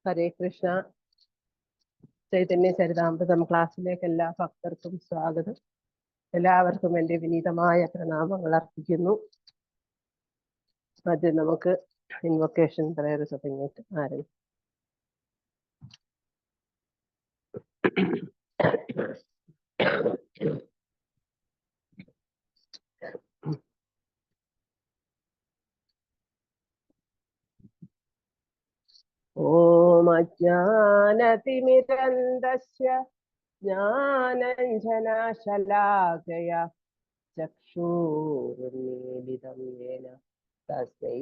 ഹരേ കൃഷ്ണ. ചൈതന്യ ചരിതാമൃതം ക്ലാസ്സിലേക്ക് എല്ലാ ഭക്തർക്കും സ്വാഗതം. എല്ലാവർക്കും എൻ്റെ വിനീതമായ പ്രണാമങ്ങൾ അർപ്പിക്കുന്നു. ആദ്യം നമുക്ക് ഇൻവൊക്കേഷൻ പ്രയർ തുടങ്ങിയിട്ട് ആരംഭിക്കാം. ഓം അജ്ഞാനതിമിരന്തസ്യ ജ്ഞാനഞ്ജനശലാകയ ചക്ഷുരുന്മീലിതം യേന തസ്മൈ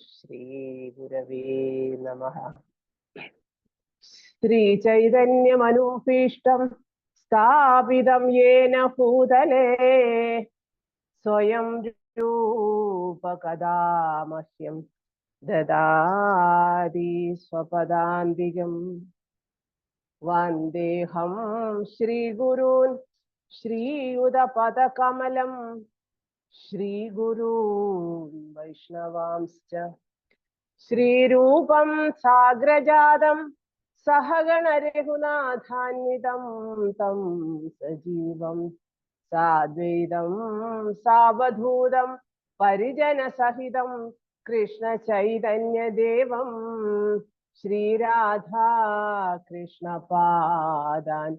ശ്രീഗുരവേ നമഃ. ശ്രീചൈതന്യമനൂഭീഷ്ടം സ്ഥാപിതം യേന ഭൂതലേ സ്വയം രൂപകഥാ മഹ്യം ദദാതി സ്വപദാന്തികം. വന്ദേഹം ശ്രീഗുരൂൻ ശ്രീയുതപദകമലം ശ്രീഗുരൂൻ വൈഷ്ണവാംശ്ച ശ്രീരൂപം സാഗ്രജാതം സഹഗണ രഘുനാഥാന്വിതം തം സജീവം സാദ്വൈതം സാവധൂതം പരിജന സഹിതം കൃഷ്ണ ചൈതന്യദേവം ശ്രീരാധാ കൃഷ്ണ പാദാൻ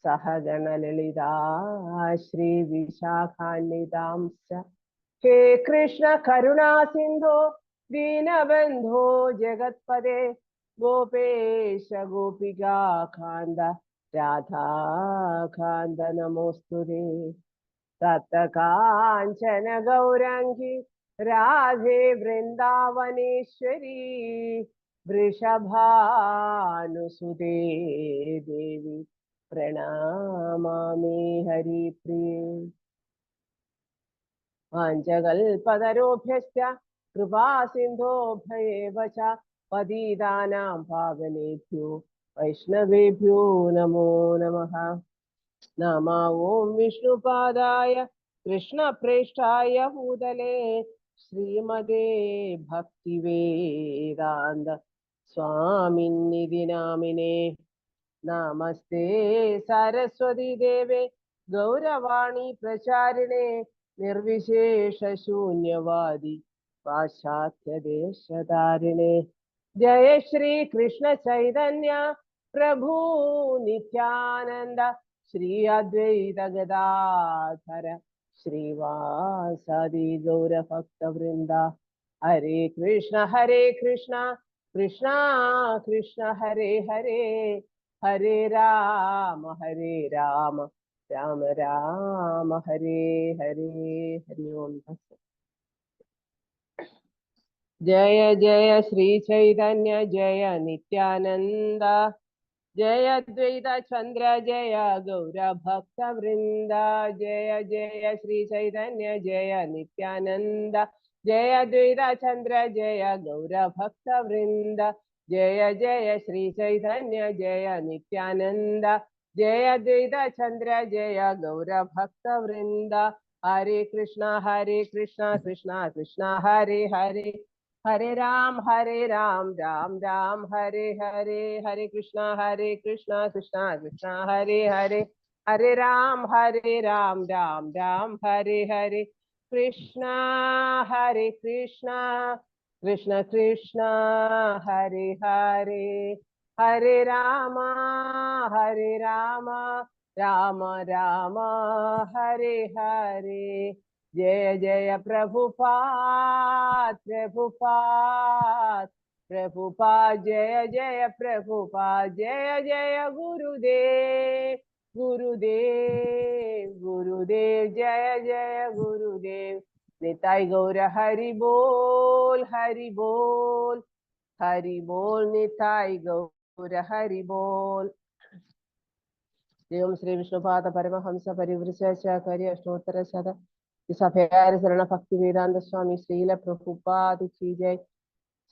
സഹഗണ ലളിതാ ശ്രീ വിശാഖാന്വിതാംശ്ച. ഹേ കൃഷ്ണ കരുണാ സിന്ധോ ദീനബന്ധോ ജഗത്പദേ ഗോപേശ ഗോപികാ കാന്ത രാധാകാന്ത നമോസ്തുതേ. തപ്ത കാഞ്ചന ഗൗരാംഗി രാധേ വൃന്ദാവനേശ്വരി വൃഷഭാനുസുതേ ദേവി പ്രണാമാമി ഹരിപ്രിയേ. വാഞ്ചകൽപതരോഭ്യശ്ച കൃപാ സിന്ധോഭ്യൈവ ച പതിതാനാം പാവനേഭ്യോ വൈഷ്ണവേഭ്യോ നമോ നമഃ. നമോ ഓം വിഷ്ണുപാദായ കൃഷ്ണപ്രേഷ്ഠായ ഭൂതലേ ശ്രീമതേ ഭക്തിവേദാന്ത സ്വാമിന്നിധി നാമിനേ. നമസ്തേ സരസ്വതി ദേവേ ഗൗരവാണി പ്രചാരിണേ നിർവിശേഷ ശൂന്യവാദി പാശ്ചാത്യദേശധാരിണേ. ജയ ശ്രീ കൃഷ്ണ ചൈതന്യ പ്രഭു നിത്യാനന്ദ ശ്രീ അദ്വൈത ഗദാധര ശ്രീവാസാദി ഗൗരഭക്തവൃന്ദ. ഹരേ കൃഷ്ണ കൃഷ്ണ കൃഷ്ണ ഹരേ ഹരേ, ഹരേ രാമ രാമ രാമ ഹരേ ഹരേ. ഹരി ഓം. ജയ ജയ ശ്രീ ചൈതന്യ ജയ നിത്യാനന്ദ ജയ ദ്വൈത ചന്ദ്ര ജയ ഗൗരഭക്തവൃന്ദ. ജയ ജയ ശ്രീ ചൈതന്യ ജയ നിത്യാനന്ദ ജയ ദ്വൈത ചന്ദ്ര ജയ ഗൗരഭക്തവൃന്ദ. ജയ ജയ ശ്രീ ചൈതന്യ ജയ നിത്യാനന്ദ ജയ ദ്വൈത ചന്ദ്ര ജയ ഗൗരഭക്തവൃന്ദ. ഹരേ കൃഷ്ണ കൃഷ്ണ കൃഷ്ണ ഹരേ ഹരേ, ഹരേ രാം രാം രാം ഹരേ ഹരേ. ഹരേ കൃഷ്ണ കൃഷ്ണ കൃഷ്ണ ഹരേ ഹരേ, ഹരേ രാം രാം ഹരേ ഹരേ. കൃഷ്ണ കൃഷ്ണ കൃഷ്ണ കൃഷ്ണ ഹരേ ഹരേ, ഹരേ രാമ രാമ രാമ ഹരേ ഹരേ. ജയ ജയ പ്രഭുപാദ് ജയ ജയ പ്രഭുപാദ്. ജയ ജയ ഗുരുദേവ് ജയ ജയ ഗുരുദേവ്. നിതായ് ഗൗര ഹരി ബോൾ നിതായ് ഗൗര ഹരി ബോൾ. ദൈവം ശ്രീ വിഷ്ണുപാദ പരമഹംസ പരിവൃശാചാര്യ അഷ്ടോത്തര ശത സഭയാര ശരണ ഭക്തി വേദാന്ത സ്വാമി ശ്രീല പ്രഭുപാദ की जय.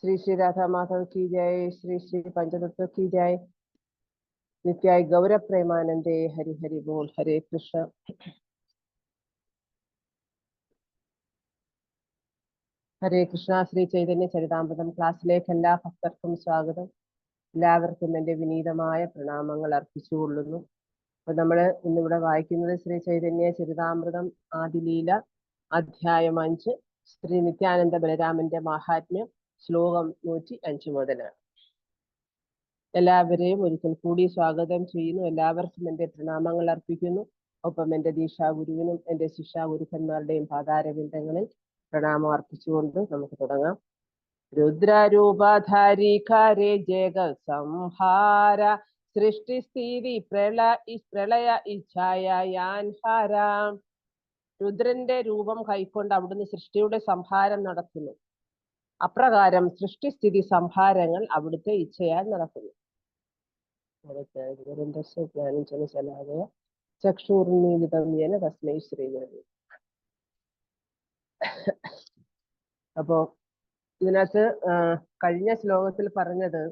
श्री श्री राधा माधव की जय. श्री श्री पंचतत्व की जय. नित्याय गौर प्रेमानंदे. हरि हरि बोल. हरे कृष्ण. ഹരേ കൃഷ്ണ. ശ്രീ ചൈതന്യ ചരിതാമൃതം ക്ലാസ്സിലേക്ക് എല്ലാ ഭക്തർക്കും സ്വാഗതം. എല്ലാവർക്കും എൻ്റെ വിനീതമായ പ്രണാമങ്ങൾ അർപ്പിച്ചുകൊള്ളുന്നു. അപ്പൊ നമ്മള് ഇന്നിവിടെ വായിക്കുന്നത് ശ്രീ ചൈതന്യ ചരിതാമൃതം ആദിലീല അധ്യായം 5 ശ്രീ നിത്യാനന്ദ ബലരാമന്റെ മാഹാത്മ്യം ശ്ലോകം 105 മുതലാണ്. എല്ലാവരെയും ഒരിക്കൽ കൂടി സ്വാഗതം ചെയ്യുന്നു. എല്ലാവർക്കും എൻ്റെ പ്രണാമങ്ങൾ അർപ്പിക്കുന്നു. ഒപ്പം എൻ്റെ ദീക്ഷാഗുരുവിനും എൻ്റെ ശിക്ഷാഗുരുക്കന്മാരുടെയും പാതാരവിന്ദങ്ങളിൽ പ്രണാമം അർപ്പിച്ചുകൊണ്ട് നമുക്ക് തുടങ്ങാം. രുദ്രരൂപധാരികാരേ ജഗത് സംഹാര സൃഷ്ടിസ്ഥിതി പ്രളയ ഇച്ഛായാൻഹാര. രുദ്രന്റെ രൂപം കൈക്കൊണ്ട് അവിടുന്ന് സൃഷ്ടിയുടെ സംഹാരം നടത്തുന്നു. അപ്രകാരം സൃഷ്ടിസ്ഥിതി സംഹാരങ്ങൾ അവിടുത്തെ ഇച്ഛയാൽ നടക്കുന്നു. ചക്ഷുർമീലിതം തസ്മൈ ശ്രീഗുരവേ. അപ്പോ ഇതിനകത്ത് കഴിഞ്ഞ ശ്ലോകത്തിൽ പറഞ്ഞത്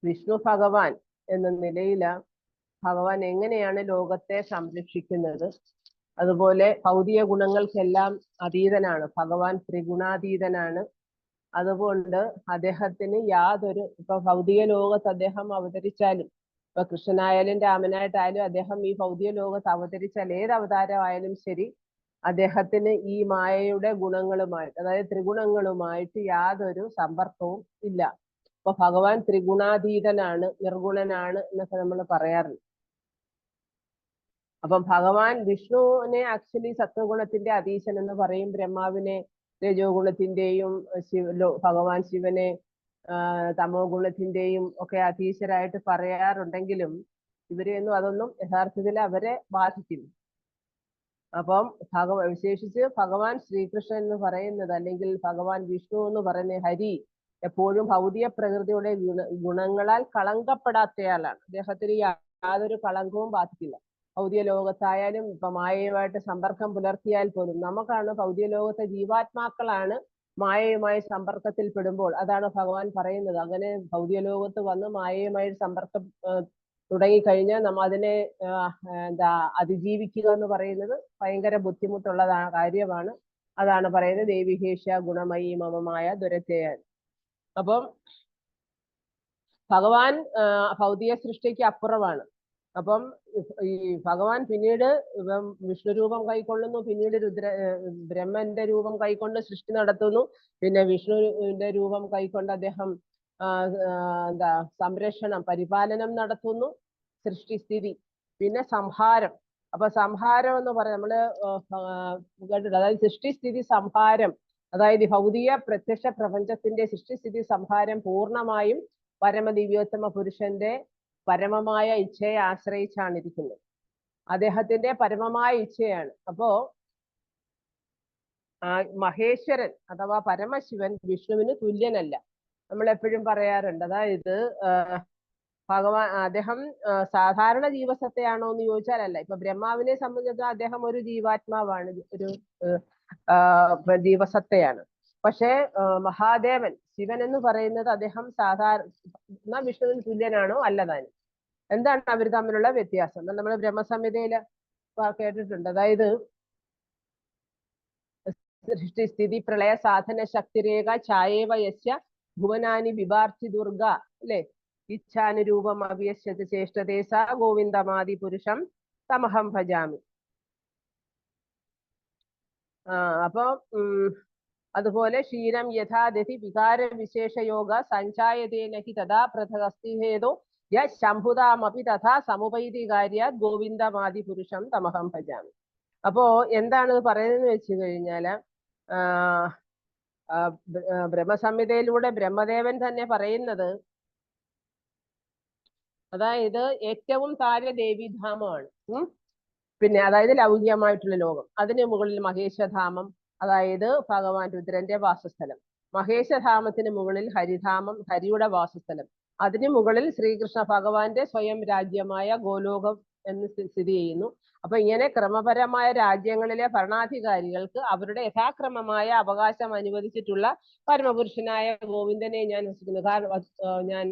വിഷ്ണു ഭഗവാൻ എന്ന നിലയിൽ ഭഗവാൻ എങ്ങനെയാണ് ലോകത്തെ സംരക്ഷിക്കുന്നത്. അതുപോലെ ഭൗതിക ഗുണങ്ങൾക്കെല്ലാം അതീതനാണ് ഭഗവാൻ, ത്രിഗുണാതീതനാണ്. അതുകൊണ്ട് അദ്ദേഹത്തിന് യാതൊരു ഇപ്പൊ ഭൗതിക ലോകത്ത് അദ്ദേഹം അവതരിച്ചാലും, ഇപ്പൊ കൃഷ്ണനായാലും രാമനായിട്ടായാലും അദ്ദേഹം ഈ ഭൗതിക ലോകത്ത് അവതരിച്ചാൽ ഏത് അവതാരമായാലും ശരി, അദ്ദേഹത്തിന് ഈ മായയുടെ ഗുണങ്ങളുമായിട്ട്, അതായത് ത്രിഗുണങ്ങളുമായിട്ട് യാതൊരു സമ്പർക്കവും ഇല്ല. അപ്പൊ ഭഗവാൻ ത്രിഗുണാതീതനാണ്, നിർഗുണനാണ് എന്നൊക്കെ നമ്മൾ പറയാറുണ്ട്. അപ്പം ഭഗവാൻ വിഷ്ണുവിനെ ആക്ച്വലി സത്വഗുണത്തിന്റെ അതീശൻ എന്ന് പറയും, ബ്രഹ്മാവിനെ രജോ ഗുണത്തിന്റെയും ഭഗവാൻ ശിവനെ തമോ ഗുണത്തിന്റെയും ഒക്കെ അതീശരായിട്ട് പറയാറുണ്ടെങ്കിലും ഇവരെയൊന്നും അതൊന്നും യഥാർത്ഥത്തിൽ അവരെ ബാധിക്കില്ല. അപ്പം വിശേഷിച്ച് ഭഗവാൻ ശ്രീകൃഷ്ണൻ എന്ന് പറയുന്നത്, അല്ലെങ്കിൽ ഭഗവാൻ വിഷ്ണു എന്ന് പറയുന്ന ഹരി, എപ്പോഴും ഭൗതിക പ്രകൃതിയുടെ ഗുണങ്ങളാൽ കളങ്കപ്പെടാത്തയാളാണ്. അദ്ദേഹത്തിന് യാതൊരു കളങ്കവും ബാധിക്കില്ല. ഭൗതിക ലോകത്തായാലും ഇപ്പൊ മായയുമായിട്ട് സമ്പർക്കം പുലർത്തിയാൽ പോലും, നമുക്കാണ് ഭൗതിക ലോകത്തെ ജീവാത്മാക്കളാണ് മായയുമായി സമ്പർക്കത്തിൽ പെടുമ്പോൾ, അതാണ് ഭഗവാൻ പറയുന്നത്. അങ്ങനെ ഭൗതിക ലോകത്ത് വന്ന് മായയുമായി സമ്പർക്കം തുടങ്ങിക്കഴിഞ്ഞാൽ നമ്മൾ അതിനെ അതിജീവിക്കുക എന്ന് പറയുന്നത് ഭയങ്കര ബുദ്ധിമുട്ടുള്ള കാര്യമാണ്. അതാണ് പറയുന്നത് ദേവിഹേഷ ഗുണമയി മമമായ ദുരത്തെയാൻ. അപ്പം ഭഗവാൻ ഭൗതിക സൃഷ്ടിക്ക് അപ്പുറമാണ്. അപ്പം ഈ ഭഗവാൻ പിന്നീട് വിഷ്ണു രൂപം കൈക്കൊള്ളുന്നു, പിന്നീട് ബ്രഹ്മന്റെ രൂപം കൈക്കൊണ്ട് സൃഷ്ടി നടത്തുന്നു, പിന്നെ വിഷ്ണുവിന്റെ രൂപം കൈക്കൊണ്ട് അദ്ദേഹം സംരക്ഷണം, പരിപാലനം നടത്തുന്നു, സൃഷ്ടിസ്ഥിതി, പിന്നെ സംഹാരം. അപ്പൊ സംഹാരം എന്ന് പറയാം നമ്മള് കേട്ടിട്ട്, അതായത് സൃഷ്ടിസ്ഥിതി സംഹാരം, അതായത് ഭൗതിക പ്രത്യക്ഷ പ്രപഞ്ചത്തിന്റെ സൃഷ്ടിസ്ഥിതി സംഹാരം പൂർണ്ണമായും പരമദിവ്യോത്തമ പുരുഷന്റെ പരമമായ ഇച്ഛയെ ആശ്രയിച്ചാണ് ഇരിക്കുന്നത്. അദ്ദേഹത്തിന്റെ പരമമായ ഇച്ഛയാണ്. അപ്പോ മഹേശ്വരൻ അഥവാ പരമശിവൻ വിഷ്ണുവിന് തുല്യനല്ല. നമ്മൾ എപ്പോഴും പറയാറുണ്ട്. അതായത് ഭഗവാൻ അദ്ദേഹം സാധാരണ ജീവസത്തയാണോ എന്ന് ചോദിച്ചാൽ അല്ല. ഇപ്പൊ ബ്രഹ്മാവിനെ സംബന്ധിച്ചിടത്തോളം അദ്ദേഹം ഒരു ജീവാത്മാവാണ്, ഒരു ജീവസത്തയാണ്. പക്ഷേ മഹാദേവൻ ശിവൻ എന്ന് പറയുന്നത് അദ്ദേഹം സാധാരണ വിഷ്ണുവിന് തുല്യനാണോ? അല്ലതാനും. എന്താണ് അവർ തമ്മിലുള്ള വ്യത്യാസം? നമ്മൾ ബ്രഹ്മസംഹിതയിൽ കേട്ടിട്ടുണ്ട്. അതായത് സൃഷ്ടിസ്ഥിതി പ്രളയ സാധന ശക്തിരേഖ ഛായേവ യസ്യ ഭുവനാനി ബിഭാർച്ചി ദുർഗ, അല്ലെ? ഇച്ഛാനുരൂപം അവിയശ്യത ചേഷ്ടതേ സ ഗോവിന്ദമാദി പുരുഷം തമഹം ഭജാമി. അപ്പൊ അതുപോലെ ക്ഷീരം യഥാദതി വികാര വിശേഷയോഗ സഞ്ചായതേനഹി തഥാ പൃഥകസ്തി ഹേതോ ശംഭുതാമപി തഥാ സമുപൈതി കാര്യ ഗോവിന്ദമാദി പുരുഷം തമഹം ഭജാമി. അപ്പോ എന്താണ് പറയുന്നത് വെച്ച് കഴിഞ്ഞാല്, ബ്രഹ്മസംഹിതയിലൂടെ ബ്രഹ്മദേവൻ തന്നെ പറയുന്നത്, അതായത് ഏറ്റവും താഴെ ദേവീധാമമാണ്, പിന്നെ അതായത് ലൗകികമായിട്ടുള്ള ലോകം, അതിന് മുകളിൽ മഹേശധാമം, അതായത് ഭഗവാൻ രുദ്രന്റെ വാസസ്ഥലം, മഹേശധാമത്തിന് മുകളിൽ ഹരിധാമം, ഹരിയുടെ വാസസ്ഥലം, അതിനു മുകളിൽ ശ്രീകൃഷ്ണ ഭഗവാന്റെ സ്വയം രാജ്യമായ ഗോലോകം എന്ന് സ്ഥിതി ചെയ്യുന്നു. അപ്പൊ ഇങ്ങനെ ക്രമപരമായ രാജ്യങ്ങളിലെ ഭരണാധികാരികൾക്ക് അവരുടെ യഥാക്രമമായ അവകാശം അനുവദിച്ചിട്ടുള്ള പരമപുരുഷനായ ഗോവിന്ദനെ ഞാൻ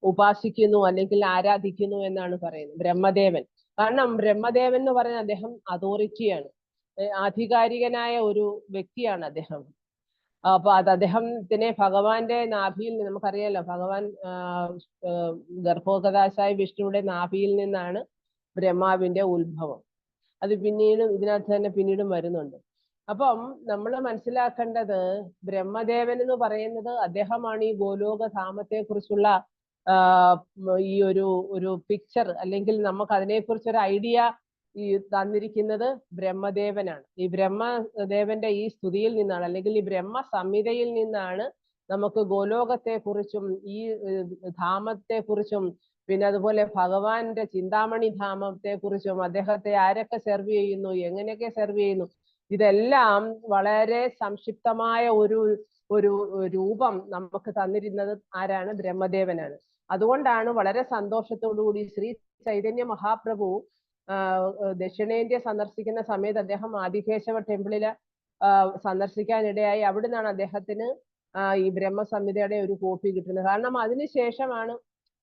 ഉപാസിക്കുന്നു അല്ലെങ്കിൽ ആരാധിക്കുന്നു എന്നാണ് പറയുന്നത് ബ്രഹ്മദേവൻ. കാരണം ബ്രഹ്മദേവൻ എന്ന് പറയുന്നത് അദ്ദേഹം അതോറിറ്റിയാണ്, ആധികാരികനായ ഒരു വ്യക്തിയാണ് അദ്ദേഹം. അപ്പൊ അദ്ദേഹത്തിനെ ഭഗവാന്റെ നാഭിയിൽ നിന്ന്, നമുക്കറിയാലോ ഭഗവാൻ ഗർഭോദകാശായ വിഷ്ണുവിടെ നാഭിയിൽ നിന്നാണ് ബ്രഹ്മാവിന്റെ ഉത്ഭവം. അത് പിന്നീട് ഇതിനകത്ത് തന്നെ പിന്നീടും വരുന്നുണ്ട്. അപ്പം നമ്മൾ മനസ്സിലാക്കേണ്ടത് ബ്രഹ്മദേവൻ എന്ന് പറയുന്നത് അദ്ദേഹമാണ് ഈ ഗോലോകധാമത്തെ കുറിച്ചുള്ള ഈ ഒരു പിക്ചർ, അല്ലെങ്കിൽ നമുക്ക് അതിനെക്കുറിച്ച് ഒരു ഐഡിയ ഈ തന്നിരിക്കുന്നത് ബ്രഹ്മദേവനാണ്. ഈ ബ്രഹ്മദേവന്റെ ഈ സ്തുതിയിൽ നിന്നാണ്, അല്ലെങ്കിൽ ഈ ബ്രഹ്മ സംഹിതയിൽ നിന്നാണ് നമുക്ക് ഗോലോകത്തെ കുറിച്ചും ഈ ധാമത്തെ കുറിച്ചും, പിന്നെ അതുപോലെ ഭഗവാന്റെ ചിന്താമണി ധാമത്തെ കുറിച്ചും, അദ്ദേഹത്തെ ആരൊക്കെ സെർവ് ചെയ്യുന്നു, എങ്ങനെയൊക്കെ സെർവ് ചെയ്യുന്നു, ഇതെല്ലാം വളരെ സംക്ഷിപ്തമായ ഒരു രൂപം നമുക്ക് തന്നിരുന്നത് ആരാണ്? ബ്രഹ്മദേവനാണ്. അതുകൊണ്ടാണ് വളരെ സന്തോഷത്തോടുകൂടി ശ്രീ ചൈതന്യ മഹാപ്രഭു ദക്ഷിണേന്ത്യ സന്ദർശിക്കുന്ന സമയത്ത് അദ്ദേഹം ആദികേശവ ടെമ്പിളില് സന്ദർശിക്കാനിടയായി. അവിടെ നിന്നാണ് അദ്ദേഹത്തിന് ഈ ബ്രഹ്മസംഹിതയുടെ ഒരു കോപ്പി കിട്ടുന്നത്. കാരണം അതിനുശേഷമാണ്,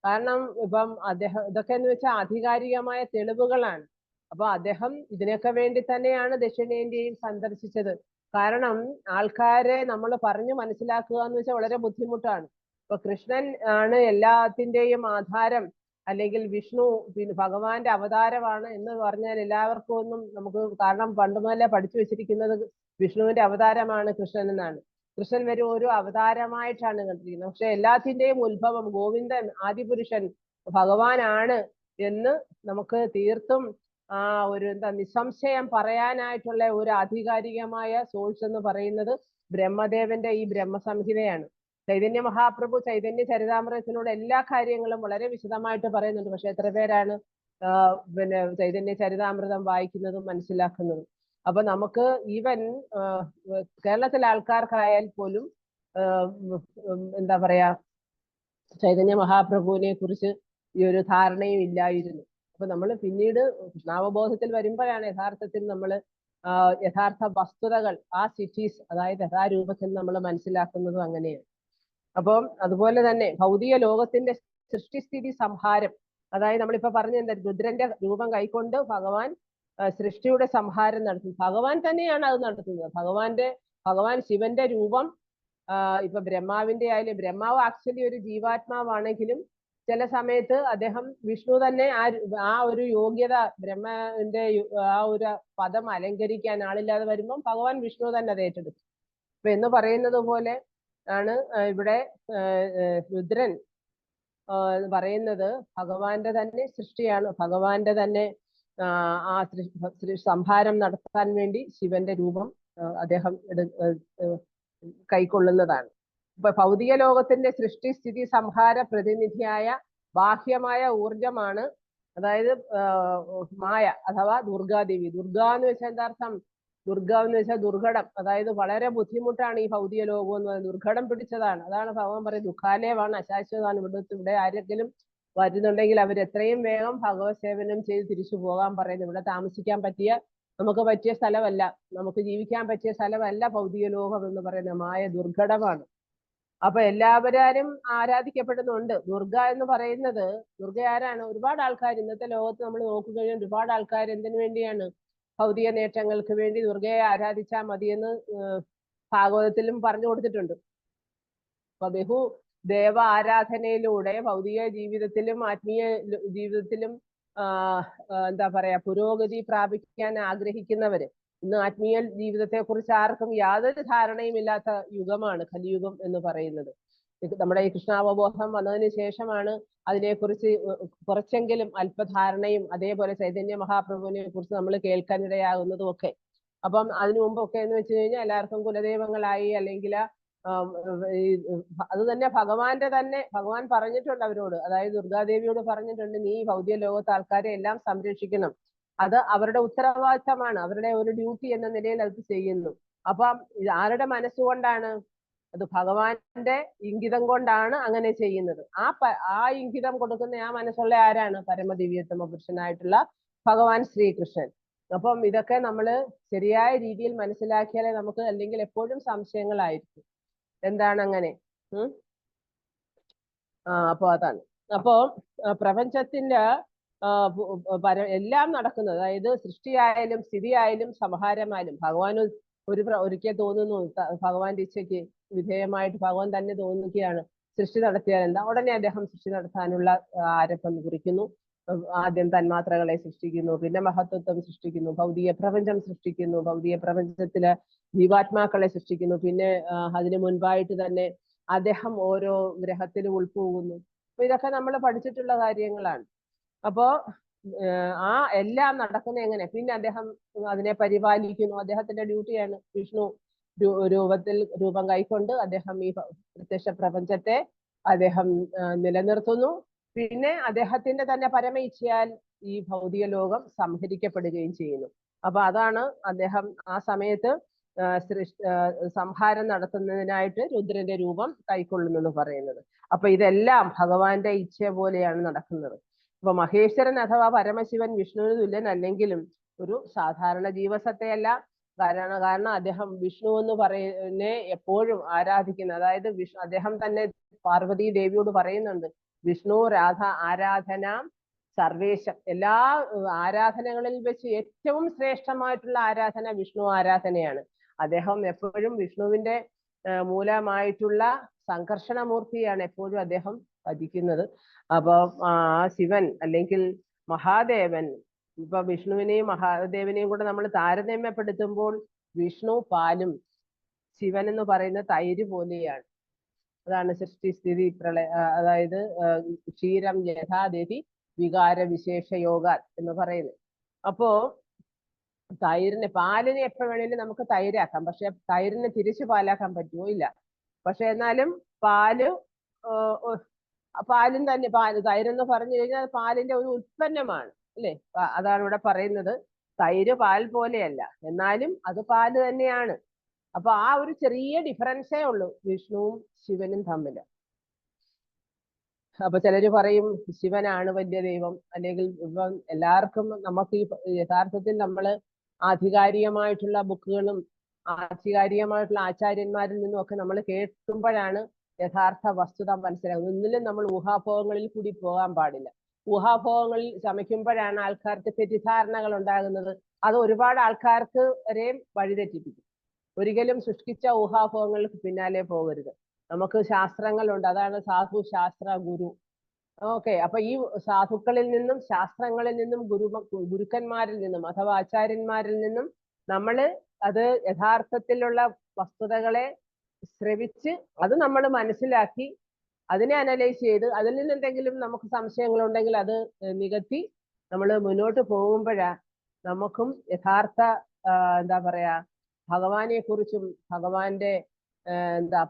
കാരണം ഇപ്പം അദ്ദേഹം ഇതൊക്കെ എന്ന് വെച്ചാൽ ആധികാരികമായ തെളിവുകളാണ്. അപ്പൊ അദ്ദേഹം ഇതിനൊക്കെ വേണ്ടി തന്നെയാണ് ദക്ഷിണേന്ത്യയിൽ സന്ദർശിച്ചത്. കാരണം ആൾക്കാരെ നമ്മൾ പറഞ്ഞു മനസ്സിലാക്കുക എന്ന് വെച്ചാൽ വളരെ ബുദ്ധിമുട്ടാണ്. ഇപ്പൊ കൃഷ്ണൻ ആണ് എല്ലാത്തിന്റെയും ആധാരം, അല്ലെങ്കിൽ വിഷ്ണു പിന്നെ ഭഗവാന്റെ അവതാരമാണ് എന്ന് പറഞ്ഞാൽ എല്ലാവർക്കും ഒന്നും നമുക്ക്, കാരണം പണ്ട് മുതലേ പഠിച്ചു വെച്ചിരിക്കുന്നത് വിഷ്ണുവിന്റെ അവതാരമാണ് കൃഷ്ണൻ എന്നാണ്. കൃഷ്ണൻ വരും ഒരു അവതാരമായിട്ടാണ് കണ്ടിരിക്കുന്നത്. പക്ഷെ എല്ലാത്തിന്റെയും ഉത്ഭവം ഗോവിന്ദൻ ആദിപുരുഷൻ ഭഗവാനാണ് എന്ന് നമുക്ക് തീർത്തും ഒരു നിസ്സംശയം പറയാനായിട്ടുള്ള ഒരു ആധികാരികമായ സോഴ്സ് എന്ന് പറയുന്നത് ബ്രഹ്മദേവന്റെ ഈ ബ്രഹ്മസംഹിതയാണ്. ചൈതന്യ മഹാപ്രഭു ചൈതന്യ ചരിതാമൃതത്തിലൂടെ എല്ലാ കാര്യങ്ങളും വളരെ വിശദമായിട്ട് പറയുന്നുണ്ട്. പക്ഷെ എത്ര പേരാണ് പിന്നെ ചൈതന്യ ചരിതാമൃതം വായിക്കുന്നതും മനസ്സിലാക്കുന്നതും? അപ്പൊ നമുക്ക് ഈവൻ കേരളത്തിലെ ആൾക്കാർക്കായാൽ പോലും എന്താ പറയാ, ചൈതന്യ മഹാപ്രഭുവിനെ കുറിച്ച് ഈ ഒരു ധാരണയും ഇല്ലായിരുന്നു. അപ്പൊ നമ്മൾ പിന്നീട് കൃഷ്ണാവബോധത്തിൽ വരുമ്പോഴാണ് യഥാർത്ഥത്തിൽ നമ്മൾ യഥാർത്ഥ വസ്തുതകൾ, ആ സിറ്റീസ്, അതായത് യഥാരൂപത്തിൽ നമ്മൾ മനസ്സിലാക്കുന്നതും അങ്ങനെയാണ്. അപ്പം അതുപോലെ തന്നെ ഭൗതിക ലോകത്തിന്റെ സൃഷ്ടിസ്ഥിതി സംഹാരം, അതായത് നമ്മളിപ്പോ പറഞ്ഞ രുദ്രന്റെ രൂപം കൈക്കൊണ്ട് ഭഗവാൻ സൃഷ്ടിയുടെ സംഹാരം നടത്തും. ഭഗവാൻ തന്നെയാണ് അത് നടത്തുന്നത്. ഭഗവാൻ ശിവന്റെ രൂപം ഇപ്പൊ ബ്രഹ്മാവിന്റെ ആയാലും, ബ്രഹ്മാവ് ആക്ച്വലി ഒരു ജീവാത്മാവാണെങ്കിലും ചില സമയത്ത് അദ്ദേഹം വിഷ്ണു തന്നെ ആ ഒരു യോഗ്യത, ബ്രഹ്മാവിന്റെ ആ ഒരു പദം അലങ്കരിക്കാൻ ആളില്ലാതെ വരുമ്പം ഭഗവാൻ വിഷ്ണു തന്നെ അത് ഏറ്റെടുക്കും. അപ്പൊ എന്ന് പറയുന്നത് പോലെ ആണ് ഇവിടെ രുദ്രൻ പറയുന്നത് ഭഗവാന്റെ തന്നെ സൃഷ്ടിയാണ്, ഭഗവാന്റെ തന്നെ ആ സംഹാരം നടത്താൻ വേണ്ടി ശിവന്റെ രൂപം അദ്ദേഹം കൈക്കൊള്ളുന്നതാണ്. ഇപ്പൊ ഭൗതിക ലോകത്തിന്റെ സൃഷ്ടി സ്ഥിതി സംഹാര പ്രതിനിധിയായ ബാഹ്യമായ ഊർജമാണ്, അതായത് മായ അഥവാ ദുർഗാദേവി. ദുർഗ എന്ന് വെച്ചാൽ എന്താ അർത്ഥം? ദുർഗ എന്ന് വെച്ചാൽ ദുർഘടം, അതായത് വളരെ ബുദ്ധിമുട്ടാണ് ഈ ഭൗതിക ലോകം എന്ന് പറയുന്നത്, ദുർഘടം പിടിച്ചതാണ്. അതാണ് ഭഗവാൻ പറയുന്നത് ദുഃഖാലയമാണ്, അശാശ്വതമാണ്. ഇവിടെ ആരെങ്കിലും വരുന്നുണ്ടെങ്കിൽ അവർ എത്രയും വേഗം ഭഗവത് സേവനം ചെയ്ത് തിരിച്ചു പോകാൻ പറയുന്നത്. ഇവിടെ താമസിക്കാൻ നമുക്ക് പറ്റിയ സ്ഥലമല്ല, നമുക്ക് ജീവിക്കാൻ പറ്റിയ സ്ഥലമല്ല ഭൗതിക ലോകം എന്ന് പറയുന്നത്. മായ ദുർഘടമാണ്. അപ്പൊ എല്ലാവരും ആരാധിക്കപ്പെടുന്നുണ്ട്. ദുർഗ എന്ന് പറയുന്നത്, ദുർഗ ആരാണ്? ഒരുപാട് ആൾക്കാർ ഇന്നത്തെ ലോകത്ത് നമ്മൾ നോക്കുകഴിഞ്ഞാൽ ഒരുപാട് ആൾക്കാർ എന്തിനു വേണ്ടിയാണ്? ഭൗതിക നേട്ടങ്ങൾക്ക് വേണ്ടി ദുർഗയെ ആരാധിച്ചാൽ മതിയെന്ന് ഭാഗവതത്തിലും പറഞ്ഞു കൊടുത്തിട്ടുണ്ട്. അപ്പൊ ബഹു ദേവ ആരാധനയിലൂടെ ഭൗതിക ജീവിതത്തിലും ആത്മീയ ജീവിതത്തിലും എന്താ പറയാ, പുരോഗതി പ്രാപിക്കാൻ ആഗ്രഹിക്കുന്നവര്, ഇന്ന് ആത്മീയ ജീവിതത്തെ കുറിച്ച് ആർക്കും യാതൊരു ധാരണയും ഇല്ലാത്ത യുഗമാണ് കലിയുഗം എന്ന് പറയുന്നത്. നമ്മുടെ ഈ കൃഷ്ണാവബോധം വന്നതിന് ശേഷമാണ് അതിനെക്കുറിച്ച് കുറച്ചെങ്കിലും അല്പധാരണയും, അതേപോലെ ചൈതന്യ മഹാപ്രഭുവിനെ കുറിച്ച് നമ്മൾ കേൾക്കാനിടയാകുന്നതും ഒക്കെ. അപ്പം അതിനു മുമ്പൊക്കെ എന്ന് വെച്ച് കഴിഞ്ഞാൽ എല്ലാവർക്കും കുലദൈവങ്ങളായി, അല്ലെങ്കിൽ അത് തന്നെ ഭഗവാൻ പറഞ്ഞിട്ടുണ്ട് അവരോട്, അതായത് ദുർഗാദേവിയോട് പറഞ്ഞിട്ടുണ്ട്, നീ ഭൗതിക ലോകത്തെ ആൾക്കാരെ എല്ലാം സംരക്ഷിക്കണം. അത് അവരുടെ ഉത്തരവാദിത്തമാണ്, അവരുടെ ഒരു ഡ്യൂട്ടി എന്ന നിലയിൽ അത് ചെയ്യുന്നു. അപ്പം ആരുടെ മനസ്സുകൊണ്ടാണ്? അത് ഭഗവാന്റെ ഇംഗിതം കൊണ്ടാണ് അങ്ങനെ ചെയ്യുന്നത്. ആ ഇംഗിതം കൊടുക്കുന്ന ആ മനസ്സുള്ള ആരാണ്? പരമദിവ്യോത്തമ പുരുഷനായിട്ടുള്ള ഭഗവാൻ ശ്രീകൃഷ്ണൻ. അപ്പം ഇതൊക്കെ നമ്മൾ ശരിയായ രീതിയിൽ മനസ്സിലാക്കിയാലേ നമുക്ക്, അല്ലെങ്കിൽ എപ്പോഴും സംശയങ്ങളായിരിക്കും എന്താണ് അങ്ങനെ. അപ്പൊ അതാണ്. അപ്പോ പ്രപഞ്ചത്തിന്റെ എല്ലാം നടക്കുന്നത്, അതായത് സൃഷ്ടിയായാലും സ്ഥിതിയായാലും സംഹാരമായാലും ഭഗവാൻ ഒരിക്കൽ തോന്നുന്നു ഭഗവാന്റെ ഇച്ഛയ്ക്ക് വിധേയമായിട്ട് ഭഗവാൻ തന്നെ തോന്നുകയാണ് സൃഷ്ടി നടത്തിയാൽ എന്താ, ഉടനെ അദ്ദേഹം സൃഷ്ടി നടത്താനുള്ള ആരംഭം കുറിക്കുന്നു. ആദ്യം തന്മാത്രകളെ സൃഷ്ടിക്കുന്നു, പിന്നെ മഹത്വത്വം സൃഷ്ടിക്കുന്നു, ഭൗതിക പ്രപഞ്ചം സൃഷ്ടിക്കുന്നു, ഭൗതിക പ്രപഞ്ചത്തില് ജീവാത്മാക്കളെ സൃഷ്ടിക്കുന്നു. പിന്നെ അതിനു മുൻപായിട്ട് തന്നെ അദ്ദേഹം ഓരോ ഗ്രഹത്തിലും ഉൾപ്പോകുന്നു. അപ്പൊ ഇതൊക്കെ നമ്മൾ പഠിച്ചിട്ടുള്ള കാര്യങ്ങളാണ്. അപ്പോ ആ എല്ലാം നടക്കുന്ന എങ്ങനെ, പിന്നെ അദ്ദേഹം അതിനെ പരിപാലിക്കുന്നു. അദ്ദേഹത്തിന്റെ ഡ്യൂട്ടിയാണ്. വിഷ്ണു രൂപം കൈക്കൊണ്ട് അദ്ദേഹം ഈ പ്രത്യക്ഷ പ്രപഞ്ചത്തെ അദ്ദേഹം നിലനിർത്തുന്നു. പിന്നെ അദ്ദേഹത്തിന്റെ തന്നെ പരമ ഇച്ഛയാൽ ഈ ഭൗതിക ലോകം സംഹരിക്കപ്പെടുകയും ചെയ്യുന്നു. അപ്പൊ അതാണ് അദ്ദേഹം ആ സമയത്ത് സംഹാരം നടത്തുന്നതിനായിട്ട് രുദ്രന്റെ രൂപം കൈക്കൊള്ളുന്നു പറയുന്നത്. അപ്പൊ ഇതെല്ലാം ഭഗവാന്റെ ഇച്ഛ പോലെയാണ് നടക്കുന്നത്. അപ്പൊ മഹേശ്വരൻ അഥവാ പരമശിവൻ വിഷ്ണുവിന് തുല്യനല്ലെങ്കിലും ഒരു സാധാരണ ജീവസത്തയല്ല. കാരണം അദ്ദേഹം വിഷ്ണു എന്ന് പറയുന്ന എപ്പോഴും ആരാധിക്കുന്ന, അതായത് അദ്ദേഹം തന്നെ പാർവതി ദേവിയോട് പറയുന്നുണ്ട്, വിഷ്ണു രാധ ആരാധന സർവേശം, എല്ലാ ആരാധനകളിൽ വെച്ച് ഏറ്റവും ശ്രേഷ്ഠമായിട്ടുള്ള ആരാധന വിഷ്ണു ആരാധനയാണ്. അദ്ദേഹം എപ്പോഴും വിഷ്ണുവിന്റെ മൂലമായിട്ടുള്ള സംഘർഷണമൂർത്തിയാണ് എപ്പോഴും അദ്ദേഹം ഭജിക്കുന്നത്. അപ്പൊ ആ ശിവൻ അല്ലെങ്കിൽ മഹാദേവൻ, ഇപ്പൊ വിഷ്ണുവിനെയും മഹാദേവനെയും കൂടെ നമ്മൾ താരതമ്യപ്പെടുത്തുമ്പോൾ വിഷ്ണു പാലും ശിവൻ എന്ന് പറയുന്ന തൈര് പോലെയാണ്. അതാണ് സൃഷ്ടി സ്ഥിതി പ്രളയ, അതായത് ക്ഷീരം യഥാദേതി വികാര വിശേഷ യോഗ എന്ന് പറയുന്നത്. അപ്പോ പാലിനെ എപ്പോ വേണേലും നമുക്ക് തൈരാക്കാം, പക്ഷെ തൈരിനെ തിരിച്ചു പാലാക്കാൻ പറ്റുമോ? ഇല്ല. പക്ഷെ എന്നാലും പാലും തന്നെ തൈരെന്ന് പറഞ്ഞു കഴിഞ്ഞാൽ പാലിന്റെ ഒരു ഉൽപ്പന്നമാണ് അല്ലെ? അതാണ് ഇവിടെ പറയുന്നത്. തൈര് പാൽ പോലെയല്ല, എന്നാലും അത് പാല് തന്നെയാണ്. അപ്പൊ ആ ഒരു ചെറിയ ഡിഫറൻസേ ഉള്ളൂ വിഷ്ണുവും ശിവനും തമ്മില്. അപ്പൊ ചിലര് പറയും ശിവനാണ് വലിയ ദൈവം, അല്ലെങ്കിൽ ഇപ്പം എല്ലാവർക്കും നമുക്ക് ഈ യഥാർത്ഥത്തിൽ നമ്മള് ആധികാരികമായിട്ടുള്ള ബുക്കുകളും ആധികാരികമായിട്ടുള്ള ആചാര്യന്മാരിൽ നിന്നും ഒക്കെ നമ്മൾ കേൾക്കുമ്പോഴാണ് യഥാർത്ഥ വസ്തുത മനസ്സിലാകുന്നത്. ഒന്നിലും നമ്മൾ ഊഹാഭോഗങ്ങളിൽ കൂടി പോകാൻ പാടില്ല. ഊഹാഭോഗങ്ങളിൽ ചമയ്ക്കുമ്പോഴാണ് ആൾക്കാർക്ക് തെറ്റിദ്ധാരണകൾ ഉണ്ടാകുന്നത്. അത് ഒരുപാട് ആൾക്കാർക്ക് വരെയും വഴിതെറ്റിപ്പിക്കും. ഒരിക്കലും സൃഷ്ടിച്ച ഊഹാഭോഗങ്ങൾക്ക് പിന്നാലെ പോകരുത്. നമുക്ക് ശാസ്ത്രങ്ങളുണ്ട്, അതാണ് സാധു ശാസ്ത്ര ഗുരു. ഓക്കെ, അപ്പൊ ഈ സാധുക്കളിൽ നിന്നും ശാസ്ത്രങ്ങളിൽ നിന്നും ഗുരുക്കന്മാരിൽ നിന്നും അഥവാ ആചാര്യന്മാരിൽ നിന്നും നമ്മള് അത് യഥാർത്ഥത്തിലുള്ള വസ്തുതകളെ ശ്രവിച്ച് അത് നമ്മൾ മനസ്സിലാക്കി അതിനെ അനലൈസ് ചെയ്ത് അതിൽ നിന്ന് എന്തെങ്കിലും നമുക്ക് സംശയങ്ങളുണ്ടെങ്കിൽ അത് നികത്തി നമ്മൾ മുന്നോട്ട് പോകുമ്പോഴാ നമുക്കും യഥാർത്ഥ എന്താ പറയാ ഭഗവാനെ കുറിച്ചും ഭഗവാന്റെ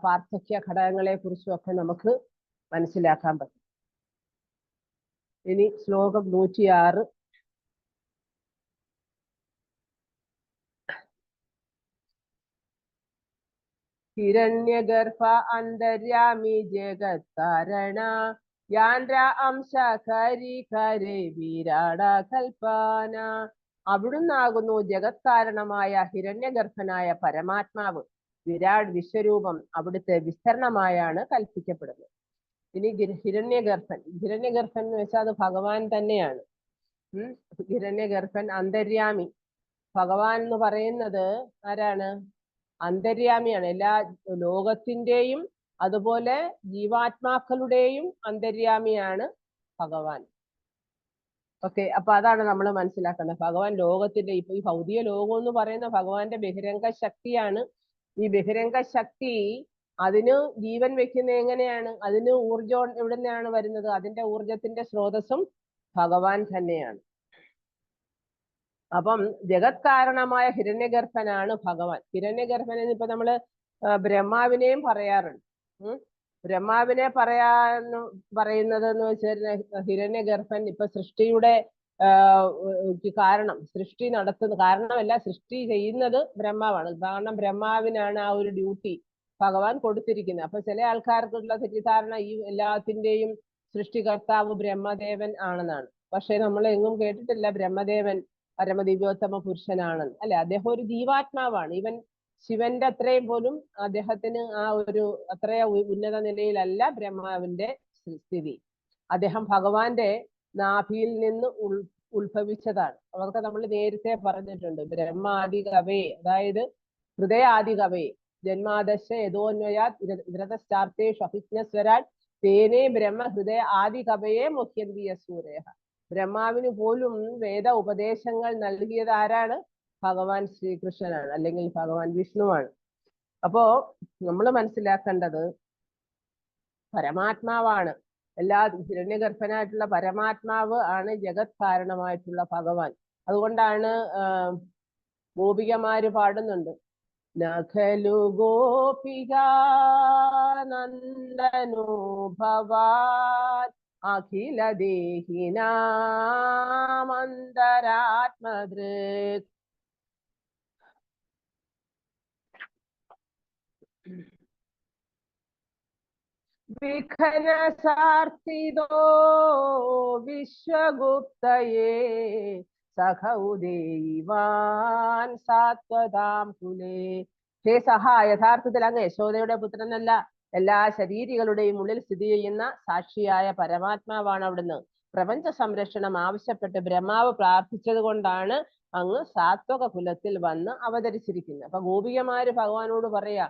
പാർത്ഥക്യ ഘടകങ്ങളെ കുറിച്ചും ഒക്കെ നമുക്ക് മനസ്സിലാക്കാൻ പറ്റും. ഇനി ശ്ലോകം 106. ഹിരണ്യഗർഭ അന്തര്യാമി ജഗത്കാരണ യാൻഡ്ര അംശ കരി വിരാട കൽപ്പന. അവിടുന്നാകുന്നു ജഗത്കാരണമായ ഹിരണ്യഗർഭനായ പരമാത്മാവ്. വിരാട് വിശ്വരൂപം അവിടുത്തെ വിസ്തരണമായാണ് കൽപ്പിക്കപ്പെടുന്നത്. ഇനി ഹിരണ്യഗർഭൻ എന്ന് വെച്ചാൽ അത് ഭഗവാൻ തന്നെയാണ്. ഹിരണ്യഗർഭൻ അന്തര്യാമി. ഭഗവാൻ എന്ന് പറയുന്നത് ആരാണ്? അന്തര്യാമിയാണ്. എല്ലാ ലോകത്തിന്റെയും അതുപോലെ ജീവാത്മാക്കളുടെയും അന്തര്യാമിയാണ് ഭഗവാൻ. ഓക്കെ, അപ്പൊ അതാണ് നമ്മൾ മനസ്സിലാക്കേണ്ടത്. ഭഗവാൻ ലോകത്തിന്റെ ഇപ്പൊ ഈ ഭൗതിക ലോകം എന്ന് പറയുന്ന ഭഗവാന്റെ ബഹിരംഗ ശക്തിയാണ്. ഈ ബഹിരംഗ ശക്തി അതിന് ജീവൻ വെക്കുന്ന എങ്ങനെയാണ്? അതിന് ഊർജം എവിടെ നിന്നാണ് വരുന്നത്? അതിന്റെ ഊർജത്തിന്റെ സ്രോതസ്സും ഭഗവാൻ തന്നെയാണ്. അപ്പം ജഗത് കാരണമായ ഹിരണ്യഗർഭനാണ് ഭഗവാൻ. ഹിരണ്യഗർഭൻ ഇപ്പൊ നമ്മള് ബ്രഹ്മാവിനെയും പറയാറുണ്ട്. ബ്രഹ്മാവിനെ പറയുന്നത് എന്ന് വെച്ചാൽ ഹിരണ്യഗർഭൻ ഇപ്പൊ സൃഷ്ടിയുടെ കാരണം, സൃഷ്ടി നടത്തുന്ന കാരണമല്ല, സൃഷ്ടി ചെയ്യുന്നത് ബ്രഹ്മാവാണ്. കാരണം ബ്രഹ്മാവിനാണ് ആ ഒരു ഡ്യൂട്ടി ഭഗവാൻ കൊടുത്തിരിക്കുന്നത്. അപ്പൊ ചില ആൾക്കാർക്കുള്ള തെറ്റിദ്ധാരണ ഈ എല്ലാത്തിന്റെയും സൃഷ്ടികർത്താവ് ബ്രഹ്മദേവൻ ആണെന്നാണ്. പക്ഷെ നമ്മൾ എങ്ങും കേട്ടിട്ടില്ല ബ്രഹ്മദേവൻ പരമദിവ്യോത്തമ പുരുഷനാണെന്ന്. അല്ലെ, അദ്ദേഹം ഒരു ജീവാത്മാവാണ്. ഇവൻ ശിവന്റെ അത്രയും പോലും അദ്ദേഹത്തിന് ആ ഒരു അത്രയ ഉന്നത നിലയിലല്ല ബ്രഹ്മാവിന്റെ സ്ഥിതി. അദ്ദേഹം ഭഗവാന്റെ നാഭിയിൽ നിന്ന് ഉത്ഭവിച്ചതാണ്. അവർക്ക് നമ്മൾ നേരത്തെ പറഞ്ഞിട്ടുണ്ട് ബ്രഹ്മാദി കവേ, അതായത് ഹൃദയാദികവേ ജന്മാദശ യഥോന്വയാത് വിരതശ്ചാർത്തേഷു അഭിജ്ഞസ്വരാൻ തേനേ ബ്രഹ്മ ഹൃദയ ആദി കവയെ മുഖ്യന്തി യസൂരേഹ. ബ്രഹ്മാവിന് പോലും വേദ ഉപദേശങ്ങൾ നൽകിയത് ആരാണ്? ഭഗവാൻ ശ്രീകൃഷ്ണനാണ്, അല്ലെങ്കിൽ ഭഗവാൻ വിഷ്ണുവാണ്. അപ്പോ നമ്മൾ മനസ്സിലാക്കേണ്ടത് പരമാത്മാവാണ്. എല്ലാ ഹിരണ്യഗർഭനായിട്ടുള്ള പരമാത്മാവ് ആണ് ജഗത് കാരണമായിട്ടുള്ള ഭഗവാൻ. അതുകൊണ്ടാണ് ഗോപികമാര് പാടുന്നുണ്ട്, നഖലു ഗോപികാനന്ദനോ ഭവാൻ അഖില ദേഹിനാമന്തരാത്മദൃക്. വിഘ്നസാർത്തിദോ വിശ്വഗുപ്തയേ സഖൗദേവാൻ സാത്വതാം കുലേ. ഹേ സഹ, യഥാർത്ഥത്തിൽ അങ്ങ് യശോദയുടെ പുത്രനല്ല, എല്ലാ ശരീരികളുടെയും ഉള്ളിൽ സ്ഥിതി ചെയ്യുന്ന സാക്ഷിയായ പരമാത്മാവാണ് അവിടുന്ന്. പ്രപഞ്ച സംരക്ഷണം ആവശ്യപ്പെട്ട് ബ്രഹ്മാവ് പ്രാർത്ഥിച്ചത് കൊണ്ടാണ് അങ്ങ് സാത്വക കുലത്തിൽ വന്ന് അവതരിച്ചിരിക്കുന്നത്. അപ്പൊ ഗോപികമാര് ഭഗവാനോട് പറയാ,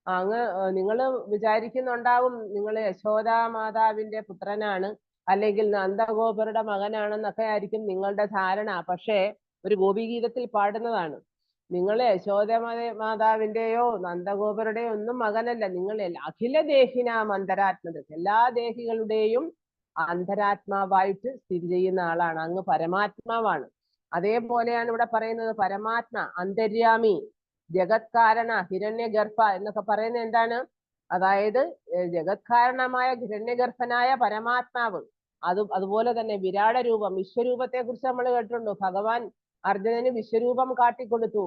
അങ്ങ് നിങ്ങൾ വിചാരിക്കുന്നുണ്ടാവും നിങ്ങൾ യശോദാ മാതാവിന്റെ പുത്രനാണ്, അല്ലെങ്കിൽ നന്ദഗോപരുടെ മകനാണെന്നൊക്കെ ആയിരിക്കും നിങ്ങളുടെ ധാരണ. പക്ഷേ ഒരു ഗോപിഗീതത്തിൽ പാടുന്നതാണ്, നിങ്ങൾ യശോദ മാതാവിന്റെയോ നന്ദഗോപരുടെയോ ഒന്നും മകനല്ല, നിങ്ങൾ അഖില ദേഹിനാം അന്തരാത്മത, എല്ലാ ദേഹികളുടെയും അന്തരാത്മാവായിട്ട് സ്ഥിതി ചെയ്യുന്ന ആളാണ് അങ്ങ്, പരമാത്മാവാണ്. അതേപോലെയാണ് ഇവിടെ പറയുന്നത്, പരമാത്മ അന്തര്യാമി ജഗത് കാരണ ഹിരണ്യഗർഭ എന്നൊക്കെ പറയുന്നത് എന്താണ്? അതായത് ജഗത് കാരണമായ ഹിരണ്യഗർഭനായ പരമാത്മാവ്. അതുപോലെ തന്നെ വിരാട രൂപം, വിശ്വരൂപത്തെ കുറിച്ച് നമ്മൾ കേട്ടിട്ടുണ്ട്. ഭഗവാൻ അർജുനന് വിശ്വരൂപം കാട്ടിക്കൊടുത്തു,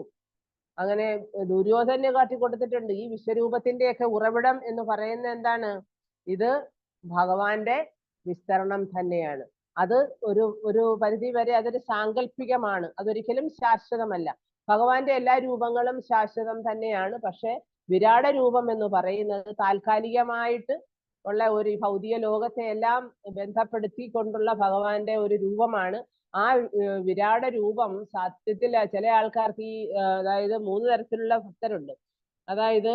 അങ്ങനെ ദുര്യോധന് കാട്ടിക്കൊടുത്തിട്ടുണ്ട്. ഈ വിശ്വരൂപത്തിന്റെയൊക്കെ ഉറവിടം എന്ന് പറയുന്നത് എന്താണ്? ഇത് ഭഗവാന്റെ വിസ്തരണം തന്നെയാണ്. അത് ഒരു പരിധി വരെ അതൊരു സാങ്കല്പികമാണ്, അതൊരിക്കലും ശാശ്വതമല്ല. ഭഗവാന്റെ എല്ലാ രൂപങ്ങളും ശാശ്വതം തന്നെയാണ്. പക്ഷെ വിരാട രൂപം എന്ന് പറയുന്നത് താൽക്കാലികമായിട്ട് ഉള്ള ഒരു ഭൗതിക ലോകത്തെ എല്ലാം ബന്ധപ്പെടുത്തിക്കൊണ്ടുള്ള ഭഗവാന്റെ ഒരു രൂപമാണ്. ആ വിരാട രൂപം സത്യത്തിൽ ചില ആൾക്കാർക്ക് അതായത് 3 തരത്തിലുള്ള ഭക്തരുണ്ട്. അതായത്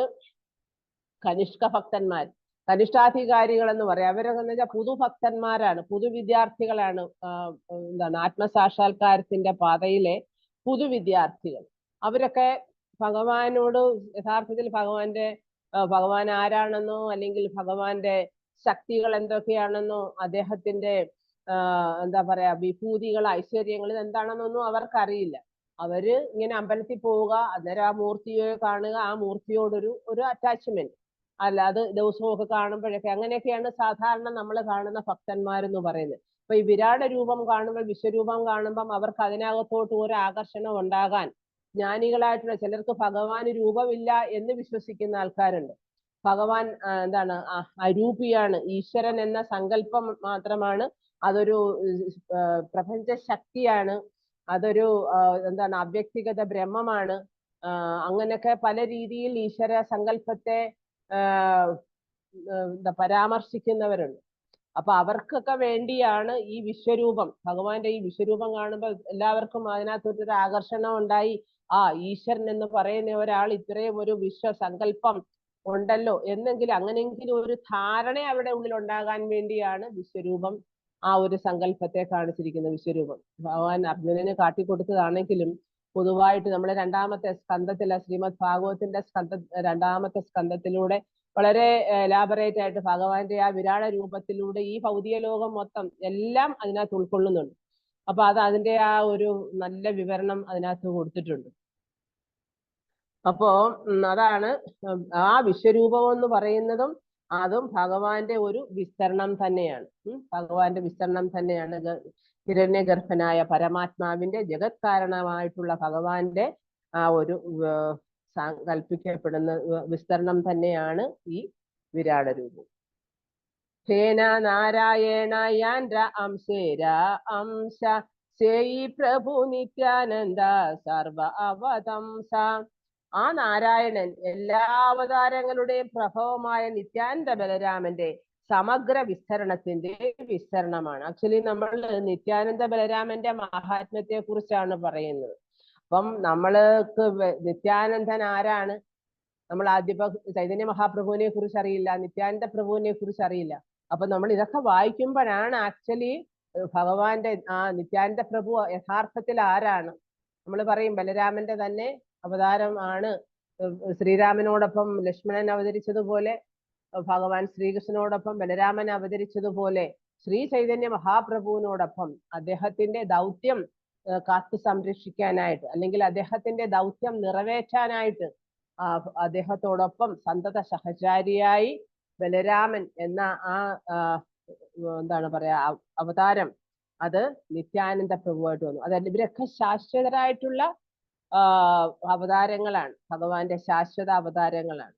കനിഷ്ക ഭക്തന്മാർ, കനിഷ്ഠാധികാരികൾ എന്ന് പറയാം. അവരൊക്കെ എന്ന് വെച്ചാൽ പുതുഭക്തന്മാരാണ്, പുതുവിദ്യാർത്ഥികളാണ്. എന്താണ്, ആത്മസാക്ഷാത്കാരത്തിന്റെ പാതയിലെ പുതുവിദ്യാർത്ഥികൾ. അവരൊക്കെ ഭഗവാനോട് യഥാർത്ഥത്തിൽ ഭഗവാൻ ആരാണെന്നോ, അല്ലെങ്കിൽ ഭഗവാന്റെ ശക്തികൾ എന്തൊക്കെയാണെന്നോ, അദ്ദേഹത്തിന്റെ എന്താ പറയാ വിഭൂതികൾ, ഐശ്വര്യങ്ങൾ എന്താണെന്നൊന്നും അവർക്കറിയില്ല. അവര് ഇങ്ങനെ അമ്പലത്തിൽ പോവുക, അന്നേരം ആ മൂർത്തിയെ കാണുക, ആ മൂർത്തിയോടൊരു അറ്റാച്ച്മെന്റ്, അല്ലാതെ ദിവസവും ഒക്കെ കാണുമ്പോഴൊക്കെ, അങ്ങനെയൊക്കെയാണ് സാധാരണ നമ്മൾ കാണുന്ന ഭക്തന്മാരെന്ന് പറയുന്നത്. അപ്പൊ ഈ വിരാട രൂപം കാണുമ്പോൾ, വിശ്വരൂപം കാണുമ്പം അവർക്ക് അതിനകത്തോട്ട് ഒരു ആകർഷണം ഉണ്ടാകാൻ, ജ്ഞാനികളായിട്ടുള്ള ചിലർക്ക് ഭഗവാന് രൂപമില്ല എന്ന് വിശ്വസിക്കുന്ന ആൾക്കാരുണ്ട്. ഭഗവാൻ എന്താണ്, അരൂപിയാണ്, ഈശ്വരൻ എന്ന സങ്കല്പം മാത്രമാണ്, അതൊരു പ്രപഞ്ച ശക്തിയാണ്, അതൊരു എന്താണ് അവ്യക്തിഗത ബ്രഹ്മമാണ്. അങ്ങനെയൊക്കെ പല രീതിയിൽ ഈശ്വര സങ്കല്പത്തെ പരാമർശിക്കുന്നവരുണ്ട്. അപ്പൊ അവർക്കൊക്കെ വേണ്ടിയാണ് ഈ വിശ്വരൂപം, ഭഗവാന്റെ ഈ വിശ്വരൂപം കാണുമ്പോൾ എല്ലാവർക്കും അതിനകത്തൊരു ആകർഷണം ഉണ്ടായി. ഈശ്വരൻ എന്ന് പറയുന്ന ഒരാൾ ഇത്രയും ഒരു വിശ്വസങ്കല്പം ഉണ്ടല്ലോ എന്നെങ്കിലും, അങ്ങനെയെങ്കിലും ഒരു ധാരണ അവിടെ ഉള്ളിൽ ഉണ്ടാകാൻ വേണ്ടിയാണ് വിശ്വരൂപം, ആ ഒരു സങ്കല്പത്തെ കാണിച്ചിരിക്കുന്ന വിശ്വരൂപം. ഭഗവാൻ അർജുനന് കാട്ടിക്കൊടുത്തതാണെങ്കിലും പൊതുവായിട്ട് നമ്മുടെ 2ാമത്തെ സ്കന്ധത്തിലെ ശ്രീമദ് ഭാഗവതത്തിന്റെ 2ാമത്തെ സ്കന്ധത്തിലൂടെ വളരെ എലാബറേറ്റ് ആയിട്ട് ഭഗവാന്റെ ആ വിരാട രൂപത്തിലൂടെ ഈ ഭൗതിക ലോകം മൊത്തം എല്ലാം അതിനകത്ത് ഉൾക്കൊള്ളുന്നുണ്ട്. അപ്പൊ അതിന്റെ ആ ഒരു നല്ല വിവരണം അതിനകത്ത് കൊടുത്തിട്ടുണ്ട്. അപ്പോ അതാണ് ആ വിശ്വരൂപം എന്ന് പറയുന്നതും, അതും ഭഗവാന്റെ ഒരു വിസ്തരണം തന്നെയാണ്. ഭഗവാന്റെ വിസ്തരണം തന്നെയാണ്. ഹിരണ്യഗർഭനായ പരമാത്മാവിന്റെ ജഗത് കാരണമായിട്ടുള്ള ഭഗവാന്റെ ആ ഒരു കൽപ്പിക്കപ്പെടുന്ന വിസ്തരണം തന്നെയാണ് ഈ വിരാട രൂപം. ഹേന നാരായണയാൻര അംശേര അംശ സേയി പ്രഭു നിത്യാനന്ദ സർവ അവതംസ. ആ നാരായണൻ എല്ലാ അവതാരങ്ങളുടെയും പ്രഭവമായ നിത്യാനന്ദ ബലരാമന്റെ സമഗ്ര വിസ്തരണത്തിന്റെ വിസ്തരണമാണ്. ആക്ച്വലി നമ്മൾ നിത്യാനന്ദ ബലരാമന്റെ മഹാത്മ്യത്തെ കുറിച്ചാണ് പറയുന്നത്. അപ്പം നമ്മൾക്ക് നിത്യാനന്ദൻ ആരാണ്? നമ്മൾ ആദ്യം ചൈതന്യ മഹാപ്രഭുവിനെ കുറിച്ച് അറിയില്ല, നിത്യാനന്ദ പ്രഭുവിനെ കുറിച്ച് അറിയില്ല. അപ്പൊ നമ്മൾ ഇതൊക്കെ വായിക്കുമ്പോഴാണ് ആക്ച്വലി ഭഗവാന്റെ ആ നിത്യാനന്ദ പ്രഭു യഥാർത്ഥത്തിൽ ആരാണ്. നമ്മൾ പറയും ബലരാമന്റെ തന്നെ അവതാരം ആണ്. ശ്രീരാമനോടൊപ്പം ലക്ഷ്മണൻ അവതരിച്ചതുപോലെ ഭഗവാൻ ശ്രീകൃഷ്ണനോടൊപ്പം ബലരാമൻ അവതരിച്ചതുപോലെ ശ്രീ ചൈതന്യ മഹാപ്രഭുവിനോടൊപ്പം അദ്ദേഹത്തിന്റെ ദൗത്യം കാത്തു സംരക്ഷിക്കാനായിട്ട്, അല്ലെങ്കിൽ അദ്ദേഹത്തിന്റെ ദൗത്യം നിറവേറ്റാനായിട്ട് അദ്ദേഹത്തോടൊപ്പം സന്തത സഹചാരിയായി ബലരാമൻ എന്ന ആ എന്താണ് പറയാ അവതാരം, അത് നിത്യാനന്ദ പ്രഭുവായിട്ട് വന്നു. അതായത് ഇവരൊക്കെ ശാശ്വതരായിട്ടുള്ള അവതാരങ്ങളാണ്, ഭഗവാന്റെ ശാശ്വത അവതാരങ്ങളാണ്.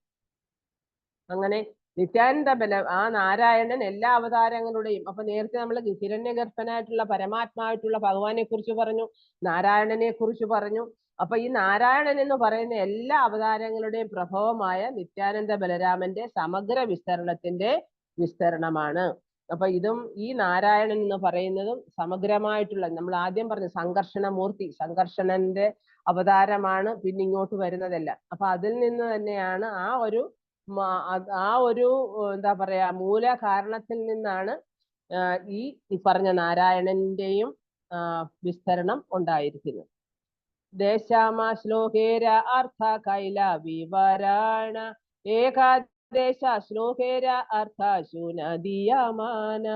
അങ്ങനെ നിത്യാനന്ദ ആ നാരായണൻ എല്ലാ അവതാരങ്ങളുടെയും, അപ്പൊ നേരത്തെ നമ്മൾ ഹിരണ്യഗർഭനായിട്ടുള്ള പരമാത്മാവായിട്ടുള്ള ഭഗവാനെ കുറിച്ച് പറഞ്ഞു, നാരായണനെ കുറിച്ച് പറഞ്ഞു. അപ്പൊ ഈ നാരായണൻ എന്ന് പറയുന്ന എല്ലാ അവതാരങ്ങളുടെയും പ്രഭവമായ നിത്യാനന്ദ ബലരാമന്റെ സമഗ്ര വിസ്തരണത്തിന്റെ വിസ്തരണമാണ്. അപ്പൊ ഇതും ഈ നാരായണൻ എന്ന് പറയുന്നതും സമഗ്രമായിട്ടുള്ള, നമ്മൾ ആദ്യം പറഞ്ഞു സംഘർഷണമൂർത്തി, സംഘർഷണന്റെ അവതാരമാണ് പിന്നെ ഇങ്ങോട്ട് വരുന്നതെല്ലാം. അപ്പൊ അതിൽ നിന്ന് തന്നെയാണ് ആ ഒരു എന്താ പറയാ മൂല കാരണത്തിൽ നിന്നാണ് ഈ പറഞ്ഞ നാരായണന്റെയും വിസ്തരണം ഉണ്ടായിരിക്കുന്നത്. ദേശാമ ശ്ലോകേര അർത്ഥ കൈല വിവരാണ ഏകാദേശ ശ്ലോകേര അർത്ഥ ശൂനദീയമാന.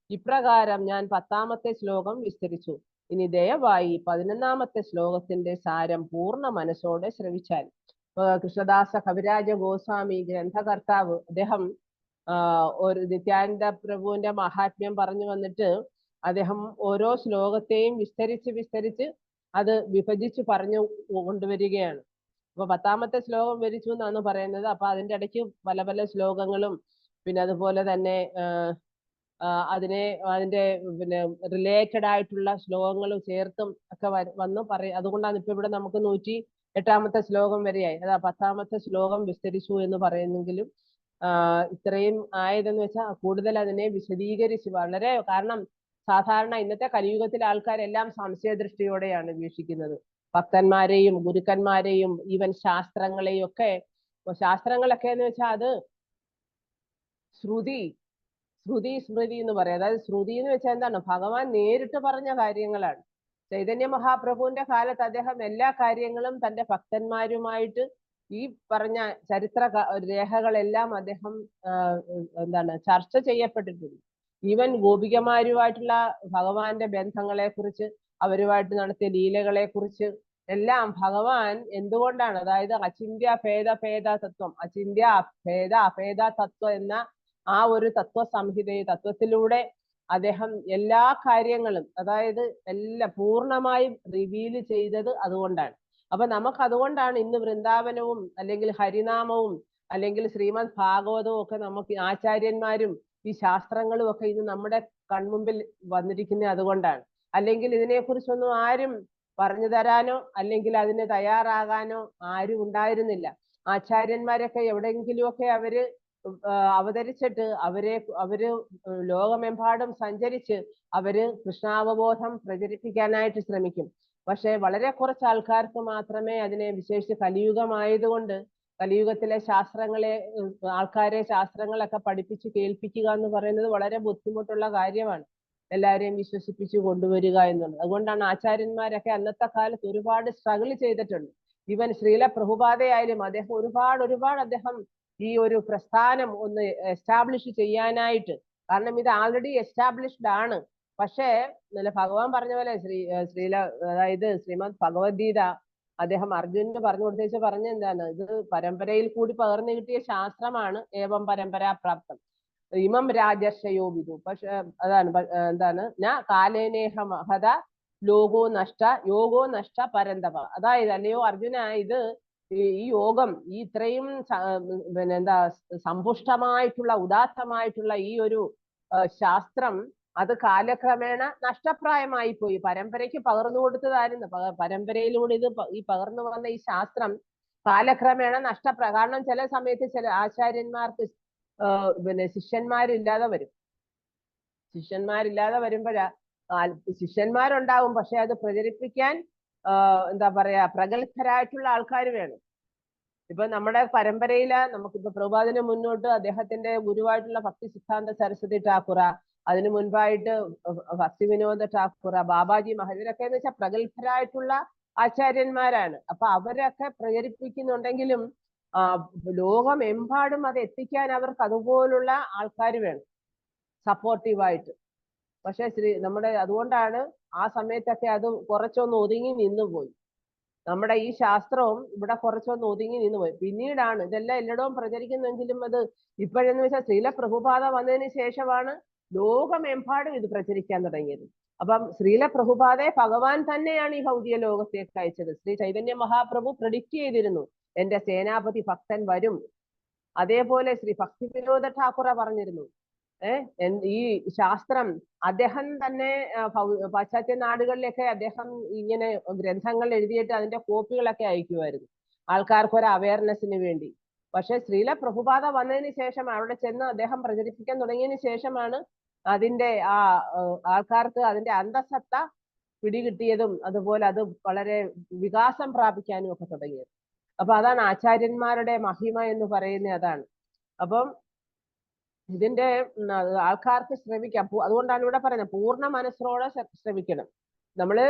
ഇപ്രകാരം ഞാൻ 10ാമത്തെ ശ്ലോകം വിസ്തരിച്ചു. ഇനി ദയവായി 11ാമത്തെ ശ്ലോകത്തിന്റെ സാരം പൂർണ്ണ മനസ്സോടെ ശ്രവിച്ചാൽ. കൃഷ്ണദാസ കവിരാജ ഗോസ്വാമി ഗ്രന്ഥകർത്താവ്, അദ്ദേഹം ഒരു നിത്യാനന്ദ പ്രഭുവിന്റെ മഹാത്മ്യം പറഞ്ഞു വന്നിട്ട് അദ്ദേഹം ഓരോ ശ്ലോകത്തെയും വിസ്തരിച്ച് അത് വിഭജിച്ച് പറഞ്ഞു കൊണ്ടുവരികയാണ്. അപ്പൊ 10ാമത്തെ ശ്ലോകം വരിച്ചു എന്നാണ് പറയുന്നത്. അപ്പൊ അതിന്റെ ഇടയ്ക്ക് പല പല ശ്ലോകങ്ങളും പിന്നെ അതുപോലെ തന്നെ അതിന്റെ പിന്നെ റിലേറ്റഡ് ആയിട്ടുള്ള ശ്ലോകങ്ങളും ചേർത്തും ഒക്കെ വന്ന് പറയും. അതുകൊണ്ടാണ് ഇപ്പൊ ഇവിടെ നമുക്ക് 108ാമത്തെ ശ്ലോകം വരെയായി. അതാ 10ാമത്തെ ശ്ലോകം വിസ്തരിച്ചു എന്ന് പറയുന്നെങ്കിലും ഇത്രയും ആയതെന്ന് വെച്ചാൽ കൂടുതൽ അതിനെ വിശദീകരിച്ച് വളരെ, കാരണം സാധാരണ ഇന്നത്തെ കലിയുഗത്തിലെ ആൾക്കാരെല്ലാം സംശയദൃഷ്ടിയോടെയാണ് വീക്ഷിക്കുന്നത്. ഭക്തന്മാരെയും ഗുരുക്കന്മാരെയും ഈവൻ ശാസ്ത്രങ്ങളെയും ഒക്കെ. ശാസ്ത്രങ്ങളൊക്കെ എന്ന് വെച്ചാൽ അത് ശ്രുതി സ്മൃതി എന്ന് പറയാം. അതായത് ശ്രുതി എന്ന് വെച്ചാൽ എന്താണ്? ഭഗവാൻ നേരിട്ട് പറഞ്ഞ കാര്യങ്ങളാണ്. ചൈതന്യ മഹാപ്രഭുവിന്റെ കാലത്ത് അദ്ദേഹം എല്ലാ കാര്യങ്ങളും തന്റെ ഭക്തന്മാരുമായിട്ട് ഈ പറഞ്ഞ ചരിത്ര രേഖകളെല്ലാം അദ്ദേഹം എന്താണ് ചർച്ച ചെയ്യപ്പെട്ടിട്ടുണ്ട്. ഈവൻ ഗോപികമാരുമായിട്ടുള്ള ഭഗവാന്റെ ബന്ധങ്ങളെ കുറിച്ച്, അവരുമായിട്ട് നടത്തിയ ലീലകളെ കുറിച്ച് എല്ലാം ഭഗവാൻ എന്തുകൊണ്ടാണ്, അതായത് അചിന്ത്യ ഭേദ തത്വം, അചിന്ത്യ അഭേദ തത്വം എന്ന ആ ഒരു തത്വത്തിലൂടെ അദ്ദേഹം എല്ലാ കാര്യങ്ങളും, അതായത് എല്ലാം പൂർണ്ണമായും റിവീൽ ചെയ്തത് അതുകൊണ്ടാണ്. അപ്പൊ നമുക്ക് അതുകൊണ്ടാണ് ഇന്ന് വൃന്ദാവനവും അല്ലെങ്കിൽ ഹരിനാമവും അല്ലെങ്കിൽ ശ്രീമദ് ഭാഗവതവും ഒക്കെ നമുക്ക് ആചാര്യന്മാരും ഈ ശാസ്ത്രങ്ങളും ഒക്കെ ഇന്ന് നമ്മുടെ കൺമുമ്പിൽ വന്നിരിക്കുന്നത് അതുകൊണ്ടാണ്. അല്ലെങ്കിൽ ഇതിനെക്കുറിച്ചൊന്നും ആരും പറഞ്ഞു തരാനോ അല്ലെങ്കിൽ അതിന് തയ്യാറാകാനോ ആരും ഉണ്ടായിരുന്നില്ല. ആചാര്യന്മാരൊക്കെ എവിടെയെങ്കിലുമൊക്കെ അവര് അവതരിച്ചിട്ട് അവര് ലോകമെമ്പാടും സഞ്ചരിച്ച് അവര് കൃഷ്ണാവബോധം പ്രചരിപ്പിക്കാനായിട്ട് ശ്രമിക്കും. പക്ഷെ വളരെ കുറച്ച് ആൾക്കാർക്ക് മാത്രമേ അതിനെ, വിശേഷിച്ച് കലിയുഗമായതുകൊണ്ട് കലിയുഗത്തിലെ ആൾക്കാരെ ശാസ്ത്രങ്ങളൊക്കെ പഠിപ്പിച്ച് കേൾപ്പിക്കുക എന്ന് പറയുന്നത് വളരെ ബുദ്ധിമുട്ടുള്ള കാര്യമാണ്. എല്ലാവരെയും വിശ്വസിപ്പിച്ചു കൊണ്ടുവരിക എന്നുള്ളത്. അതുകൊണ്ടാണ് ആചാര്യന്മാരൊക്കെ അന്നത്തെ കാലത്ത് ഒരുപാട് സ്ട്രഗിൾ ചെയ്തിട്ടുണ്ട്. ഈവൻ ശ്രീല പ്രഭുപാദയായാലും അദ്ദേഹം ഒരുപാട് അദ്ദേഹം ഈ ഒരു പ്രസ്ഥാനം ഒന്ന് എസ്റ്റാബ്ലിഷ് ചെയ്യാനായിട്ട്, കാരണം ഇത് ആൾറെഡി എസ്റ്റാബ്ലിഷ്ഡ് ആണ്. പക്ഷേ ഭഗവാൻ പറഞ്ഞ പോലെ അതായത് ശ്രീമദ് ഭഗവത്ഗീത അദ്ദേഹം അർജുനന് പറഞ്ഞു കൊടുത്തേച്ച് പറഞ്ഞ എന്താണ്, ഇത് പരമ്പരയിൽ കൂടി പകർന്നു കിട്ടിയ ശാസ്ത്രമാണ്. ഏവം പരമ്പരാ പ്രാപ്തം ഇമം രാജർഷയോ വിദു. പക്ഷെ എന്താണ് കാലേനേഹ മഹത യോഗോ നഷ്ട പരന്തപ. അതായത് അല്ലയോ അർജുന, ഇത് ഈ യോഗം, ഈ ഇത്രയും സമ്പുഷ്ടമായിട്ടുള്ള ഉദാത്തമായിട്ടുള്ള ഈ ഒരു ശാസ്ത്രം അത് കാലക്രമേണ നഷ്ടപ്രായമായി പോയി. പരമ്പരയ്ക്ക് പകർന്നു കൊടുത്തതായിരുന്നു. പരമ്പരയിലൂടെ ഈ പകർന്നു വന്ന ഈ ശാസ്ത്രം കാലക്രമേണ കാരണം ചില സമയത്ത് ചില ആചാര്യന്മാർക്ക് ശിഷ്യന്മാരില്ലാതെ വരുമ്പോഴാ, ശിഷ്യന്മാരുണ്ടാവും പക്ഷെ അത് പ്രചരിപ്പിക്കാൻ എന്താ പറയാ പ്രഗത്ഭരായിട്ടുള്ള ആൾക്കാർ വേണം. ഇപ്പൊ നമ്മുടെ പരമ്പരയില് നമുക്കിപ്പോ പ്രഭുപാദിന് മുന്നോട്ട് അദ്ദേഹത്തിന്റെ ഗുരുവായിട്ടുള്ള ഭക്തി സിദ്ധാന്ത സരസ്വതി ഠാക്കുറ, അതിനു മുൻപായിട്ട് ഭക്തി വിനോദ ഠാക്കുറ, ബാബാജി മഹജരൊക്കെ എന്ന് വെച്ചാൽ പ്രഗത്ഭരായിട്ടുള്ള ആചാര്യന്മാരാണ്. അപ്പൊ അവരൊക്കെ പ്രചരിപ്പിക്കുന്നുണ്ടെങ്കിലും ലോകമെമ്പാടും അത് എത്തിക്കാൻ അവർക്ക് അതുപോലുള്ള ആൾക്കാർ വേണം സപ്പോർട്ടീവായിട്ട്. പക്ഷെ നമ്മുടെ അതുകൊണ്ടാണ് ആ സമയത്തൊക്കെ അത് കുറച്ചൊന്ന് ഒതുങ്ങി നിന്നുപോയി. നമ്മുടെ ഈ ശാസ്ത്രവും ഇവിടെ കുറച്ചൊന്ന് ഒതുങ്ങി നിന്നുപോയി. പിന്നീടാണ് ഇതെല്ലാം എല്ലായിടവും പ്രചരിക്കുന്നെങ്കിലും അത് ഇപ്പോഴെന്ന് വെച്ചാൽ ശ്രീല പ്രഭുപാദ വന്നതിന് ശേഷമാണ് ലോകമെമ്പാടും ഇത് പ്രചരിക്കാൻ തുടങ്ങിയത്. അപ്പം ശ്രീല പ്രഭുപാദയെ ഭഗവാൻ തന്നെയാണ് ഈ ഭൗതിക ലോകത്തേക്ക് അയച്ചത്. ശ്രീ ചൈതന്യ മഹാപ്രഭു പ്രെഡിക്റ്റ് ചെയ്തിരുന്നു, എന്റെ സേനാപതി ഭക്തൻ വരും. അതേപോലെ ശ്രീ ഭക്തി വിനോദ ഠാക്കുറ പറഞ്ഞിരുന്നു, ഈ ശാസ്ത്രം അദ്ദേഹം തന്നെ പാശ്ചാത്യ നാടുകളിലൊക്കെ അദ്ദേഹം ഇങ്ങനെ ഗ്രന്ഥങ്ങൾ എഴുതിയിട്ട് അതിന്റെ കോപ്പികളൊക്കെ അയക്കുമായിരുന്നു ആൾക്കാർക്ക് ഒരു അവയർനെസ്സിന് വേണ്ടി. പക്ഷെ ശ്രീല പ്രഭുപാദ വന്നതിന് ശേഷം അവിടെ ചെന്ന് അദ്ദേഹം പ്രചരിപ്പിക്കാൻ തുടങ്ങിയതിന് ശേഷമാണ് അതിന്റെ ആൾക്കാർക്ക് അതിന്റെ അന്തസത്ത പിടികിട്ടിയതും അതുപോലെ അത് വളരെ വികാസം പ്രാപിക്കാനും ഒക്കെ തുടങ്ങിയത്. അപ്പൊ അതാണ് ആചാര്യന്മാരുടെ മഹിമ എന്ന് പറയുന്നത്. അതാണ്. അപ്പം ഇതിന്റെ ആൾക്കാർക്ക് ശ്രമിക്കാം. അതുകൊണ്ടാണ് ഇവിടെ പറയുന്നത് പൂർണ്ണ മനസ്സോടെ ശ്രമിക്കണം. നമ്മള്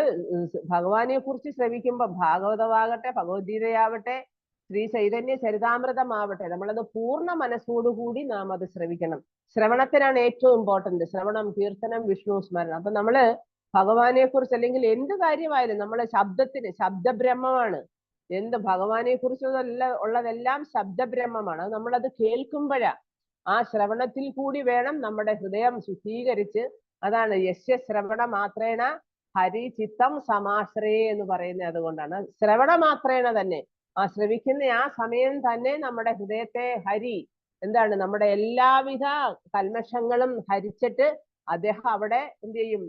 ഭഗവാനെ കുറിച്ച് ശ്രമിക്കുമ്പോൾ ഭാഗവതമാകട്ടെ, ഭഗവത്ഗീതയാവട്ടെ, ശ്രീ ചൈതന്യ ചരിതാമൃതമാവട്ടെ, നമ്മളത് പൂർണ്ണ മനസ്സോടുകൂടി നാം അത് ശ്രവിക്കണം. ശ്രവണത്തിനാണ് ഏറ്റവും ഇമ്പോർട്ടന്റ്. ശ്രവണം, കീർത്തനം, വിഷ്ണു സ്മരണം. അപ്പൊ നമ്മള് ഭഗവാനെ കുറിച്ച് അല്ലെങ്കിൽ എന്ത് കാര്യമായാലും നമ്മള് ശബ്ദബ്രഹ്മമാണ്. എന്ത് ഭഗവാനെ കുറിച്ചുള്ളതെല്ലാം ശബ്ദബ്രഹ്മമാണ്. അത് നമ്മളത് കേൾക്കുമ്പോഴാ ആ ശ്രവണത്തിൽ കൂടി വേണം നമ്മുടെ ഹൃദയം ശുദ്ധീകരിച്ച്. അതാണ് യസ്യ ശ്രവണ മാത്രേണ ഹരി ചിത്തം സമാശ്രയേ എന്ന് പറയുന്നത്. അതുകൊണ്ടാണ് ശ്രവണ മാത്രേണ തന്നെ ആ ശ്രവിക്കുന്ന ആ സമയം തന്നെ നമ്മുടെ ഹൃദയത്തെ ഹരി എന്താണ് നമ്മുടെ എല്ലാവിധ കൽമഷങ്ങളും ഹരിച്ചിട്ട് അദ്ദേഹം അവിടെ എന്ത് ചെയ്യും?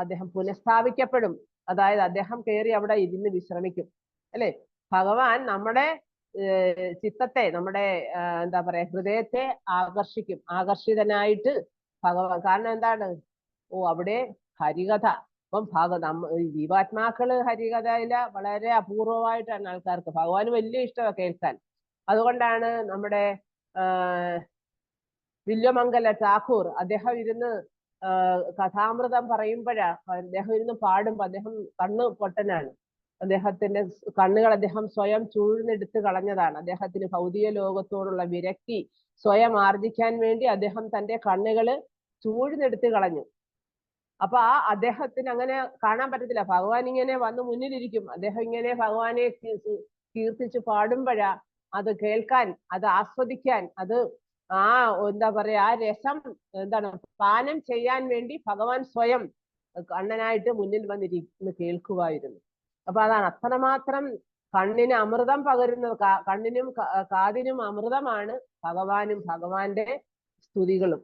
അദ്ദേഹം പുനഃസ്ഥാപിക്കപ്പെടും. അതായത് അദ്ദേഹം കയറി അവിടെ ഇരുന്ന് വിശ്രമിക്കും. അല്ലെ? ഭഗവാൻ നമ്മുടെ ചിത്തത്തെ, നമ്മുടെ എന്താ പറയാ ഹൃദയത്തെ ആകർഷിക്കും. ആകർഷിതനായിട്ട് ഭഗവാൻ. കാരണം എന്താണ്? അവിടെ ഹരികഥ. അപ്പം ജീവാത്മാക്കള് ഹരികഥയില വളരെ അപൂർവമായിട്ടാണ് ആൾക്കാർക്ക്. ഭഗവാന് വലിയ ഇഷ്ടമാണ് കേൾക്കാൻ. അതുകൊണ്ടാണ് നമ്മുടെ വില്യമംഗല ഠാക്കൂർ അദ്ദേഹം ഇരുന്ന് കഥാമൃതം പറയുമ്പോഴാ അദ്ദേഹം ഇരുന്ന് പാടുമ്പോ അദ്ദേഹം കണ്ണ് പൊട്ടനാണ്. അദ്ദേഹത്തിന്റെ കണ്ണുകൾ അദ്ദേഹം സ്വയം ചൂഴ്ന്നെടുത്ത് കളഞ്ഞതാണ്. അദ്ദേഹത്തിന് ഭൗതിക ലോകത്തോടുള്ള വിരക്തി സ്വയം ആർജിക്കാൻ വേണ്ടി അദ്ദേഹം തന്റെ കണ്ണുകള് ചൂഴ്ന്നെടുത്ത് കളഞ്ഞു. അപ്പൊ അദ്ദേഹത്തിന് അങ്ങനെ കാണാൻ പറ്റത്തില്ല. ഭഗവാൻ ഇങ്ങനെ വന്ന് മുന്നിലിരിക്കും. അദ്ദേഹം ഇങ്ങനെ ഭഗവാനെ കീർത്തിച്ച് പാടുമ്പോഴാ അത് കേൾക്കാൻ, അത് ആസ്വദിക്കാൻ, അത് എന്താ പറയാ ആ രസം എന്താണ് പാനം ചെയ്യാൻ വേണ്ടി ഭഗവാൻ സ്വയം കണ്ണനായിട്ട് മുന്നിൽ വന്നിരിക്കുന്നു കേൾക്കുമായിരുന്നു. അപ്പൊ അതാണ് അത്രമാത്രം കണ്ണിന് അമൃതം പകരുന്നത്. കണ്ണിനും കാതിനും അമൃതമാണ് ഭഗവാനും ഭഗവാന്റെ സ്തുതികളും.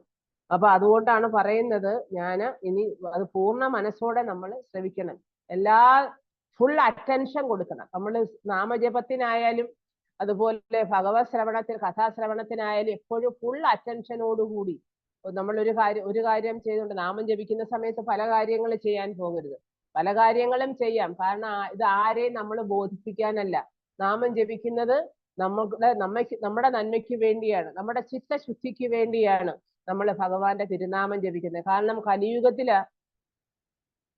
അപ്പൊ അതുകൊണ്ടാണ് പറയുന്നത് ഇനി അത് പൂർണ്ണ മനസ്സോടെ നമ്മൾ ശ്രവിക്കണം. ഫുൾ അറ്റൻഷൻ കൊടുക്കണം. നമ്മൾ നാമജപത്തിനായാലും അതുപോലെ ഭഗവത് ശ്രവണത്തിന്, കഥാശ്രവണത്തിനായാലും എപ്പോഴും ഫുൾ അറ്റൻഷനോടുകൂടി നമ്മൾ ഒരു കാര്യം ചെയ്തുകൊണ്ട് നാമം ജപിക്കുന്ന സമയത്ത് പല കാര്യങ്ങൾ ചെയ്യാൻ പോകരുത്. പല കാര്യങ്ങളും ചെയ്യാം. കാരണം ഇത് ആരെയും നമ്മൾ ബോധിപ്പിക്കാനല്ല. നാമം ജപിക്കുന്നത് നമ്മുടെ നന്മയ്ക്ക് വേണ്ടിയാണ്, നമ്മുടെ ചിത്തശുദ്ധിക്ക് വേണ്ടിയാണ് നമ്മൾ ഭഗവാന്റെ തിരുനാമം ജപിക്കുന്നത്. കാരണം കലിയുഗത്തില്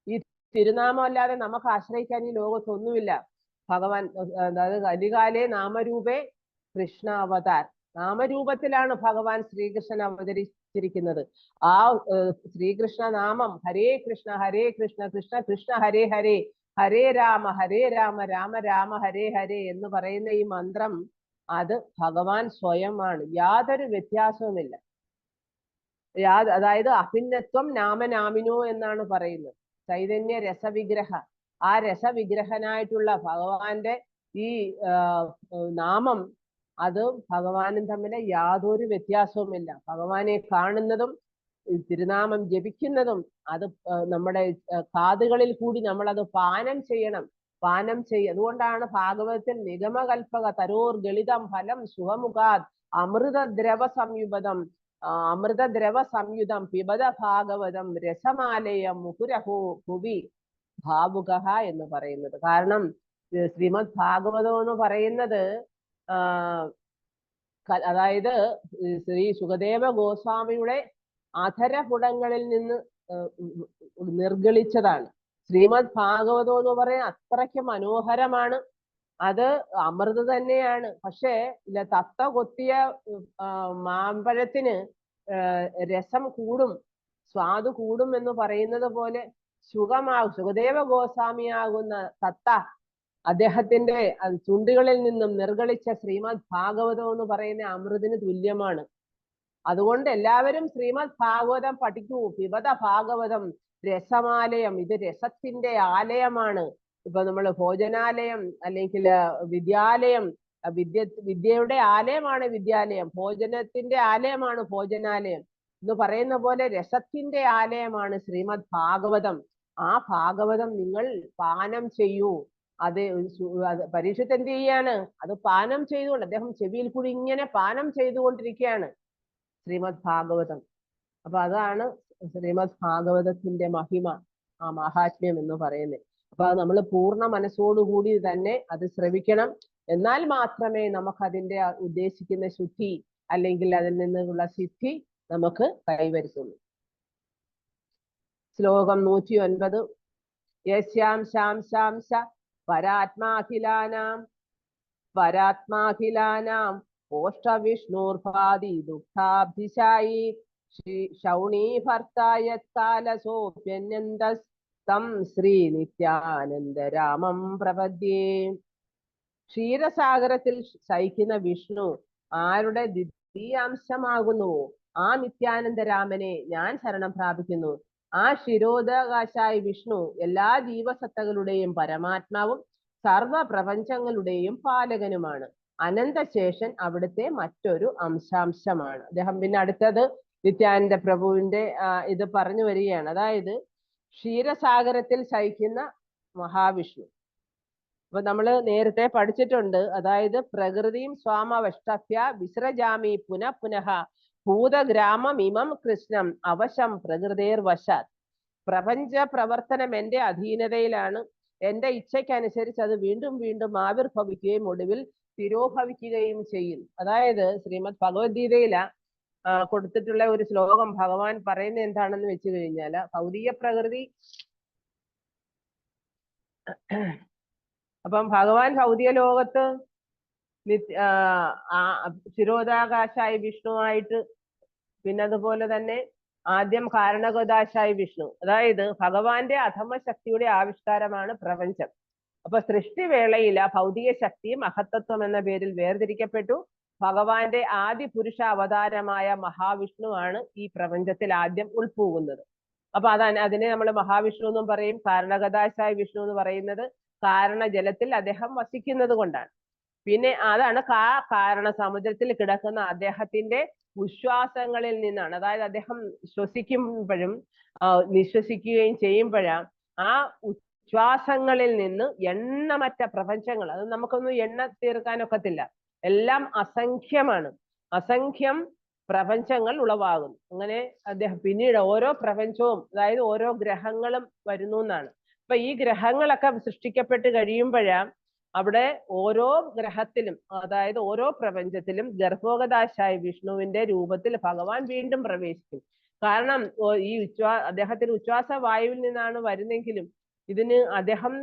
ഈ തിരുനാമം അല്ലാതെ നമുക്ക് ആശ്രയിക്കാൻ ഈ ലോകത്തൊന്നുമില്ല. ഭഗവാൻ അതായത് കലികാലേ നാമരൂപേ കൃഷ്ണ അവതാർ. നാമരൂപത്തിലാണ് ഭഗവാൻ ശ്രീകൃഷ്ണൻ അവതരിച്ചിരിക്കുന്നത്. ആ ശ്രീകൃഷ്ണ നാമം ഹരേ കൃഷ്ണ കൃഷ്ണ കൃഷ്ണ ഹരേ ഹരേ, ഹരേ രാമ രാമ രാമ ഹരേ ഹരേ എന്ന് പറയുന്ന ഈ മന്ത്രം അത് ഭഗവാൻ സ്വയമാണ്. യാതൊരു വ്യത്യാസവുമില്ല. അതായത് അഭിന്നത്വം നാമനാമിനോ എന്നാണ് പറയുന്നത്. ചൈതന്യ രസവിഗ്രഹ, ആ രസവിഗ്രഹനായിട്ടുള്ള ഭഗവാന്റെ ഈ നാമം അത് ഭഗവാനും തമ്മിൽ യാതൊരു വ്യത്യാസവുമില്ല. ഭഗവാനെ കാണുന്നതും തിരുനാമം ജപിക്കുന്നതും അത് നമ്മുടെ കാതുകളിൽ കൂടി നമ്മൾ അത് പാനം ചെയ്യണം. അതുകൊണ്ടാണ് ഭാഗവതത്തിൽ നിഗമകൽപക തരോർ ഗളിതം ഫലം സുഖമുഖാത് അമൃതദ്രവ സംയുതം പിബത ഭാഗവതം രസമാലയം മുഹുരഹോ ഭുവി ഭാവുക എന്ന് പറയുന്നത്. കാരണം ശ്രീമദ് ഭാഗവതം എന്ന് പറയുന്നത് അതായത് ശ്രീ സുഖദേവ ഗോസ്വാമിയുടെ അധരപുടങ്ങളിൽ നിന്ന് നിർഗളിച്ചതാണ്. ശ്രീമദ് ഭാഗവതം എന്ന് പറയുന്നത് അത്രയ്ക്ക് മനോഹരമാണ്. അത് അമൃത് തന്നെയാണ്. പക്ഷേ തത്ത കൊത്തിയ മാമ്പഴത്തിന് രസം കൂടും, സ്വാദ് കൂടും എന്ന് പറയുന്നത് പോലെ സുഖദേവ ഗോസ്വാമിയാകുന്ന തത്ത അദ്ദേഹത്തിന്റെ ചുണ്ടുകളിൽ നിന്നും നിർഗളിച്ച ശ്രീമദ് ഭാഗവതം എന്ന് പറയുന്ന അമൃതിന് തുല്യമാണ്. അതുകൊണ്ട് എല്ലാവരും ശ്രീമദ് ഭാഗവതം പഠിക്കൂ. പിബത ഭാഗവതം രസമാലയം. ഇത് രസത്തിന്റെ ആലയമാണ്. ഇപ്പൊ നമ്മൾ ഭോജനാലയം അല്ലെങ്കിൽ വിദ്യാലയം, വിദ്യയുടെ ആലയമാണ് വിദ്യാലയം, ഭോജനത്തിന്റെ ആലയമാണ് ഭോജനാലയം എന്ന് പറയുന്ന പോലെ രസത്തിന്റെ ആലയമാണ് ശ്രീമദ് ഭാഗവതം. ആ ഭാഗവതം നിങ്ങൾ പാനം ചെയ്യൂ. അത് പരീക്ഷത്ത് എന്ത് ചെയ്യാണ്? അത് പാനം ചെയ്തുകൊണ്ട് അദ്ദേഹം ചെവിയിൽ കൂടി ഇങ്ങനെ പാനം ചെയ്തുകൊണ്ടിരിക്കുകയാണ് ശ്രീമദ് ഭാഗവതം. അപ്പൊ അതാണ് ശ്രീമദ് ഭാഗവതത്തിന്റെ മഹിമ, ആ മഹാത്മ്യം എന്ന് പറയുന്നത്. അപ്പൊ അത് നമ്മൾ പൂർണ്ണ മനസ്സോടുകൂടി തന്നെ അത് ശ്രവിക്കണം. എന്നാൽ മാത്രമേ നമുക്ക് അതിന്റെ ഉദ്ദേശിക്കുന്ന ശുദ്ധി അല്ലെങ്കിൽ അതിൽ നിന്നുള്ള സിദ്ധി നമുക്ക് കൈവരുത്തുള്ളൂ. ശ്ലോകം 109. യസ്യാം ശാം ശാംശ പരാത്മാഖിലാനാം ഓഷ്ടവിഷ്ണുർഭാതി ദുഃഖാഭിശായി ശൗണീഭർത്തായത്കാലസോപ്യന്യന്തസ്തം ശ്രീ നിത്യാനന്ദരാമം പ്രപദ്യേ. ക്ഷീരസാഗരത്തിൽ ശയിക്കുന്ന വിഷ്ണു ആരുടെ ദ്വിതീയാംശമാകുന്നുവോ ആ നിത്യാനന്ദരാമനെ ഞാൻ ശരണം പ്രാപിക്കുന്നു. ആ ക്ഷീരോദാകാശായ വിഷ്ണു എല്ലാ ജീവസത്തകളുടെയും പരമാത്മാവും സർവ പ്രപഞ്ചങ്ങളുടെയും പാലകനുമാണ്. അനന്തശേഷൻ അവിടുത്തെ മറ്റൊരു അംശാംശമാണ് അദ്ദേഹം. പിന്നെ അടുത്തത് നിത്യാനന്ദ പ്രഭുവിന്റെ ഇത് പറഞ്ഞു വരികയാണ്. അതായത് ക്ഷീരസാഗരത്തിൽ ശയിക്കുന്ന മഹാവിഷ്ണു. അപ്പൊ നമ്മള് നേരത്തെ പഠിച്ചിട്ടുണ്ട്. അതായത് പ്രകൃതിയും സ്വാമവഷ്ടഭ്യ വിസ്രജാമി പുനഃ പുനഃ ഭൂതഗ്രാമമിമം കൃഷ്ണം അവശം പ്രകൃതേർ വശാത്. പ്രപഞ്ച പ്രവർത്തനം എന്റെ അധീനതയിലാണ്. എന്റെ ഇച്ഛയ്ക്കനുസരിച്ച് അത് വീണ്ടും വീണ്ടും ആവിർഭവിക്കുകയും ഒടുവിൽ തിരോഭവിക്കുകയും ചെയ്യും. അതായത് ശ്രീമദ് ഭഗവത്ഗീതയില കൊടുത്തിട്ടുള്ള ഒരു ശ്ലോകം ഭഗവാൻ പറയുന്നത് എന്താണെന്ന് വെച്ച് കഴിഞ്ഞാല്, ഭൗതിക പ്രകൃതി, അപ്പം ഭഗവാൻ ഭൗതിക ലോകത്ത് ശിരോദാകാശായി വിഷ്ണുവായിട്ട്, പിന്നെ അതുപോലെ തന്നെ ആദ്യം കാരണഗോദാശായി വിഷ്ണു. അതായത് ഭഗവാന്റെ അധമ ശക്തിയുടെ ആവിഷ്കാരമാണ് പ്രപഞ്ചം. അപ്പൊ സൃഷ്ടിവേളയില ഭൗതിക ശക്തി മഹത്തത്വം എന്ന പേരിൽ വേർതിരിക്കപ്പെട്ടു. ഭഗവാന്റെ ആദ്യ പുരുഷ അവതാരമായ മഹാവിഷ്ണു ആണ് ഈ പ്രപഞ്ചത്തിൽ ആദ്യം ഉൾപ്പോകുന്നത്. അപ്പൊ അതിനെ നമ്മൾ മഹാവിഷ്ണു എന്നും പറയും. കാരണഗദാശായ വിഷ്ണു എന്ന് പറയുന്നത് കാരണ ജലത്തിൽ അദ്ദേഹം വസിക്കുന്നത് കൊണ്ടാണ്. പിന്നെ അതാണ് കാരണ സമുദ്രത്തിൽ കിടക്കുന്ന അദ്ദേഹത്തിന്റെ ഉച്ഛ്വാസങ്ങളിൽ നിന്നാണ്. അതായത് അദ്ദേഹം ശ്വസിക്കുമ്പോഴും നിശ്വസിക്കുകയും ചെയ്യുമ്പോഴാണ് ആ ഉച്ഛ്വാസങ്ങളിൽ നിന്ന് എണ്ണമറ്റ പ്രപഞ്ചങ്ങൾ, അത് നമുക്കൊന്നും എണ്ണ തീർക്കാനൊക്കത്തില്ല, എല്ലാം അസംഖ്യമാണ്. അസംഖ്യം പ്രപഞ്ചങ്ങൾ ഉളവാകുന്നു. അങ്ങനെ അദ്ദേഹം പിന്നീട് ഓരോ പ്രപഞ്ചവും, അതായത് ഓരോ ഗ്രഹങ്ങളും വരുന്നു എന്നാണ്. അപ്പൊ ഈ ഗ്രഹങ്ങളൊക്കെ സൃഷ്ടിക്കപ്പെട്ട് കഴിയുമ്പോഴാണ് അവിടെ ഓരോ ഗ്രഹത്തിലും, അതായത് ഓരോ പ്രപഞ്ചത്തിലും ഗർഭോഗദാശായ വിഷ്ണുവിന്റെ രൂപത്തിൽ ഭഗവാൻ വീണ്ടും പ്രവേശിക്കും. കാരണം ഈ അദ്ദേഹത്തിന് ഉച്ഛ്വാസ വായുവിൽ നിന്നാണ് വരുന്നെങ്കിലും ഇതിന് അദ്ദേഹം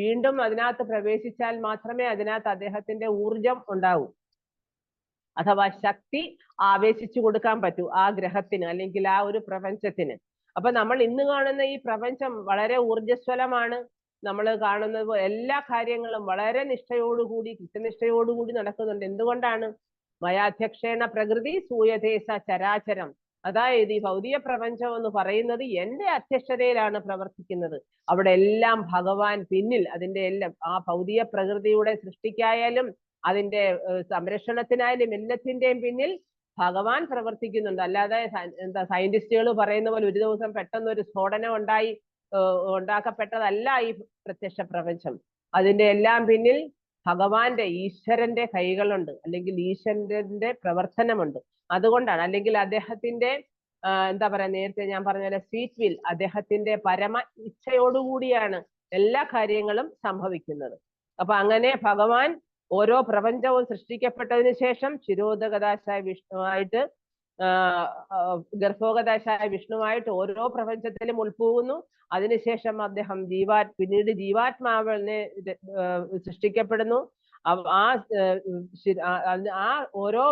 വീണ്ടും അതിനകത്ത് പ്രവേശിച്ചാൽ മാത്രമേ അതിനകത്ത് അദ്ദേഹത്തിന്റെ ഊർജം ഉണ്ടാവൂ, അഥവാ ശക്തി ആവേശിച്ചു കൊടുക്കാൻ പറ്റൂ ആ ഗ്രഹത്തിന് അല്ലെങ്കിൽ ആ ഒരു പ്രപഞ്ചത്തിന്. അപ്പൊ നമ്മൾ ഇന്ന് കാണുന്ന ഈ പ്രപഞ്ചം വളരെ ഊർജ്ജസ്വലമാണ്. നമ്മൾ കാണുന്നത് എല്ലാ കാര്യങ്ങളും വളരെ നിഷ്ഠയോടുകൂടി, കൃത്യനിഷ്ഠയോടുകൂടി നടക്കുന്നുണ്ട്. എന്തുകൊണ്ടാണ്? മയാധ്യക്ഷേണ പ്രകൃതി സൂയതേസ ചരാചരം. അതായത് ഈ ഭൗതിക പ്രപഞ്ചം എന്ന് പറയുന്നത് എന്റെ അധ്യക്ഷതയിലാണ് പ്രവർത്തിക്കുന്നത്. അവിടെ എല്ലാം ഭഗവാൻ പിന്നിൽ, അതിന്റെ എല്ലാം ആ ഭൗതിക പ്രകൃതിയുടെ സൃഷ്ടിക്കായാലും അതിന്റെ സംരക്ഷണത്തിനായാലും എല്ലാത്തിന്റെയും പിന്നിൽ ഭഗവാൻ പ്രവർത്തിക്കുന്നുണ്ട്. അല്ലാതെ സയന്റിസ്റ്റുകൾ പറയുന്ന പോലെ ഒരു ദിവസം പെട്ടെന്ന് ഒരു സ്ഫോടനം ഉണ്ടാക്കപ്പെട്ടതല്ല ഈ പ്രത്യക്ഷ പ്രപഞ്ചം. അതിന്റെ എല്ലാം പിന്നിൽ ഭഗവാന്റെ, ഈശ്വരന്റെ കൈകളുണ്ട്, അല്ലെങ്കിൽ ഈശ്വരന്റെ പ്രവർത്തനമുണ്ട്. അതുകൊണ്ടാണ്, അല്ലെങ്കിൽ അദ്ദേഹത്തിന്റെ എന്താ പറയാ, നേരത്തെ ഞാൻ പറഞ്ഞ പോലെ സ്വീറ്റ് വിൽ, അദ്ദേഹത്തിന്റെ പരമ ഇച്ഛയോടുകൂടിയാണ് എല്ലാ കാര്യങ്ങളും സംഭവിക്കുന്നത്. അപ്പൊ അങ്ങനെ ഭഗവാൻ ഓരോ പ്രപഞ്ചവും സൃഷ്ടിക്കപ്പെട്ടതിന് ശേഷം ശിരോദകദാശായ വിഷ്ണുവായിട്ട് ഗർഭോഗദാശായ വിഷ്ണുവായിട്ട് ഓരോ പ്രപഞ്ചത്തിലും ഉൾപ്പോകുന്നു. അതിനുശേഷം അദ്ദേഹം പിന്നീട് ജീവാത്മാവിനെ സൃഷ്ടിക്കപ്പെടുന്നു. ആ ഓരോ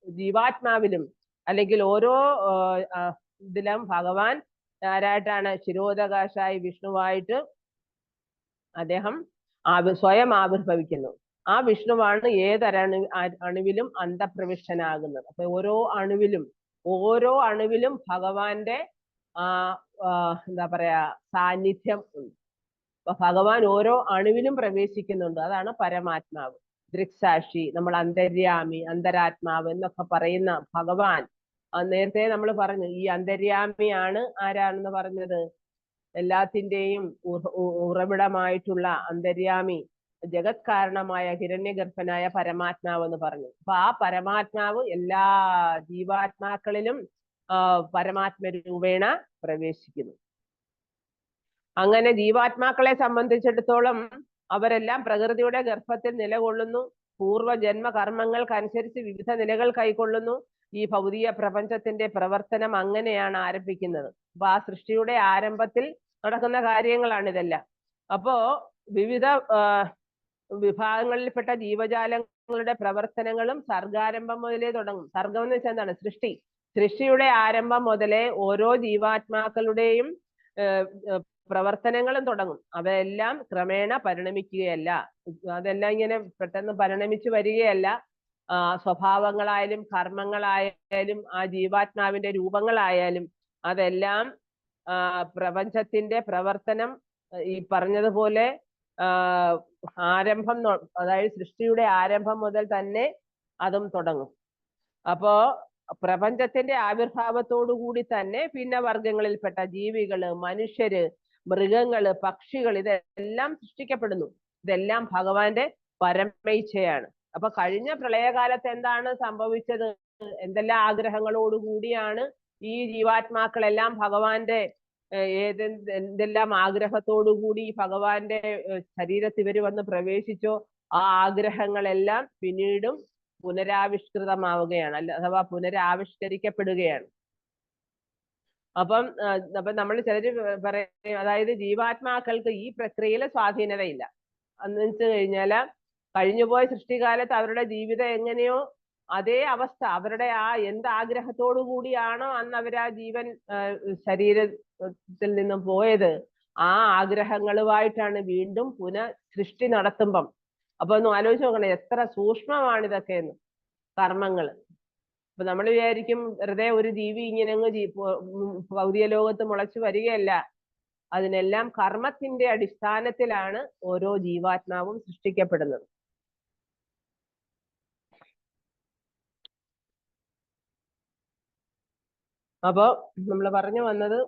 ജീവാത്മാവിലും അല്ലെങ്കിൽ ഓരോ ഇതിലും ഭഗവാൻ ആരായിട്ടാണ് ശിരോദകാശായി വിഷ്ണുവായിട്ട് അദ്ദേഹം സ്വയം ആവിർഭവിക്കുന്നു. ആ വിഷ്ണുവാണ് അണുവിലും അന്തപ്രവിഷ്ടനാകുന്നത്. അപ്പൊ ഓരോ അണുവിലും ഭഗവാന്റെ എന്താ പറയാ സാന്നിധ്യം ഉണ്ട്. അപ്പൊ ഭഗവാൻ ഓരോ അണുവിലും പ്രവേശിക്കുന്നുണ്ട്. അതാണ് പരമാത്മാവ്, ദൃക്സാക്ഷി, നമ്മൾ അന്തര്യാമി, അന്തരാത്മാവ് എന്നൊക്കെ പറയുന്ന ഭഗവാൻ. നേരത്തെ നമ്മൾ പറഞ്ഞു ഈ അന്തര്യാമിയാണ് ആരാണെന്ന് പറഞ്ഞത്, എല്ലാത്തിന്റെയും ഉറവിടമായിട്ടുള്ള അന്തര്യാമി, ജഗത് കാരണമായ ഹിരണ്യഗർഭനായ പരമാത്മാവ് എന്ന് പറഞ്ഞു. അപ്പൊ ആ പരമാത്മാവ് എല്ലാ ജീവാത്മാക്കളിലും പരമാത്മരൂപേണ പ്രവേശിക്കുന്നു. അങ്ങനെ ജീവാത്മാക്കളെ സംബന്ധിച്ചിടത്തോളം അവരെല്ലാം പ്രകൃതിയുടെ ഗർഭത്തിൽ നിലകൊള്ളുന്നു. പൂർവ്വജന്മ കർമ്മങ്ങൾക്കനുസരിച്ച് വിവിധ നിലകൾ കൈക്കൊള്ളുന്നു. ഈ ഭൗതിക പ്രപഞ്ചത്തിന്റെ പ്രവർത്തനം അങ്ങനെയാണ് ആരംഭിക്കുന്നത്. അപ്പൊ ആ സൃഷ്ടിയുടെ ആരംഭത്തിൽ നടക്കുന്ന കാര്യങ്ങളാണ് ഇതെല്ലാം. അപ്പോ വിവിധ വിഭാഗങ്ങളിൽപ്പെട്ട ജീവജാലങ്ങളുടെ പ്രവർത്തനങ്ങളും സർഗാരംഭം മുതലേ തുടങ്ങും. സർഗം എന്ന് വെച്ചാൽ എന്താണ്? സൃഷ്ടിയുടെ ആരംഭം മുതലേ ഓരോ ജീവാത്മാക്കളുടെയും പ്രവർത്തനങ്ങളും തുടങ്ങും. അവയെല്ലാം ക്രമേണ പരിണമിക്കുകയല്ല, അതെല്ലാം ഇങ്ങനെ പെട്ടെന്ന് പരിണമിച്ചു വരികയല്ല. സ്വഭാവങ്ങളായാലും കർമ്മങ്ങളായാലും ആ ജീവാത്മാവിന്റെ രൂപങ്ങളായാലും അതെല്ലാം പ്രപഞ്ചത്തിന്റെ പ്രവർത്തനം ഈ പറഞ്ഞതുപോലെ ആരംഭം, അതായത് സൃഷ്ടിയുടെ ആരംഭം മുതൽ തന്നെ അതും തുടങ്ങും. അപ്പോ പ്രപഞ്ചത്തിന്റെ ആവിർഭാവത്തോടു കൂടി തന്നെ പിന്നെ വർഗങ്ങളിൽപ്പെട്ട ജീവികള്, മനുഷ്യര്, മൃഗങ്ങള്, പക്ഷികൾ ഇതെല്ലാം സൃഷ്ടിക്കപ്പെടുന്നു. ഇതെല്ലാം ഭഗവാന്റെ പരമേച്ഛയാണ്. അപ്പൊ കഴിഞ്ഞ പ്രളയകാലത്ത് എന്താണ് സംഭവിച്ചത്? എന്തെല്ലാം ആഗ്രഹങ്ങളോടുകൂടിയാണ് ഈ ജീവാത്മാക്കളെല്ലാം ഭഗവാന്റെ എന്തെല്ലാം ആഗ്രഹത്തോടുകൂടി ഭഗവാന്റെ ശരീരത്തിൽ ഇവര് വന്ന് പ്രവേശിച്ചോ ആ ആഗ്രഹങ്ങളെല്ലാം പിന്നീടും പുനരാവിഷ്കൃതമാവുകയാണ്, അഥവാ പുനരാവിഷ്കരിക്കപ്പെടുകയാണ്. അപ്പം നമ്മൾ ചിലര് പറയും, അതായത് ജീവാത്മാക്കൾക്ക് ഈ പ്രക്രിയയിൽ സ്വാധീനതയില്ല. എന്ന് വെച്ച് കഴിഞ്ഞാല് കഴിഞ്ഞുപോയ സൃഷ്ടികാലത്ത് അവരുടെ ജീവിതം എങ്ങനെയോ അതേ അവസ്ഥ, അവരുടെ ആ ആഗ്രഹത്തോടു കൂടിയാണോ അന്ന് അവർ ആ ജീവൻ ശരീരത്തിൽ നിന്നും പോയത്, ആ ആഗ്രഹങ്ങളുമായിട്ടാണ് വീണ്ടും സൃഷ്ടി നടത്തുമ്പം. അപ്പൊ ഒന്ന് ആലോചിച്ച് നോക്കണം, എത്ര സൂക്ഷ്മമാണ് ഇതൊക്കെ എന്ന്, കർമ്മങ്ങൾ. അപ്പൊ നമ്മൾ വിചാരിക്കും വെറുതെ ഒരു ജീവി ഇങ്ങനെ അങ്ങ് ഭൗതിക ലോകത്ത് മുളച്ചു വരികയല്ല. അതിനെല്ലാം കർമ്മത്തിന്റെ അടിസ്ഥാനത്തിലാണ് ഓരോ ജീവാത്മാവും സൃഷ്ടിക്കപ്പെടുന്നത്. അപ്പോ നമ്മൾ പറഞ്ഞു വന്നത്,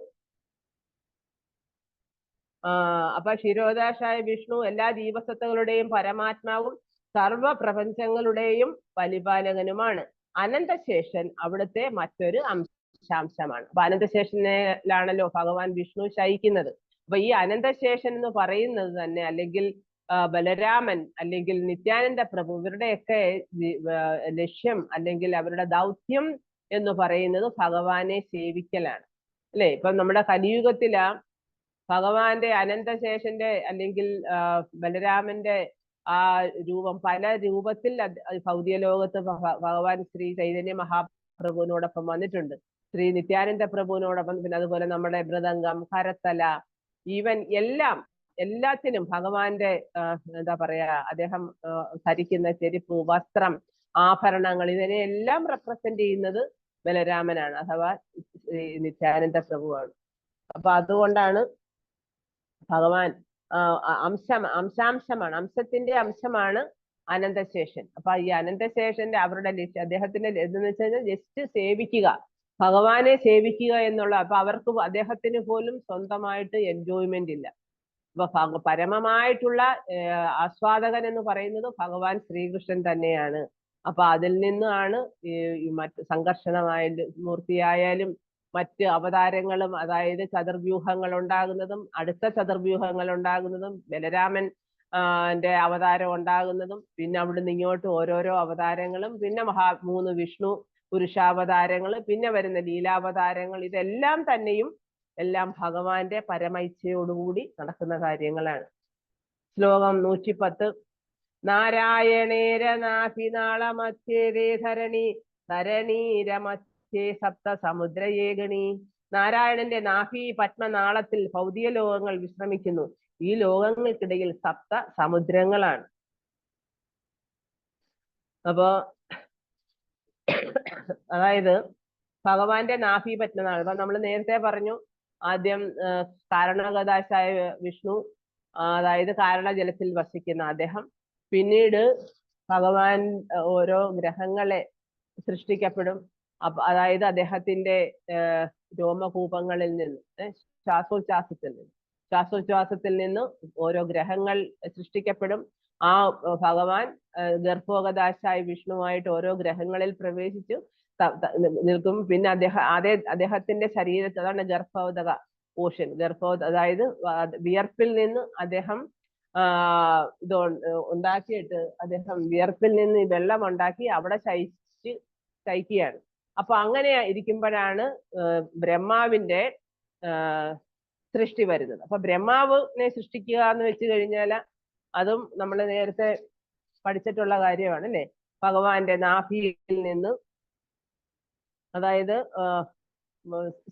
അപ്പൊ ക്ഷീരോദാശായ വിഷ്ണു എല്ലാ ജീവസത്തകളുടെയും പരമാത്മാവും സർവ പ്രപഞ്ചങ്ങളുടെയും പരിപാലകനുമാണ്. അനന്തശേഷൻ അവിടുത്തെ മറ്റൊരു അംശാംശമാണ്. അപ്പൊ അനന്തശേഷനിലാണല്ലോ ഭഗവാൻ വിഷ്ണു ശയിക്കുന്നത്. അപ്പൊ ഈ അനന്തശേഷൻ എന്ന് പറയുന്നത് തന്നെ, അല്ലെങ്കിൽ ബലരാമൻ, അല്ലെങ്കിൽ നിത്യാനന്ദ പ്രഭു, ഇവരുടെയൊക്കെ ലക്ഷ്യം അല്ലെങ്കിൽ അവരുടെ ദൗത്യം എന്ന് പറയുന്നത് ഭഗവാനെ സേവിക്കലാണ്, അല്ലെ? ഇപ്പൊ നമ്മുടെ കലിയുഗത്തിലാ ഭഗവാന്റെ അനന്തശേഷന്റെ അല്ലെങ്കിൽ ബലരാമന്റെ ആ രൂപം പല രൂപത്തിൽ ഭൗതിക ലോകത്ത് ഭഗവാൻ ശ്രീ ചൈതന്യ മഹാപ്രഭുവിനോടൊപ്പം വന്നിട്ടുണ്ട്, ശ്രീ നിത്യാനന്ദ പ്രഭുവിനോടൊപ്പം. പിന്നെ അതുപോലെ നമ്മുടെ മൃദംഗം, കരത്തല, ഈവൻ എല്ലാത്തിനും ഭഗവാന്റെ എന്താ പറയാ, അദ്ദേഹം ധരിക്കുന്ന ചെരുപ്പ്, വസ്ത്രം, ആഭരണങ്ങൾ, ഇതിനെല്ലാം റെപ്രസെന്റ് ചെയ്യുന്നത് ബലരാമനാണ്, അഥവാ നിത്യാനന്ദ പ്രഭുവാണ്. അപ്പൊ അതുകൊണ്ടാണ് ഭഗവാൻ അംശാംശമാണ്, അംശത്തിന്റെ അംശമാണ് അനന്തശേഷൻ. അപ്പൊ ഈ അനന്തശേഷന്റെ അവരുടെ ലക്ഷ്യം, അദ്ദേഹത്തിന്റെ എന്ന് വെച്ച് കഴിഞ്ഞാൽ ജസ്റ്റ് സേവിക്കുക, ഭഗവാനെ സേവിക്കുക എന്നുള്ള. അപ്പൊ അവർക്ക് അദ്ദേഹത്തിന് പോലും സ്വന്തമായിട്ട് എൻജോയ്മെന്റ് ഇല്ല. അപ്പൊ പരമമായിട്ടുള്ള ആസ്വാദകൻ എന്ന് പറയുന്നത് ഭഗവാൻ ശ്രീകൃഷ്ണൻ തന്നെയാണ്. അപ്പൊ അതിൽ നിന്നാണ് ഈ മറ്റ് സംഘർഷണമായാലും മൂർത്തിയായാലും മറ്റ് അവതാരങ്ങളും, അതായത് ചതുർവ്യൂഹങ്ങൾ ഉണ്ടാകുന്നതും അടുത്ത ചതുർവ്യൂഹങ്ങൾ ഉണ്ടാകുന്നതും ബലരാമൻ അവതാരം ഉണ്ടാകുന്നതും പിന്നെ അവിടുന്ന് ഇങ്ങോട്ട് ഓരോരോ അവതാരങ്ങളും, പിന്നെ 3 വിഷ്ണു പുരുഷാവതാരങ്ങൾ, പിന്നെ വരുന്ന ലീലാവതാരങ്ങൾ, ഇതെല്ലാം തന്നെയും എല്ലാം ഭഗവാന്റെ പരമൈച്ഛയോടുകൂടി നടക്കുന്ന കാര്യങ്ങളാണ്. ശ്ലോകം 110. നാരായണേരനാഭിനാളമധ്യേ ധരണീരമധ്യേ സപ്ത സമുദ്രയേഗണി. നാരായണന്റെ നാഭി പത്മനാളത്തിൽ ഭൗതിക ലോകങ്ങൾ വിശ്രമിക്കുന്നു. ഈ ലോകങ്ങൾക്കിടയിൽ സപ്ത സമുദ്രങ്ങളാണ്. അപ്പോ അതായത് ഭഗവാന്റെ നാഭി പത്മനാളം, അപ്പൊ നമ്മൾ നേരത്തെ പറഞ്ഞു, ആദ്യം കാരണഗതാശായ വിഷ്ണു, അതായത് കാരണജലത്തിൽ വസിക്കുന്ന അദ്ദേഹം, പിന്നീട് ഭഗവാൻ ഓരോ ഗ്രഹങ്ങളെ സൃഷ്ടിക്കപ്പെടും. അതായത് അദ്ദേഹത്തിന്റെ രോമകൂപങ്ങളിൽ നിന്ന് ശ്വാസോച്ഛ്വാസത്തിൽ നിന്ന് ഓരോ ഗ്രഹങ്ങൾ സൃഷ്ടിക്കപ്പെടും. ആ ഭഗവാൻ ഗർഭോഗദാശായ വിഷ്ണുവായിട്ട് ഓരോ ഗ്രഹങ്ങളിൽ പ്രവേശിച്ചു നിൽക്കും. പിന്നെ അദ്ദേഹത്തിന്റെ ശരീരത്തിൽ, അതാണ് ഗർഭോദക പോഷൻ, അതായത് വിയർപ്പിൽ നിന്ന് അദ്ദേഹം ഇത് ഉണ്ടാക്കിയിട്ട് അദ്ദേഹം വിയർപ്പിൽ നിന്ന് വെള്ളം ഉണ്ടാക്കി അവിടെ ശയിക്കുകയാണ്. അപ്പൊ അങ്ങനെ ഇരിക്കുമ്പോഴാണ് ബ്രഹ്മാവിന്റെ സൃഷ്ടി വരുന്നത്. അപ്പൊ ബ്രഹ്മാവിനെ സൃഷ്ടിക്കുക എന്ന് വെച്ച് കഴിഞ്ഞാൽ അതും നമ്മൾ നേരത്തെ പഠിച്ചിട്ടുള്ള കാര്യമാണ് അല്ലെ. ഭഗവാന്റെ നാഭിയിൽ നിന്ന്, അതായത്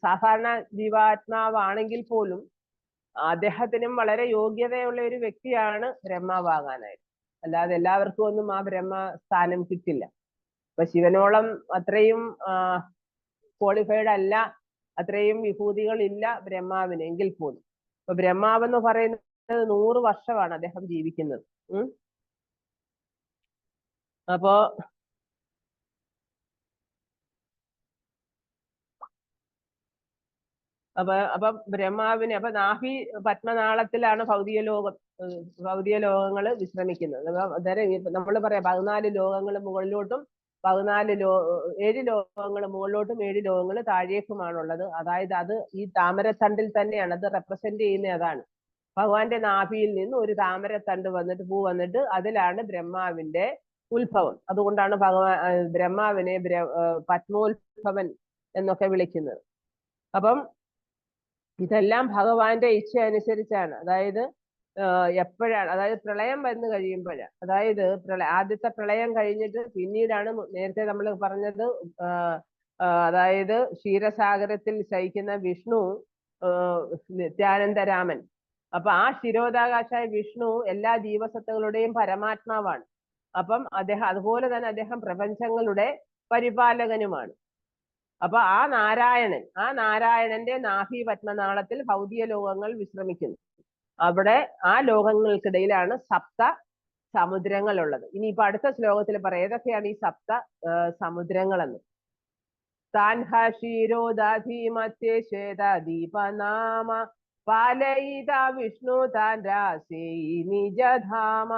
സാധാരണ ജീവാത്മാവാണെങ്കിൽ പോലും അദ്ദേഹത്തിനും വളരെ യോഗ്യതയുള്ള ഒരു വ്യക്തിയാണ് ബ്രഹ്മാവാകാനായിട്ട്. അല്ലാതെ എല്ലാവർക്കും ഒന്നും ആ ബ്രഹ്മ സ്ഥാനം കിട്ടില്ല. അപ്പൊ ശിവനോളം അത്രയും ക്വാളിഫൈഡ് അല്ല, അത്രയും വിഭൂതികൾ ഇല്ല ബ്രഹ്മാവിന് എങ്കിൽ പോലും. അപ്പൊ ബ്രഹ്മാവെന്ന് പറയുന്നത് 100 വർഷമാണ് അദ്ദേഹം ജീവിക്കുന്നത്. അപ്പോ അപ്പൊ ബ്രഹ്മാവിന്, അപ്പൊ നാഭി പത്മനാളത്തിലാണ് ഭൗതിക ലോകങ്ങൾ വിശ്രമിക്കുന്നത്. നമ്മൾ പറയാം 14 ലോകങ്ങൾ മുകളിലോട്ടും 7 ലോകങ്ങൾ മുകളിലോട്ടും 7 ലോകങ്ങൾ താഴേക്കുമാണുള്ളത്. അതായത് അത് ഈ താമരത്തണ്ടിൽ തന്നെയാണ് അത് റെപ്രസെന്റ് ചെയ്യുന്നത്. അതാണ് ഭഗവാന്റെ നാഭിയിൽ നിന്ന് ഒരു താമരത്തണ്ട് പൂ വന്നിട്ട് അതിലാണ് ബ്രഹ്മാവിന്റെ ഉത്ഭവം. അതുകൊണ്ടാണ് ബ്രഹ്മാവിനെ പത്മോത്ഭവൻ എന്നൊക്കെ വിളിക്കുന്നത്. അപ്പം ഇതെല്ലാം ഭഗവാന്റെ ഇച്ഛ അനുസരിച്ചാണ്. അതായത് എപ്പോഴാണ്, അതായത് പ്രളയം വന്നു കഴിയുമ്പോഴാണ്, അതായത് ആദ്യത്തെ പ്രളയം കഴിഞ്ഞിട്ട് പിന്നീടാണ് നേരത്തെ നമ്മൾ പറഞ്ഞത്, അതായത് ക്ഷീരസാഗരത്തിൽ ശയിക്കുന്ന വിഷ്ണു നിത്യാനന്ദരാമൻ. അപ്പൊ ആ ശിരോധാകാശായ വിഷ്ണു എല്ലാ ജീവസത്തകളുടെയും പരമാത്മാവാണ്. അപ്പം അതുപോലെ തന്നെ അദ്ദേഹം പ്രപഞ്ചങ്ങളുടെ പരിപാലകനുമാണ്. അപ്പൊ ആ നാരായണന്റെ നാഭി പത്മനാളത്തിൽ ഭൗതിക ലോകങ്ങൾ വിശ്രമിക്കുന്നു. അവിടെ ആ ലോകങ്ങൾക്കിടയിലാണ് സപ്ത സമുദ്രങ്ങൾ ഉള്ളത്. ഇനിയിപ്പോ അടുത്ത ശ്ലോകത്തിൽ പറയാം ഏതൊക്കെയാണ് ഈ സപ്ത സമുദ്രങ്ങളെന്ന്. താൻഹീരോദീമത്യേ ശ്വേതദീപനാമ പാലയിത വിഷ്ണു താൻ നിജധാമ.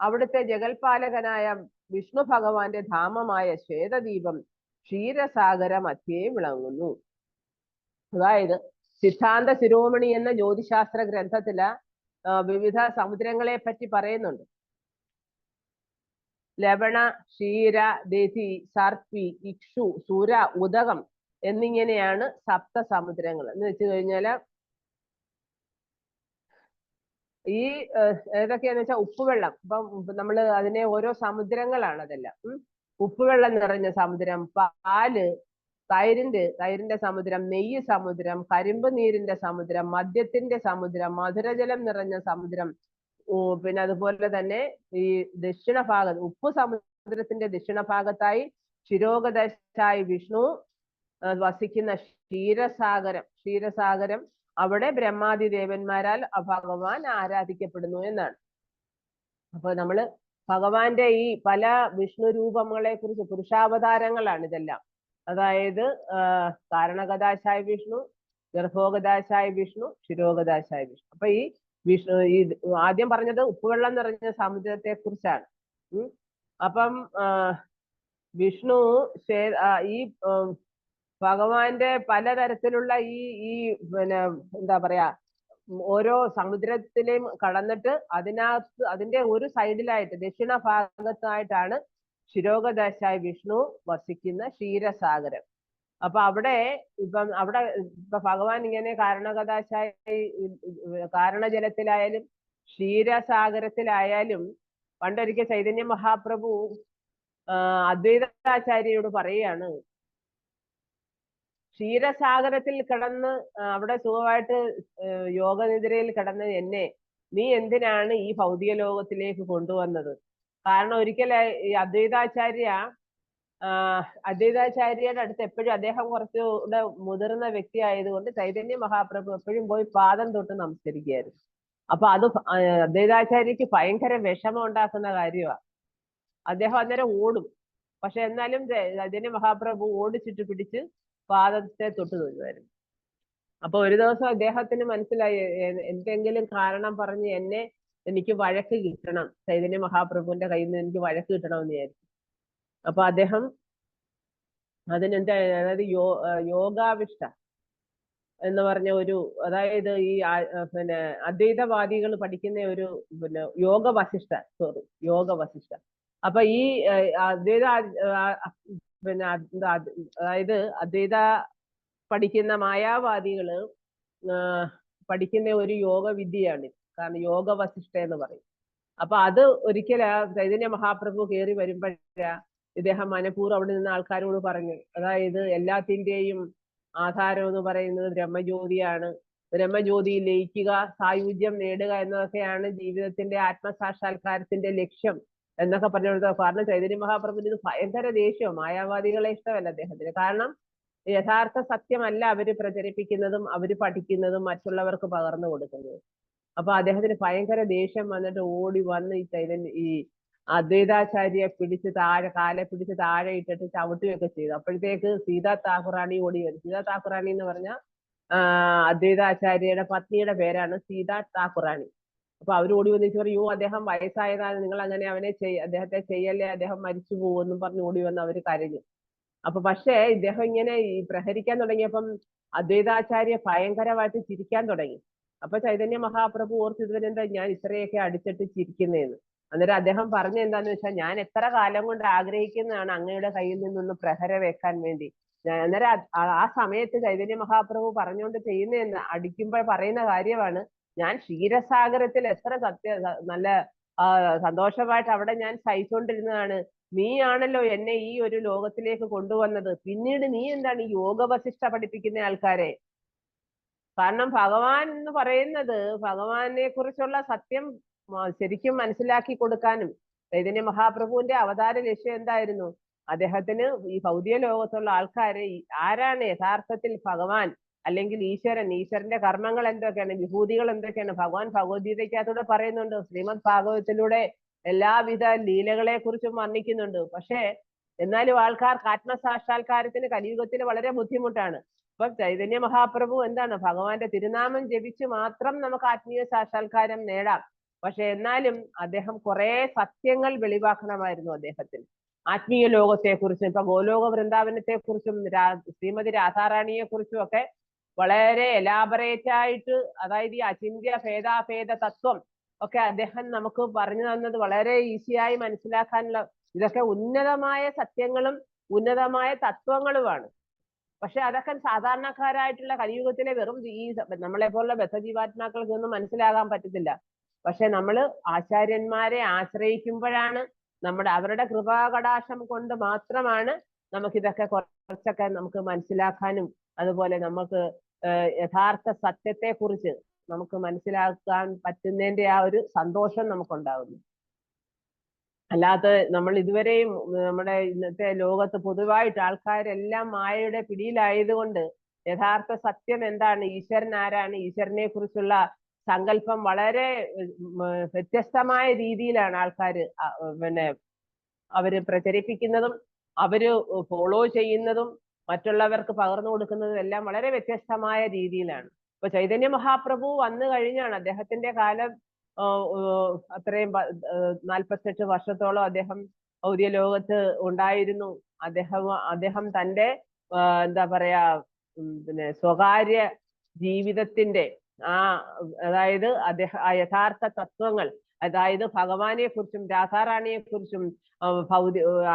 അവിടുത്തെ ജഗൽപാലകനായ വിഷ്ണു ഭഗവാന്റെ ധാമമായ ശ്വേതദീപം ക്ഷീരസാഗര മധ്യേ വിളങ്ങുന്നു. അതായത് സിദ്ധാന്ത ശിരോമണി എന്ന ജ്യോതിശാസ്ത്ര ഗ്രന്ഥത്തില് വിവിധ സമുദ്രങ്ങളെ പറ്റി പറയുന്നുണ്ട്. ലവണ, ക്ഷീര, ദധി, സർപ്പി, ഇക്ഷു, സുര, ഉദകം എന്നിങ്ങനെയാണ് സപ്ത സമുദ്രങ്ങൾ. എന്ന് വെച്ച് കഴിഞ്ഞാല് ഈ ഏതൊക്കെയാന്ന് വെച്ചാൽ ഉപ്പുവെള്ളം, ഇപ്പം നമ്മൾ അതിനെ ഓരോ സമുദ്രങ്ങളാണ് അതെല്ലാം. ഉപ്പുവെള്ളം നിറഞ്ഞ സമുദ്രം, പാല്, തൈരിന്റെ സമുദ്രം, നെയ്യ് സമുദ്രം, കരിമ്പ് നീരിന്റെ സമുദ്രം, മദ്യത്തിന്റെ സമുദ്രം, മധുരജലം നിറഞ്ഞ സമുദ്രം. പിന്നെ അതുപോലെ തന്നെ ഈ ദക്ഷിണഭാഗത്ത് ഉപ്പു സമുദ്രത്തിന്റെ ദക്ഷിണഭാഗത്തായി ശിരോഗദശായി വിഷ്ണു വസിക്കുന്ന ക്ഷീരസാഗരം, അവിടെ ബ്രഹ്മാദി ദേവന്മാരാൽ ഭഗവാൻ ആരാധിക്കപ്പെടുന്നു എന്നാണ്. അപ്പൊ നമ്മള് ഭഗവാന്റെ ഈ പല വിഷ്ണു രൂപങ്ങളെ കുറിച്ച്, പുരുഷാവതാരങ്ങളാണ് ഇതെല്ലാം. അതായത് കാരണഗതാശായ വിഷ്ണു, ഗർഭോഗദാശായ വിഷ്ണു, ശിരോഗദാശായ വിഷ്ണു. അപ്പൊ ഈ ആദ്യം പറഞ്ഞത് ഉപ്പുവെള്ളം നിറഞ്ഞ സമുദ്രത്തെ കുറിച്ചാണ്. അപ്പം വിഷ്ണു ഈ ഭഗവാന്റെ പലതരത്തിലുള്ള ഈ ഈ പിന്നെ എന്താ പറയാ ഓരോ സമുദ്രത്തിലെയും കടന്നിട്ട് അതിന്റെ ഒരു സൈഡിലായിട്ട് ദക്ഷിണ ഭാഗത്തായിട്ടാണ് ശിരോഗദാശായി വിഷ്ണു വസിക്കുന്ന ക്ഷീരസാഗരം. അപ്പൊ അവിടെ ഇപ്പൊ ഭഗവാൻ ഇങ്ങനെ കാരണജലത്തിലായാലും ക്ഷീരസാഗരത്തിലായാലും പണ്ടൊരിക്കൽ ചൈതന്യ മഹാപ്രഭു അദ്വൈതാചാര്യയോട് പറയാണ്, ക്ഷീരസാഗരത്തിൽ കിടന്ന് അവിടെ സുഖമായിട്ട് യോഗനിദ്രയിൽ കിടന്ന് എന്നെ നീ എന്തിനാണ് ഈ ഭൗതിക ലോകത്തിലേക്ക് കൊണ്ടുവന്നത്? കാരണം ഒരിക്കൽ ഈ അദ്വൈതാചാര്യയുടെ അടുത്ത് എപ്പോഴും അദ്ദേഹം കുറച്ചുകൂടെ മുതിർന്ന വ്യക്തി ആയതുകൊണ്ട് ചൈതന്യ മഹാപ്രഭു എപ്പോഴും പോയി പാദം തൊട്ട് നമസ്കരിക്കുകയായിരുന്നു. അപ്പൊ അത് അദ്വൈതാചാര്യക്ക് ഭയങ്കര വിഷമം ഉണ്ടാക്കുന്ന കാര്യമാണ്. അദ്ദേഹം അന്നേരം ഓടും. പക്ഷെ എന്നാലും ചൈതന്യ മഹാപ്രഭു ഓടിച്ചിട്ട് പിടിച്ച് പാദത്തെ തൊട്ട് തൊഴുമായിരുന്നു. അപ്പൊ ഒരു ദിവസം അദ്ദേഹത്തിന് മനസ്സിലായി, എന്തെങ്കിലും കാരണം പറഞ്ഞ് എനിക്ക് വഴക്ക് കിട്ടണം, ചൈതന്യ മഹാപ്രഭുവിന്റെ കയ്യിൽ നിന്ന് എനിക്ക് വഴക്ക് കിട്ടണമെന്ന് വിചാരിച്ചു. അപ്പൊ അദ്ദേഹം അതായത് യോഗാവിഷ്ട എന്ന് പറഞ്ഞ അതായത് ഈ പിന്നെ അദ്വൈതവാദികൾ പഠിക്കുന്ന യോഗ വസിഷ്ഠ. അപ്പൊ ഈ അദ്വൈത അതായത് അദ്വൈത പഠിക്കുന്ന മായാവാദികള് പഠിക്കുന്ന ഒരു യോഗ വിദ്യയാണ്, കാരണം യോഗ വസിഷ്ഠ എന്ന് പറയും. അപ്പൊ അത് ചൈതന്യ മഹാപ്രഭു കയറി വരുമ്പോഴാ ഇദ്ദേഹം മനഃപൂർവ്വം അവിടെ നിന്ന് ആൾക്കാരോട് പറഞ്ഞു, അതായത് എല്ലാത്തിന്റെയും ആധാരം എന്ന് പറയുന്നത് ബ്രഹ്മജ്യോതിയാണ്. ബ്രഹ്മജ്യോതിയിൽ ലയിക്കുക, സായുജ്യം നേടുക എന്നതൊക്കെയാണ് ജീവിതത്തിന്റെ ആത്മസാക്ഷാത്കാരത്തിന്റെ ലക്ഷ്യം എന്നൊക്കെ പറഞ്ഞു കൊടുത്ത. കാരണം ചൈതന്യ മഹാപ്രഭുവിന് ഇത് ഭയങ്കര ദേഷ്യം, മായാവാദികളെ ഇഷ്ടമല്ല അദ്ദേഹത്തിന്. കാരണം യഥാർത്ഥ സത്യമല്ല അവര് പ്രചരിപ്പിക്കുന്നതും അവര് പഠിക്കുന്നതും മറ്റുള്ളവർക്ക് പകർന്നു കൊടുക്കുന്നതും. അപ്പൊ അദ്ദേഹത്തിന് ഭയങ്കര ദേഷ്യം വന്നിട്ട് ഓടി വന്ന് ഈ അദ്വൈതാചാര്യെ കാലെ പിടിച്ച് താഴെ ഇട്ടിട്ട് ചവിട്ടുകയൊക്കെ ചെയ്തു. അപ്പോഴത്തേക്ക് സീതാ താക്കുറാണി ഓടി വരും. സീതാ താക്കുറാണി എന്ന് പറഞ്ഞ അദ്വൈതാചാര്യയുടെ പത്നിയുടെ പേരാണ് സീതാ താക്കുറാണി. അപ്പൊ അവർ ഓടി വന്നിട്ട് പറയും, അദ്ദേഹം വയസ്സായതാണ്, നിങ്ങൾ അങ്ങനെ അദ്ദേഹത്തെ ചെയ്യല്ലേ, അദ്ദേഹം മരിച്ചു പോകുമെന്നും പറഞ്ഞ് ഓടി വന്ന് അവര് കരഞ്ഞു. അപ്പൊ പക്ഷേ ഇദ്ദേഹം ഇങ്ങനെ പ്രഹരിക്കാൻ തുടങ്ങിയപ്പം അദ്വൈതാചാര്യ ഭയങ്കരമായിട്ട് ചിരിക്കാൻ തുടങ്ങി. അപ്പൊ ചൈതന്യ മഹാപ്രഭു ഓർത്തിരുവനെന്താ ഞാൻ ഇത്രയൊക്കെ അടിച്ചിട്ട് ചിരിക്കുന്നതെന്ന്. അന്നേരം അദ്ദേഹം പറഞ്ഞ എന്താന്ന് വെച്ചാൽ, ഞാൻ എത്ര കാലം കൊണ്ട് ആഗ്രഹിക്കുന്നതാണ് അങ്ങയുടെ കയ്യിൽ നിന്നൊന്ന് പ്രഹര വെക്കാൻ വേണ്ടി. അന്നേരം ആ സമയത്ത് ചൈതന്യ മഹാപ്രഭു പറഞ്ഞുകൊണ്ട് ചെയ്യുന്ന അടിക്കുമ്പോൾ പറയുന്ന കാര്യമാണ്, ഞാൻ ക്ഷീരസാഗരത്തിൽ എത്ര നല്ല സന്തോഷമായിട്ട് അവിടെ ഞാൻ സഹിച്ചുകൊണ്ടിരുന്നതാണ്. നീയാണല്ലോ എന്നെ ഈ ഒരു ലോകത്തിലേക്ക് കൊണ്ടുവന്നത്. പിന്നീട് നീ എന്താണ് ഈ യോഗവസിഷ്ഠ പഠിപ്പിക്കുന്ന ആൾക്കാരെ? കാരണം ഭഗവാൻ എന്ന് പറയുന്നത്, ഭഗവാനെ കുറിച്ചുള്ള സത്യം ശരിക്കും മനസ്സിലാക്കി കൊടുക്കാനും ചൈതന്യ മഹാപ്രഭുവിന്റെ അവതാര ലക്ഷ്യം എന്തായിരുന്നു? അദ്ദേഹത്തിന് ഈ ഭൗതിക ലോകത്തുള്ള ആൾക്കാരെ ആരാണ് യഥാർത്ഥത്തിൽ ഭഗവാൻ അല്ലെങ്കിൽ ഈശ്വരന്റെ കർമ്മങ്ങൾ എന്തൊക്കെയാണ്, വിഭൂതികൾ എന്തൊക്കെയാണ്, ഭഗവാൻ ഭഗവത്ഗീതയ്ക്കകത്തൂടെ പറയുന്നുണ്ട്. ശ്രീമദ് ഭാഗവതത്തിലൂടെ എല്ലാവിധ ലീലകളെ കുറിച്ചും വർണ്ണിക്കുന്നുണ്ട്. പക്ഷേ എന്നാലും ആൾക്കാർക്ക് ആത്മസാക്ഷാത്കാരത്തിന് കലിയുഗത്തിൽ വളരെ ബുദ്ധിമുട്ടാണ്. അപ്പൊ ചൈതന്യ മഹാപ്രഭു എന്താണ്, ഭഗവാന്റെ തിരുനാമം ജപിച്ച് മാത്രം നമുക്ക് ആത്മീയ സാക്ഷാത്കാരം നേടാം. പക്ഷെ എന്നാലും അദ്ദേഹം കുറെ സത്യങ്ങൾ വെളിവാക്കണമായിരുന്നു അദ്ദേഹത്തിന്. ആത്മീയ ലോകത്തെ കുറിച്ചും ഇപ്പൊ ഗോലോക വൃന്ദാവനത്തെ കുറിച്ചും ശ്രീമതി രാധാറാണിയെ കുറിച്ചും ഒക്കെ വളരെ എലാബറേറ്റ് ആയിട്ട്, അതായത് ഈ അചിന്ത്യ ഭേദാഭേദ തത്വം ഒക്കെ അദ്ദേഹം നമുക്ക് പറഞ്ഞു തന്നത് വളരെ ഈസിയായി മനസ്സിലാക്കാനുള്ള, ഇതൊക്കെ ഉന്നതമായ സത്യങ്ങളും ഉന്നതമായ തത്വങ്ങളുമാണ്. പക്ഷെ അതൊക്കെ സാധാരണക്കാരായിട്ടുള്ള കലിയുഗത്തിലെ വെറും നമ്മളെ പോലുള്ള ബദ്ധജീവാത്മാക്കൾക്ക് ഒന്നും മനസ്സിലാകാൻ പറ്റത്തില്ല. പക്ഷെ നമ്മൾ ആചാര്യന്മാരെ ആശ്രയിക്കുമ്പോഴാണ്, അവരുടെ കൃപാകടാശം കൊണ്ട് മാത്രമാണ് നമുക്കിതൊക്കെ കുറച്ചൊക്കെ നമുക്ക് മനസ്സിലാക്കാനും അതുപോലെ നമുക്ക് യഥാർത്ഥ സത്യത്തെ കുറിച്ച് നമുക്ക് മനസ്സിലാക്കാൻ പറ്റുന്നതിന്റെ ആ ഒരു സന്തോഷം നമുക്കുണ്ടാകുന്നു. അല്ലാതെ നമ്മൾ ഇതുവരെയും നമ്മുടെ ഇന്നത്തെ ലോകത്ത് പൊതുവായിട്ട് ആൾക്കാരെല്ലാം മായയുടെ പിടിയിലായതുകൊണ്ട് യഥാർത്ഥ സത്യം എന്താണ്, ഈശ്വരൻ ആരാണ്, ഈശ്വരനെ കുറിച്ചുള്ള സങ്കല്പം വളരെ വ്യത്യസ്തമായ രീതിയിലാണ് ആൾക്കാർ അവര് പ്രചരിപ്പിക്കുന്നതും അവര് ഫോളോ ചെയ്യുന്നതും മറ്റുള്ളവർക്ക് പകർന്നു കൊടുക്കുന്നതും എല്ലാം വളരെ വ്യത്യസ്തമായ രീതിയിലാണ്. ഇപ്പൊ ചൈതന്യ മഹാപ്രഭു വന്നു കഴിഞ്ഞാണ് അദ്ദേഹത്തിന്റെ കാലം അത്രയും 48 വർഷത്തോളം അദ്ദേഹം ഭൗതിക ലോകത്ത് ഉണ്ടായിരുന്നു. അദ്ദേഹം തന്റെ എന്താ പറയാ പിന്നെ സ്വകാര്യ ജീവിതത്തിന്റെ അതായത് ആ യഥാർത്ഥ തത്വങ്ങൾ, അതായത് ഭഗവാനെ കുറിച്ചും രാധാറാണിയെ കുറിച്ചും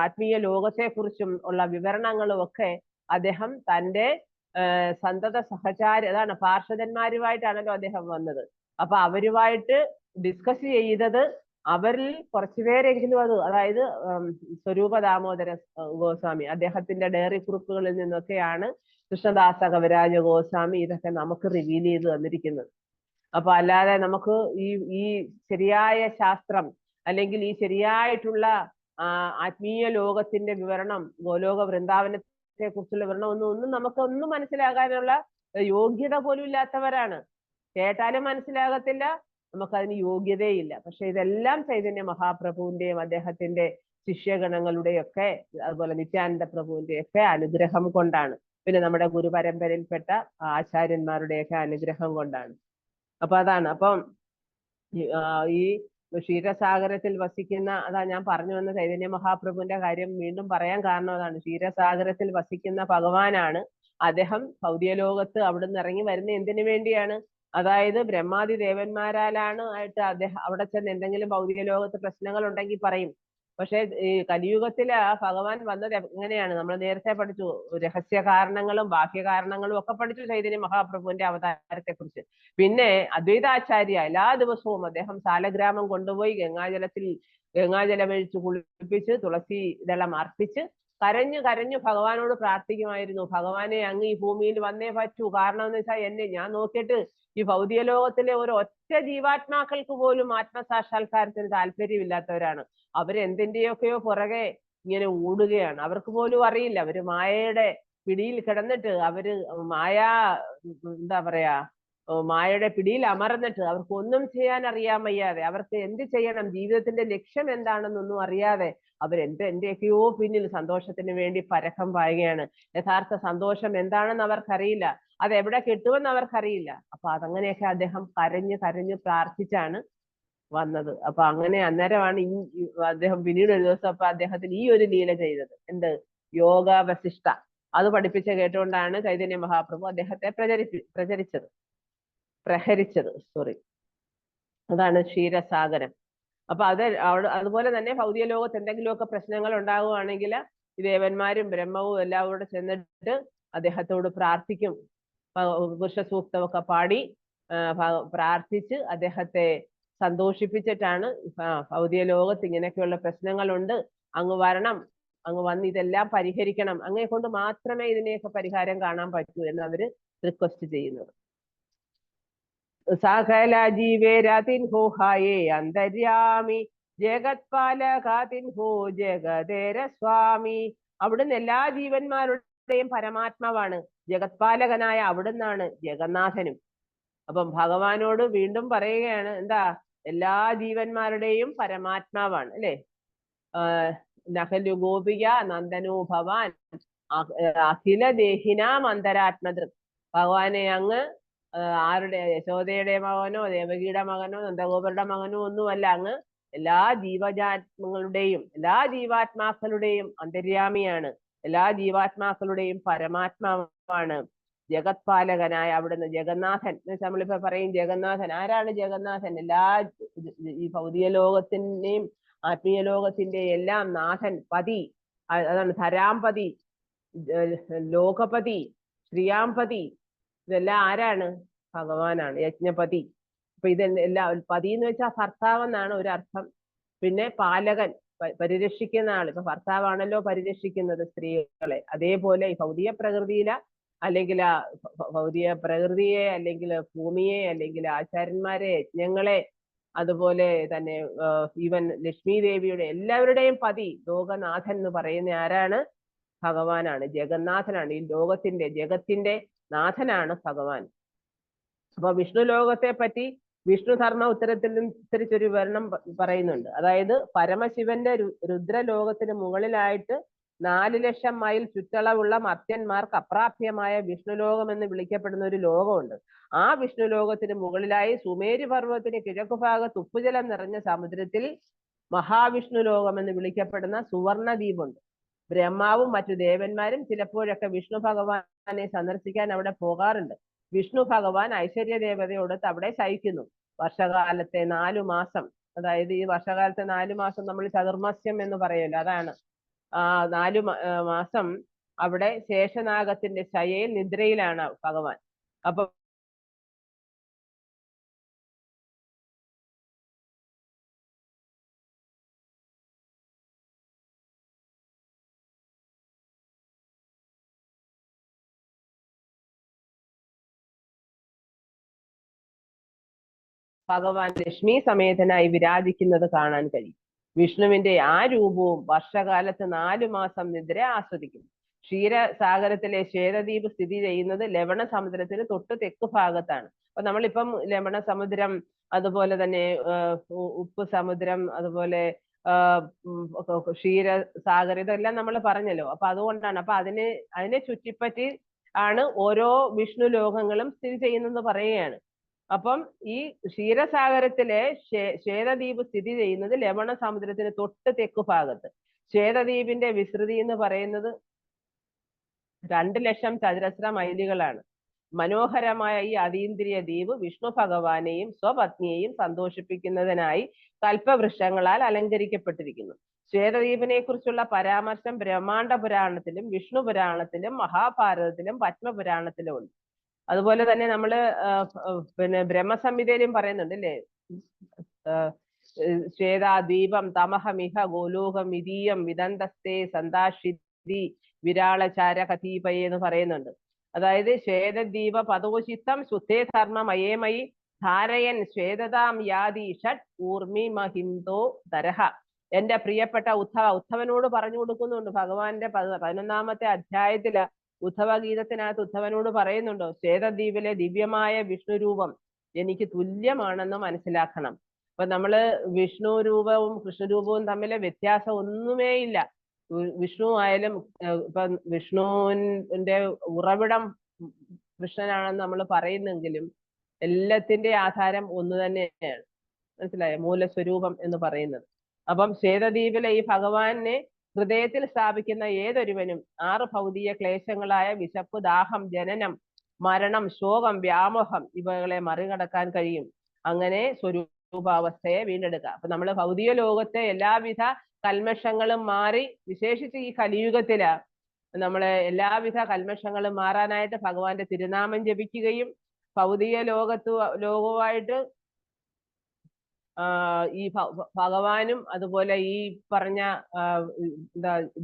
ആത്മീയ ലോകത്തെ കുറിച്ചും ഉള്ള വിവരണങ്ങളും ഒക്കെ അദ്ദേഹം തന്റെ സന്തത സഹചാരി, അതാണ് പാർഷദന്മാരുമായിട്ടാണല്ലോ അദ്ദേഹം വന്നത്. അപ്പൊ അവരുമായിട്ട് ഡിസ്കസ് ചെയ്തത് അവരിൽ കുറച്ചുപേരെങ്കിലും അതായത് സ്വരൂപ ദാമോദര ഗോസ്വാമി അദ്ദേഹത്തിന്റെ ഡയറി കുറിപ്പുകളിൽ നിന്നൊക്കെയാണ് കൃഷ്ണദാസ കവിരാജ ഗോസ്വാമി ഇതൊക്കെ നമുക്ക് റിവീൽ ചെയ്ത് തന്നിരിക്കുന്നത്. അപ്പൊ അല്ലാതെ നമുക്ക് ഈ ശരിയായ ശാസ്ത്രം അല്ലെങ്കിൽ ഈ ശരിയായിട്ടുള്ള ആത്മീയ ലോകത്തിന്റെ വിവരണം, ഗോലോക വൃന്ദാവനത്തെ കുറിച്ചുള്ള വിവരണം ഒന്നും നമുക്കൊന്നും മനസ്സിലാകാനുള്ള യോഗ്യത പോലും ഇല്ലാത്തവരാണ്. കേട്ടാലും മനസ്സിലാകത്തില്ല, നമുക്കതിന് യോഗ്യതയില്ല. പക്ഷെ ഇതെല്ലാം ചൈതന്യ മഹാപ്രഭുവിന്റെയും അദ്ദേഹത്തിന്റെ ശിഷ്യഗണങ്ങളുടെയൊക്കെ അതുപോലെ നിത്യാനന്ദ പ്രഭുവിന്റെയൊക്കെ അനുഗ്രഹം കൊണ്ടാണ്. പിന്നെ നമ്മുടെ ഗുരുപരമ്പരയിൽപ്പെട്ട ആചാര്യന്മാരുടെയൊക്കെ അനുഗ്രഹം കൊണ്ടാണ്. അപ്പൊ അതാണ്. അപ്പം ഈ ക്ഷീരസാഗരത്തിൽ വസിക്കുന്ന, അതാ ഞാൻ പറഞ്ഞു വന്ന ചൈതന്യ മഹാപ്രഭുവിന്റെ കാര്യം വീണ്ടും പറയാൻ കാരണം അതാണ്. ക്ഷീരസാഗരത്തിൽ വസിക്കുന്ന ഭഗവാനാണ്. അദ്ദേഹം ഭൗതിക ലോകത്ത് അവിടുന്ന് ഇറങ്ങി വരുന്ന എന്തിനു വേണ്ടിയാണ്? അതായത് ബ്രഹ്മാദി ദേവന്മാരാലാണ് ആയിട്ട് അദ്ദേഹം അവിടെ ചെന്ന് എന്തെങ്കിലും ഭൗതിക ലോകത്ത് പ്രശ്നങ്ങൾ ഉണ്ടെങ്കിൽ പറയും. പക്ഷെ ഈ കലിയുഗത്തില് ഭഗവാൻ വന്നത് എങ്ങനെയാണ്? നമ്മൾ നേരത്തെ പഠിച്ചു, രഹസ്യ കാരണങ്ങളും ബാഹ്യ കാരണങ്ങളും ഒക്കെ പഠിച്ചു ചൈതന്യ മഹാപ്രഭുവിന്റെ അവതാരത്തെ കുറിച്ച്. പിന്നെ അദ്വൈതാചാര്യ എല്ലാ ദിവസവും അദ്ദേഹം സാലഗ്രാമം കൊണ്ടുപോയി ഗംഗാജലമൊഴിച്ച് കുളിപ്പിച്ച് തുളസി ദളം അർപ്പിച്ച് കരഞ്ഞു ഭഗവാനോട് പ്രാർത്ഥിക്കുമായിരുന്നു. ഭഗവാനെ അങ്ങ് ഈ ഭൂമിയിൽ വന്നേ പറ്റൂ. കാരണം എന്ന് വെച്ചാൽ ഞാൻ നോക്കിയിട്ട് ഈ ഭൗതിക ലോകത്തിലെ ഒരു ഒറ്റ ജീവാത്മാക്കൾക്ക് പോലും ആത്മസാക്ഷാത്കാരത്തിന് താല്പര്യമില്ലാത്തവരാണ്. അവരെന്തിന്റെയൊക്കെയോ പുറകെ ഇങ്ങനെ ഓടുകയാണ്. അവർക്ക് പോലും അറിയില്ല, അവര് മായയുടെ പിടിയിൽ കിടന്നിട്ട് അവര് എന്താ പറയാ മായയുടെ പിടിയിൽ അമർന്നിട്ട് അവർക്ക് ഒന്നും ചെയ്യാൻ അറിയാൻ വയ്യാതെ, അവർക്ക് എന്ത് ചെയ്യണം, ജീവിതത്തിന്റെ ലക്ഷ്യം എന്താണെന്നൊന്നും അറിയാതെ എന്റെയൊക്കെയോ പിന്നിൽ സന്തോഷത്തിന് വേണ്ടി പരക്കം പായുകയാണ്. യഥാർത്ഥ സന്തോഷം എന്താണെന്ന് അവർക്കറിയില്ല, അത് എവിടെ കിട്ടുമെന്ന് അവർക്കറിയില്ല. അപ്പൊ അതങ്ങനെയൊക്കെ അദ്ദേഹം കരഞ്ഞു പ്രാർത്ഥിച്ചാണ് വന്നത്. അപ്പൊ അങ്ങനെ അന്നേരമാണ് അദ്ദേഹം പിന്നീട് ഒരു ദിവസം അപ്പൊ അദ്ദേഹത്തിന് ഈ ഒരു ലീല ചെയ്തത്. എന്ത്? യോഗ വസിഷ്ഠ അത് പഠിപ്പിച്ച കേട്ടുകൊണ്ടാണ് ചൈതന്യ മഹാപ്രഭു അദ്ദേഹത്തെ പ്രഹരിച്ചത്. അതാണ് ക്ഷീരസാഗരം. അപ്പൊ അതുപോലെ തന്നെ ഭൗതിക ലോകത്ത് എന്തെങ്കിലുമൊക്കെ പ്രശ്നങ്ങൾ ഉണ്ടാവുകയാണെങ്കിൽ ദേവന്മാരും ബ്രഹ്മവും എല്ലാം കൂടെ ചെന്നിട്ട് അദ്ദേഹത്തോട് പ്രാർത്ഥിക്കും. പുരുഷ സൂക്തമൊക്കെ പാടി പ്രാർത്ഥിച്ച് അദ്ദേഹത്തെ സന്തോഷിപ്പിച്ചിട്ടാണ് ഭൗതിക ലോകത്ത് ഇങ്ങനെയൊക്കെയുള്ള പ്രശ്നങ്ങളുണ്ട്, അങ്ങ് വരണം, അങ്ങ് വന്ന് ഇതെല്ലാം പരിഹരിക്കണം, അങ്ങയെ കൊണ്ട് മാത്രമേ ഇതിനെയൊക്കെ പരിഹാരം കാണാൻ പറ്റൂ എന്ന് അവര് റിക്വസ്റ്റ് ചെയ്യുന്നത്. സകല ജീവേരാതിൻഹോ ഹായേ അന്തര്യാമി ജഗത്പാലകാതിൻഹോ ജഗതേര സ്വാമി. അവിടുന്ന് എല്ലാ ജീവന്മാരുടെയും പരമാത്മാവാണ്. ജഗത്പാലകനായ അവിടുന്നാണ് ജഗന്നാഥനും. അപ്പം ഭഗവാനോട് വീണ്ടും പറയുകയാണ്, എന്താ? എല്ലാ ജീവന്മാരുടെയും പരമാത്മാവാണ് അല്ലെ. നഹലു ഗോപിക നന്ദനോ ഭവാൻ അഖില ദേഹിനാം അന്തരാത്മദൃക്. ഭഗവാനെ അങ്ങ് ആരുടെ, യശോദയുടെ മകനോ ദേവകിയുടെ മകനോ നന്ദഗോപരുടെ മകനോ ഒന്നുമല്ല, അങ്ങ് എല്ലാ ജീവാത്മാക്കളുടെയും അന്തര്യാമിയാണ്, എല്ലാ ജീവാത്മാക്കളുടെയും പരമാത്മാവാണ്. ജഗത്പാലകനായ അവിടുന്ന് ജഗന്നാഥൻ. നമ്മളിപ്പോ പറയും ജഗന്നാഥൻ. ആരാണ് ജഗന്നാഥൻ? ഈ ഭൗതിക ലോകത്തിന്റെയും ആത്മീയ ലോകത്തിന്റെ എല്ലാം നാഥൻ, പതി, അതാണ് ധരാംപതി, ലോകപതി, ശ്രീയാംപതി. ഇതെല്ലാം ആരാണ്? ഭഗവാനാണ്, യജ്ഞപതി. അപ്പൊ ഇതെല്ലാം, പതി എന്ന് വെച്ചാൽ ഭർത്താവ് എന്നാണ് ഒരർത്ഥം. പിന്നെ പാലകൻ, പരിരക്ഷിക്കുന്ന ആൾ. ഇപ്പൊ ഭർത്താവാണല്ലോ പരിരക്ഷിക്കുന്നത് സ്ത്രീകളെ. അതേപോലെ ഈ ഭൗതിക പ്രകൃതിയിലെ അല്ലെങ്കിൽ ഭൗതിക പ്രകൃതിയെ അല്ലെങ്കിൽ ഭൂമിയെ അല്ലെങ്കിൽ ആചാര്യന്മാരെ, യജ്ഞങ്ങളെ, അതുപോലെ തന്നെ ഈവൻ ലക്ഷ്മി ദേവിയുടെ എല്ലാവരുടെയും പതി ലോകനാഥൻ എന്ന് പറയുന്ന ആരാണ്? ഭഗവാനാണ്, ജഗന്നാഥനാണ്. ഈ ജഗത്തിന്റെ നാഥനാണ് ഭഗവാൻ. അപ്പൊ വിഷ്ണു ലോകത്തെ പറ്റി വിഷ്ണു ധർമ്മ ഉത്തരത്തിലും തിരിച്ചൊരു വിവരണം പറയുന്നുണ്ട്. അതായത് പരമശിവന്റെ രുദ്രലോകത്തിന് മുകളിലായിട്ട് 4 ലക്ഷം മൈൽ ചുറ്റളവുള്ള മർത്യന്മാർക്ക് അപ്രാപ്യമായ വിഷ്ണുലോകം എന്ന് വിളിക്കപ്പെടുന്ന ഒരു ലോകമുണ്ട്. ആ വിഷ്ണു ലോകത്തിന് മുകളിലായി സുമേരു പർവ്വതത്തിന് കിഴക്കുഭാഗത്ത് ഉപ്പുജലം നിറഞ്ഞ സമുദ്രത്തിൽ മഹാവിഷ്ണു ലോകം എന്ന് വിളിക്കപ്പെടുന്ന സുവർണ ദ്വീപുണ്ട്. ബ്രഹ്മാവും മറ്റു ദേവന്മാരും ചിലപ്പോഴൊക്കെ വിഷ്ണു ഭഗവാനെ സന്ദർശിക്കാൻ അവിടെ പോകാറുണ്ട്. വിഷ്ണു ഭഗവാൻ ഐശ്വര്യ ദേവതയോടൊത്ത് അവിടെ ശയിക്കുന്നു. വർഷകാലത്തെ 4 മാസം, അതായത് ഈ വർഷകാലത്തെ 4 മാസം നമ്മൾ ചതുർമാസ്യം എന്ന് പറയുമല്ലോ, അതാണ്. 4 മാസം അവിടെ ശേഷനാഗത്തിന്റെ ശയയിൽ നിദ്രയിലാണ് ഭഗവാൻ. അപ്പൊ ഭഗവാൻ ലക്ഷ്മി സമേതനായി വിരാജിക്കുന്നത് കാണാൻ കഴിയും. വിഷ്ണുവിന്റെ ആ രൂപവും വർഷകാലത്ത് 4 മാസം നിദ്ര ആസ്വദിക്കും. ക്ഷീരസാഗരത്തിലെ ശ്വേതദ്വീപ് സ്ഥിതി ചെയ്യുന്നത് ലവണ സമുദ്രത്തിന് തൊട്ട് തെക്ക് ഭാഗത്താണ്. അപ്പൊ നമ്മളിപ്പം ലവണ സമുദ്രം, അതുപോലെ തന്നെ ഉപ്പ് സമുദ്രം, അതുപോലെ ക്ഷീരസാഗരം, ഇതെല്ലാം നമ്മൾ പറഞ്ഞല്ലോ. അപ്പൊ അതുകൊണ്ടാണ്, അപ്പൊ അതിനെ ചുറ്റിപ്പറ്റി ആണ് ഓരോ വിഷ്ണു ലോകങ്ങളും സ്ഥിതി ചെയ്യുന്നത് പറയുകയാണ്. അപ്പം ഈ ക്ഷീരസാഗരത്തിലെ ശ്വേതദ്വീപ് സ്ഥിതി ചെയ്യുന്നത് ലവണ സമുദ്രത്തിന് തൊട്ട് തെക്ക് ഭാഗത്ത്. ശ്വേതദ്വീപിന്റെ വിസ്തൃതി എന്ന് പറയുന്നത് 2,00,000 ചതുരശ്ര മൈലുകളാണ്. മനോഹരമായ ഈ അതീന്ദ്രിയ ദ്വീപ് വിഷ്ണു ഭഗവാനെയും സ്വപത്നിയെയും സന്തോഷിപ്പിക്കുന്നതിനായി കൽപ്പവൃക്ഷങ്ങളാൽ അലങ്കരിക്കപ്പെട്ടിരിക്കുന്നു. ശ്വേതദ്വീപിനെ കുറിച്ചുള്ള പരാമർശം ബ്രഹ്മാണ്ഡ പുരാണത്തിലും വിഷ്ണു പുരാണത്തിലും മഹാഭാരതത്തിലും പത്മപുരാണത്തിലും ഉണ്ട്. അതുപോലെ തന്നെ നമ്മള് പിന്നെ ബ്രഹ്മസംഹിതയിലും പറയുന്നുണ്ട് അല്ലേ, ശ്വേതാദ്വീപം തമഹമിഹ ഗോലോകം വിതീയം വിദന്തസ്തേ സന്താഷിതി വിരാളചാര കതീപയെ എന്ന് പറയുന്നുണ്ട്. അതായത് ശ്വേതദ്വീപ പദോചിത്തം ശുദ്ധേ ധർമ്മമയേമയി ധാരയൻ ശ്വേതതാം യാതി ഷഡ് ഊർമി മഹിന്ദോ തരഹ. എന്റെ പ്രിയപ്പെട്ട ഉദ്ധവനോട് പറഞ്ഞു കൊടുക്കുന്നുണ്ട്. ഭഗവാന്റെ 11ാമത്തെ അധ്യായത്തില് ഉദ്ധവഗീതത്തിനകത്ത് ഉദ്ധവനോട് പറയുന്നുണ്ടോ, ശ്വേതദ്വീപിലെ ദിവ്യമായ വിഷ്ണു രൂപം എനിക്ക് തുല്യമാണെന്ന് മനസ്സിലാക്കണം. അപ്പൊ നമ്മള് വിഷ്ണു രൂപവും കൃഷ്ണരൂപവും തമ്മിലെ വ്യത്യാസം ഒന്നുമേ ഇല്ല. വിഷ്ണു ആയാലും ഇപ്പൊ വിഷ്ണുവിന്റെ ഉറവിടം കൃഷ്ണനാണെന്ന് നമ്മൾ പറയുന്നെങ്കിലും എല്ലാത്തിന്റെ ആധാരം ഒന്ന് തന്നെയാണ്. മനസ്സിലായോ, മൂലസ്വരൂപം എന്ന് പറയുന്നത്. അപ്പം ശ്വേതദ്വീപിലെ ഈ ഭഗവാനെ ഹൃദയത്തിൽ സ്ഥാപിക്കുന്ന ഏതൊരുവനും 6 ഭൗതിക ക്ലേശങ്ങളായ വിശപ്പ്, ദാഹം, ജനനം, മരണം, ശോകം, വ്യാമോഹം ഇവകളെ മറികടക്കാൻ കഴിയും. അങ്ങനെ സ്വരൂപാവസ്ഥയെ വീണ്ടെടുക്കുക. അപ്പൊ നമ്മള് ഭൗതിക ലോകത്തെ എല്ലാവിധ കൽമഷങ്ങളും മാറി, വിശേഷിച്ച് ഈ കലിയുഗത്തില് നമ്മളെ എല്ലാവിധ കൽമഷങ്ങളും മാറാനായിട്ട് ഭഗവാന്റെ തിരുനാമം ജപിക്കുകയും ഭൗതിക ലോകവുമായിട്ട് ഈ ഭഗവാനും അതുപോലെ ഈ പറഞ്ഞ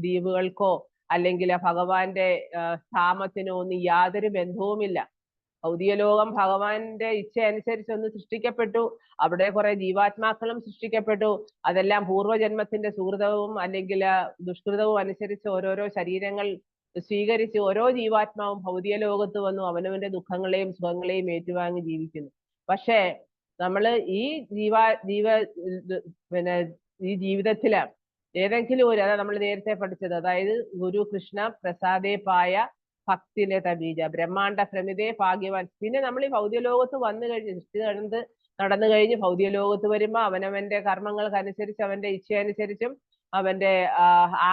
ദ്വീപുകൾക്കോ അല്ലെങ്കിൽ ഭഗവാന്റെ ധാമത്തിനോ ഒന്നും യാതൊരു ബന്ധവുമില്ല. ഭൗതിക ലോകം ഭഗവാന്റെ ഇച്ഛ അനുസരിച്ച് ഒന്ന് സൃഷ്ടിക്കപ്പെട്ടു. അവിടെ കുറെ ജീവാത്മാക്കളും സൃഷ്ടിക്കപ്പെട്ടു. അതെല്ലാം പൂർവ്വജന്മത്തിന്റെ സുഹൃതവും അല്ലെങ്കിൽ ദുഷ്കൃതവും അനുസരിച്ച് ഓരോരോ ശരീരങ്ങൾ സ്വീകരിച്ച് ഓരോ ജീവാത്മാവും ഭൗതിക ലോകത്ത് വന്നു അവനവന്റെ ദുഃഖങ്ങളെയും സുഖങ്ങളെയും ഏറ്റുവാങ്ങി ജീവിക്കുന്നു. പക്ഷേ നമ്മള് ഈ പിന്നെ ഈ ജീവിതത്തില് ഏതെങ്കിലും ഒരു, അതായത് നമ്മൾ നേരത്തെ പഠിച്ചത്, അതായത് ഗുരു കൃഷ്ണ പ്രസാദേ പായ ഭക്തിലത ബീജ ബ്രഹ്മാണ്ഡ പ്രമിതേ ഭാഗ്യവാൻ. പിന്നെ നമ്മൾ ഈ ഭൗതിക ലോകത്ത് വന്നു കഴിഞ്ഞ് സൃഷ്ടി നടന്നു കഴിഞ്ഞ് ഭൗതിക ലോകത്ത് വരുമ്പോ അവനവന്റെ കർമ്മങ്ങൾക്കനുസരിച്ച് അവന്റെ ഇച്ഛയനുസരിച്ചും അവന്റെ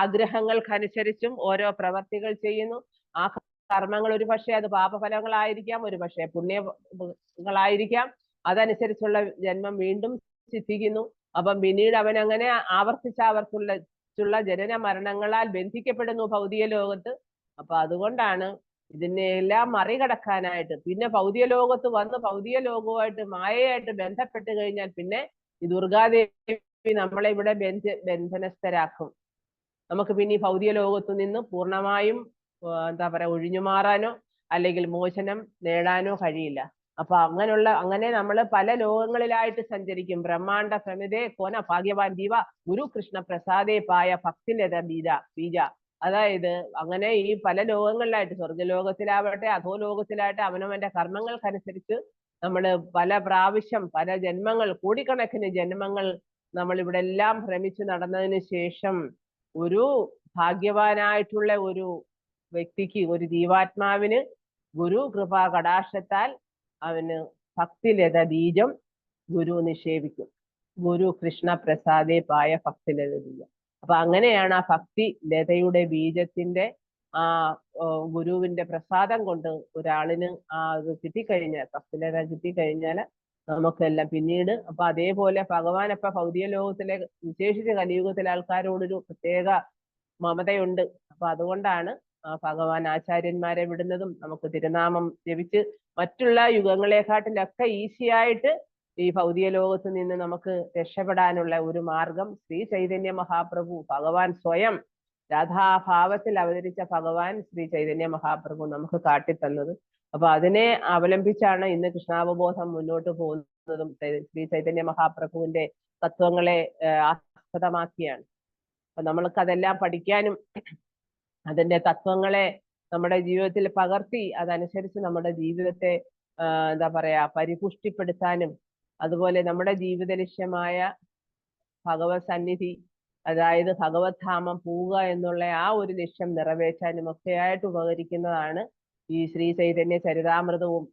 ആഗ്രഹങ്ങൾക്കനുസരിച്ചും ഓരോ പ്രവർത്തികൾ ചെയ്യുന്നു. ആ കർമ്മങ്ങൾ ഒരു പക്ഷേ അത് പാപഫലങ്ങളായിരിക്കാം, ഒരു പക്ഷേ പുണ്യങ്ങളായിരിക്കാം. അതനുസരിച്ചുള്ള ജന്മം വീണ്ടും സിദ്ധിക്കുന്നു. അപ്പം പിന്നീട് അവൻ അങ്ങനെ ആവർത്തിച്ചുള്ള ജനന മരണങ്ങളാൽ ബന്ധിക്കപ്പെടുന്നു ഭൗതിക ലോകത്ത്. അപ്പൊ അതുകൊണ്ടാണ് ഇതിനെല്ലാം മറികടക്കാനായിട്ട് പിന്നെ ഭൗതിക ലോകത്ത് വന്ന് ഭൗതിക ലോകവുമായിട്ട് മായയായിട്ട് ബന്ധപ്പെട്ട് കഴിഞ്ഞാൽ പിന്നെ ഈ ദുർഗാദേവി നമ്മളെ ഇവിടെ ബന്ധനസ്ഥരാക്കും. നമുക്ക് പിന്നെ ഈ ഭൗതിക ലോകത്തു നിന്ന് പൂർണ്ണമായും എന്താ പറയാ ഒഴിഞ്ഞു മാറാനോ അല്ലെങ്കിൽ മോചനം നേടാനോ കഴിയില്ല. അപ്പൊ അങ്ങനെ നമ്മൾ പല ലോകങ്ങളിലായിട്ട് സഞ്ചരിക്കും. ബ്രഹ്മാണ്ഡ പ്രമിതേ കോന ഭാഗ്യവാൻ ദീവ ഗുരു കൃഷ്ണ പ്രസാദേ പായ ഭക്തിലത ബീജ. അതായത് അങ്ങനെ ഈ പല ലോകങ്ങളിലായിട്ട്, സ്വർഗലോകത്തിലാവട്ടെ അധോലോകത്തിലാവട്ടെ, അവനവന്റെ കർമ്മങ്ങൾക്കനുസരിച്ച് നമ്മൾ പല പ്രാവശ്യം പല ജന്മങ്ങൾ, കോടിക്കണക്കിന് ജന്മങ്ങൾ നമ്മൾ ഇവിടെ എല്ലാം ഭ്രമിച്ച് നടന്നതിന് ശേഷം ഒരു ഭാഗ്യവാനായിട്ടുള്ള ഒരു വ്യക്തിക്ക്, ഒരു ജീവാത്മാവിന് ഗുരു കൃപാ കടാക്ഷത്താൽ അവന് ഭക്തിലത ബീജം ഗുരു നിക്ഷേപിക്കും. ഗുരു കൃഷ്ണ പ്രസാദേ പായ ഭക്തി ലതീയ. അപ്പൊ അങ്ങനെയാണ് ആ ഭക്തി ലതയുടെ ബീജത്തിന്റെ ആ ഗുരുവിന്റെ പ്രസാദം കൊണ്ട് ഒരാളിന് അത് കിട്ടിക്കഴിഞ്ഞാൽ, ഭക്തിലത കിട്ടിക്കഴിഞ്ഞാൽ നമുക്കെല്ലാം പിന്നീട് അപ്പൊ അതേപോലെ ഭഗവാൻ അപ്പൊ ഭൗതിക ലോകത്തിലെ വിശേഷിച്ച് കലിയുഗത്തിലെ ആൾക്കാരോടൊരു പ്രത്യേക മമതയുണ്ട്. അപ്പൊ അതുകൊണ്ടാണ് ഭഗവാൻ ആചാര്യന്മാരെ വിടുന്നതും നമുക്ക് തിരുനാമം ജപിച്ച് മറ്റുള്ള യുഗങ്ങളെക്കാട്ടിലൊക്കെ ഈസിയായിട്ട് ഈ ഭൗതിക ലോകത്ത് നിന്ന് നമുക്ക് രക്ഷപ്പെടാനുള്ള ഒരു മാർഗം ശ്രീ ചൈതന്യ മഹാപ്രഭു ഭഗവാൻ സ്വയം രാധാഭാവത്തിൽ അവതരിച്ച ഭഗവാൻ ശ്രീ ചൈതന്യ മഹാപ്രഭു നമുക്ക് കാട്ടിത്തന്നത്. അപ്പൊ അതിനെ അവലംബിച്ചാണ് ഇന്ന് കൃഷ്ണാവബോധം മുന്നോട്ട് പോകുന്നതും ശ്രീ ചൈതന്യ മഹാപ്രഭുവിന്റെ തത്വങ്ങളെ ആസ്പദമാക്കിയാണ്. അപ്പൊ നമ്മൾക്ക് അതെല്ലാം പഠിക്കാനും അതിന്റെ തത്വങ്ങളെ നമ്മുടെ ജീവിതത്തിൽ പകർത്തി അതനുസരിച്ച് നമ്മുടെ ജീവിതത്തെ എന്താ പറയാ പരിപുഷ്ടിപ്പെടുത്താനും, അതുപോലെ നമ്മുടെ ജീവിത ലക്ഷ്യമായ ഭഗവത് സന്നിധി, അതായത് ഭഗവത് ധാമം പോവുക എന്നുള്ള ആ ഒരു ലക്ഷ്യം നിറവേറ്റാനും ഒക്കെയായിട്ട് ഉപകരിക്കുന്നതാണ് ഈ ശ്രീ ചൈതന്യ ചരിതാമൃതവും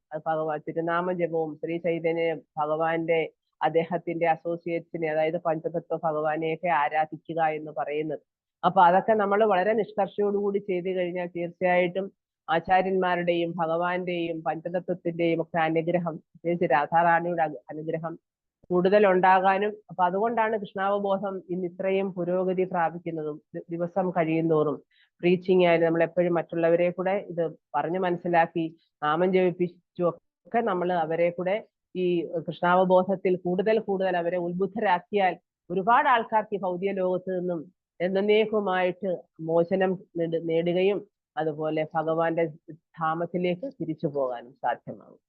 തിരുനാമ ജപവും ശ്രീ ചൈതന്യ ഭഗവാന്റെ അദ്ദേഹത്തിന്റെ അസോസിയേറ്റ്സിനെ, അതായത് പഞ്ചതത്വ ഭഗവാനെയൊക്കെ ആരാധിക്കുക എന്ന് പറയുന്നത്. അപ്പൊ അതൊക്കെ നമ്മൾ വളരെ നിഷ്കർഷയോടുകൂടി ചെയ്തു കഴിഞ്ഞാൽ തീർച്ചയായിട്ടും ആചാര്യന്മാരുടെയും ഭഗവാന്റെയും പഞ്ചതത്വത്തിന്റെയും ഒക്കെ അനുഗ്രഹം, പ്രത്യേകിച്ച് രാധാറാണിയുടെ അനുഗ്രഹം കൂടുതൽ ഉണ്ടാകാനും, അപ്പൊ അതുകൊണ്ടാണ് കൃഷ്ണാവബോധം ഇന്ന് ഇത്രയും പുരോഗതി പ്രാപിക്കുന്നതും. ദിവസം കഴിയുന്തോറും പ്രീച്ചിങ് ആയാലും നമ്മൾ എപ്പോഴും മറ്റുള്ളവരെ കൂടെ ഇത് പറഞ്ഞു മനസ്സിലാക്കി നാമം ജപിപ്പിച്ചു ഒക്കെ നമ്മൾ അവരെ കൂടെ ഈ കൃഷ്ണാവബോധത്തിൽ കൂടുതൽ കൂടുതൽ അവരെ ഉത്ബുദ്ധരാക്കിയാൽ ഒരുപാട് ആൾക്കാർക്ക് ഈ ഭൗതിക ലോകത്ത് നിന്നും എന്നേക്കുമായിട്ട് മോചനം നേടുകയും അതുപോലെ ഭഗവാന്റെ ധാമത്തിലേക്ക് തിരിച്ചു പോകാനും സാധ്യമാകും.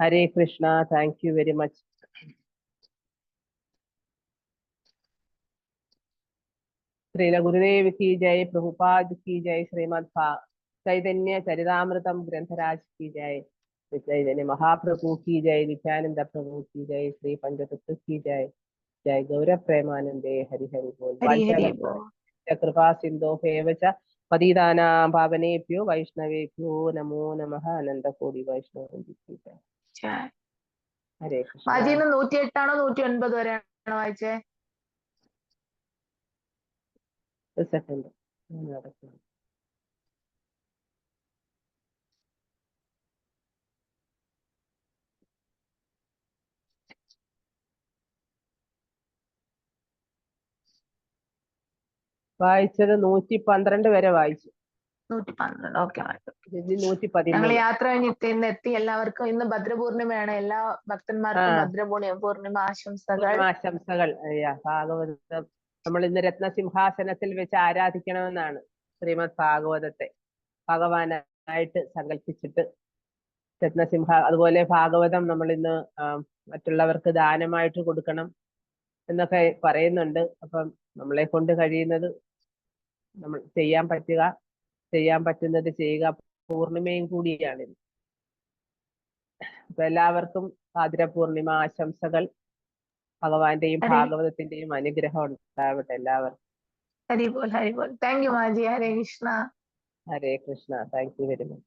Hare Krishna. Thank you very much. Srila Gurudev की जय, प्रभुपाद की जय, श्रीमद् चैतन्य चरितामृतम ग्रंथराज की जय, चैतन्य महाप्रभु की जय, नित्यानंद प्रभु की जय, श्री पंचतत्व की जय. जय गौर प्रेमानंदे. हरि हरि बोल. कृपा सिंधो हेवच पतितानां पावनेभ्यो वैष्णवेभ्यो नमो नमः. अनंत कोटि वैष्णव की जय. हरे कृष्ण. 108 ആണോ 109 വരെയാണോ വായിച്ചേ? സെക്കൻഡ് വായിച്ചത് 112 വരെ വായിച്ചു. 112. ഓക്കെ. 113. ഞങ്ങൾ യാത്ര കഴിഞ്ഞിട്ട് ഇന്ന് എത്തി. എല്ലാവർക്കും ഇന്ന് ഭദ്രപൂർണിമയാണ്. എല്ലാ ഭക്തന്മാർക്കും ഭദ്രപൂർണിമ ആശംസകൾ. ആശംസകൾ. ഭാഗവതം നമ്മൾ ഇന്ന് രത്നസിംഹാസനത്തിൽ വെച്ച് ആരാധിക്കണമെന്നാണ് ശ്രീമദ് ഭാഗവതത്തെ ഭഗവാനായിട്ട് സങ്കല്പിച്ചിട്ട് അതുപോലെ ഭാഗവതം നമ്മൾ ഇന്ന് മറ്റുള്ളവർക്ക് ദാനമായിട്ട് കൊടുക്കണം എന്നൊക്കെ പറയുന്നുണ്ട്. അപ്പം നമ്മളെ കൊണ്ട് കഴിയുന്നത് നമ്മൾ ചെയ്യാൻ പറ്റുന്നത് ചെയ്യുക. പൂർണിമയും കൂടിയാണ്. അപ്പൊ എല്ലാവർക്കും ഭാദ്രപൂർണിമ ആശംസകൾ. ഭഗവാന്റെയും ഭാഗവതത്തിന്റെയും അനുഗ്രഹം ഉണ്ടാവട്ടെ എല്ലാവർക്കും. ഹരി ബോൾ, ഹരി ബോൾ. Thank you Maji. Hare Krishna. Hare Krishna. Thank you very much.